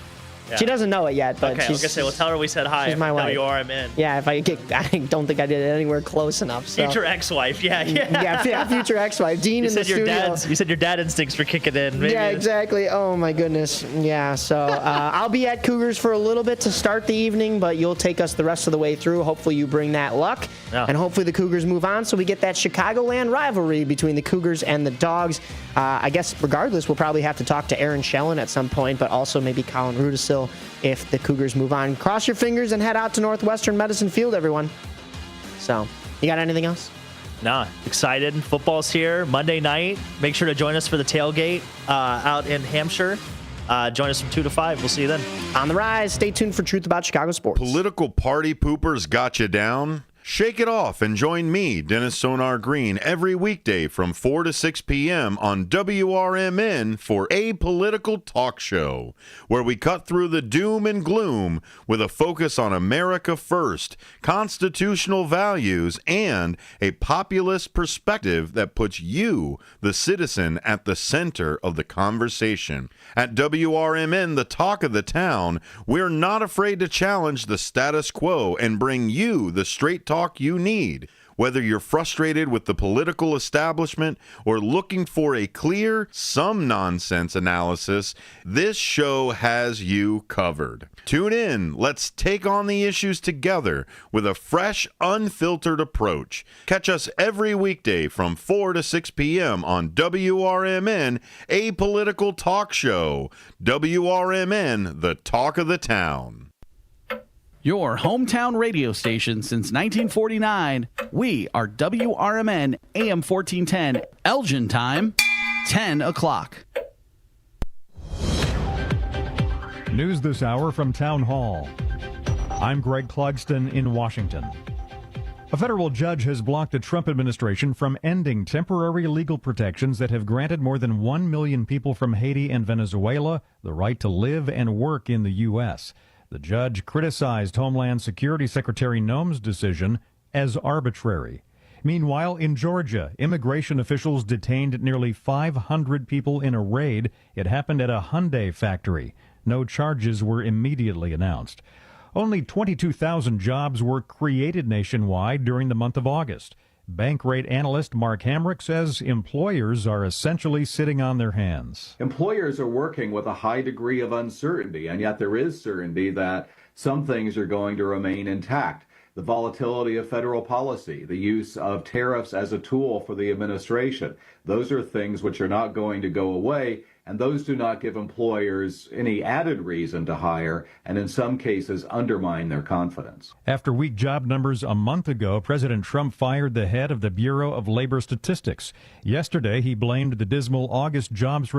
Yeah. She doesn't know it yet, but okay, I was gonna say, well, tell her we said hi. She's my wife. WRMN. Yeah, I don't think I did it anywhere close enough. So. Future ex-wife, yeah, future ex-wife. Dean in the studio. You said your dad instincts were kicking in. Maybe. Yeah, exactly. Oh my goodness. Yeah, so I'll be at Cougars for a little bit to start the evening, but you'll take us the rest of the way through. Hopefully you bring that luck, and hopefully the Cougars move on, so we get that Chicagoland rivalry between the Cougars and the Dogs. I guess regardless, we'll probably have to talk to Aaron Schellen at some point, but also maybe Colin Rudisil if the Cougars move on. Cross your fingers and head out to Northwestern Medicine Field, everyone. So, you got anything else? Nah, excited. Football's here Monday night. Make sure to join us for the tailgate out in Hampshire. Join us from 2 to 5. We'll see you then. On the rise. Stay tuned for Truth About Chicago Sports. Political party poopers got you down? Shake it off and join me, Dennis Sonar Green, every weekday from 4 to 6 p.m. on WRMN for A Political Talk Show, where we cut through the doom and gloom with a focus on America first, constitutional values, and a populist perspective that puts you, the citizen, at the center of the conversation. At WRMN, the talk of the town, we're not afraid to challenge the status quo and bring you the straight talk you need. Whether you're frustrated with the political establishment or looking for a clear, some nonsense analysis, this show has you covered. Tune in. Let's take on the issues together with a fresh, unfiltered approach. Catch us every weekday from 4 to 6 p.m. on WRMN, A Political Talk Show. WRMN, the talk of the town. Your hometown radio station since 1949. We are WRMN AM 1410, Elgin time, 10 o'clock. News this hour from Town Hall. I'm Greg Clugston in Washington. A federal judge has blocked the Trump administration from ending temporary legal protections that have granted more than 1 million people from Haiti and Venezuela the right to live and work in the U.S. The judge criticized Homeland Security Secretary Noem's decision as arbitrary. Meanwhile, in Georgia, immigration officials detained nearly 500 people in a raid. It happened at a Hyundai factory. No charges were immediately announced. Only 22,000 jobs were created nationwide during the month of August. Bankrate analyst Mark Hamrick says employers are essentially sitting on their hands. Employers are working with a high degree of uncertainty, and yet there is certainty that some things are going to remain intact. The volatility of federal policy, the use of tariffs as a tool for the administration, those are things which are not going to go away, and those do not give employers any added reason to hire, and in some cases undermine their confidence. After weak job numbers a month ago, President Trump fired the head of the Bureau of Labor Statistics. Yesterday, he blamed the dismal August jobs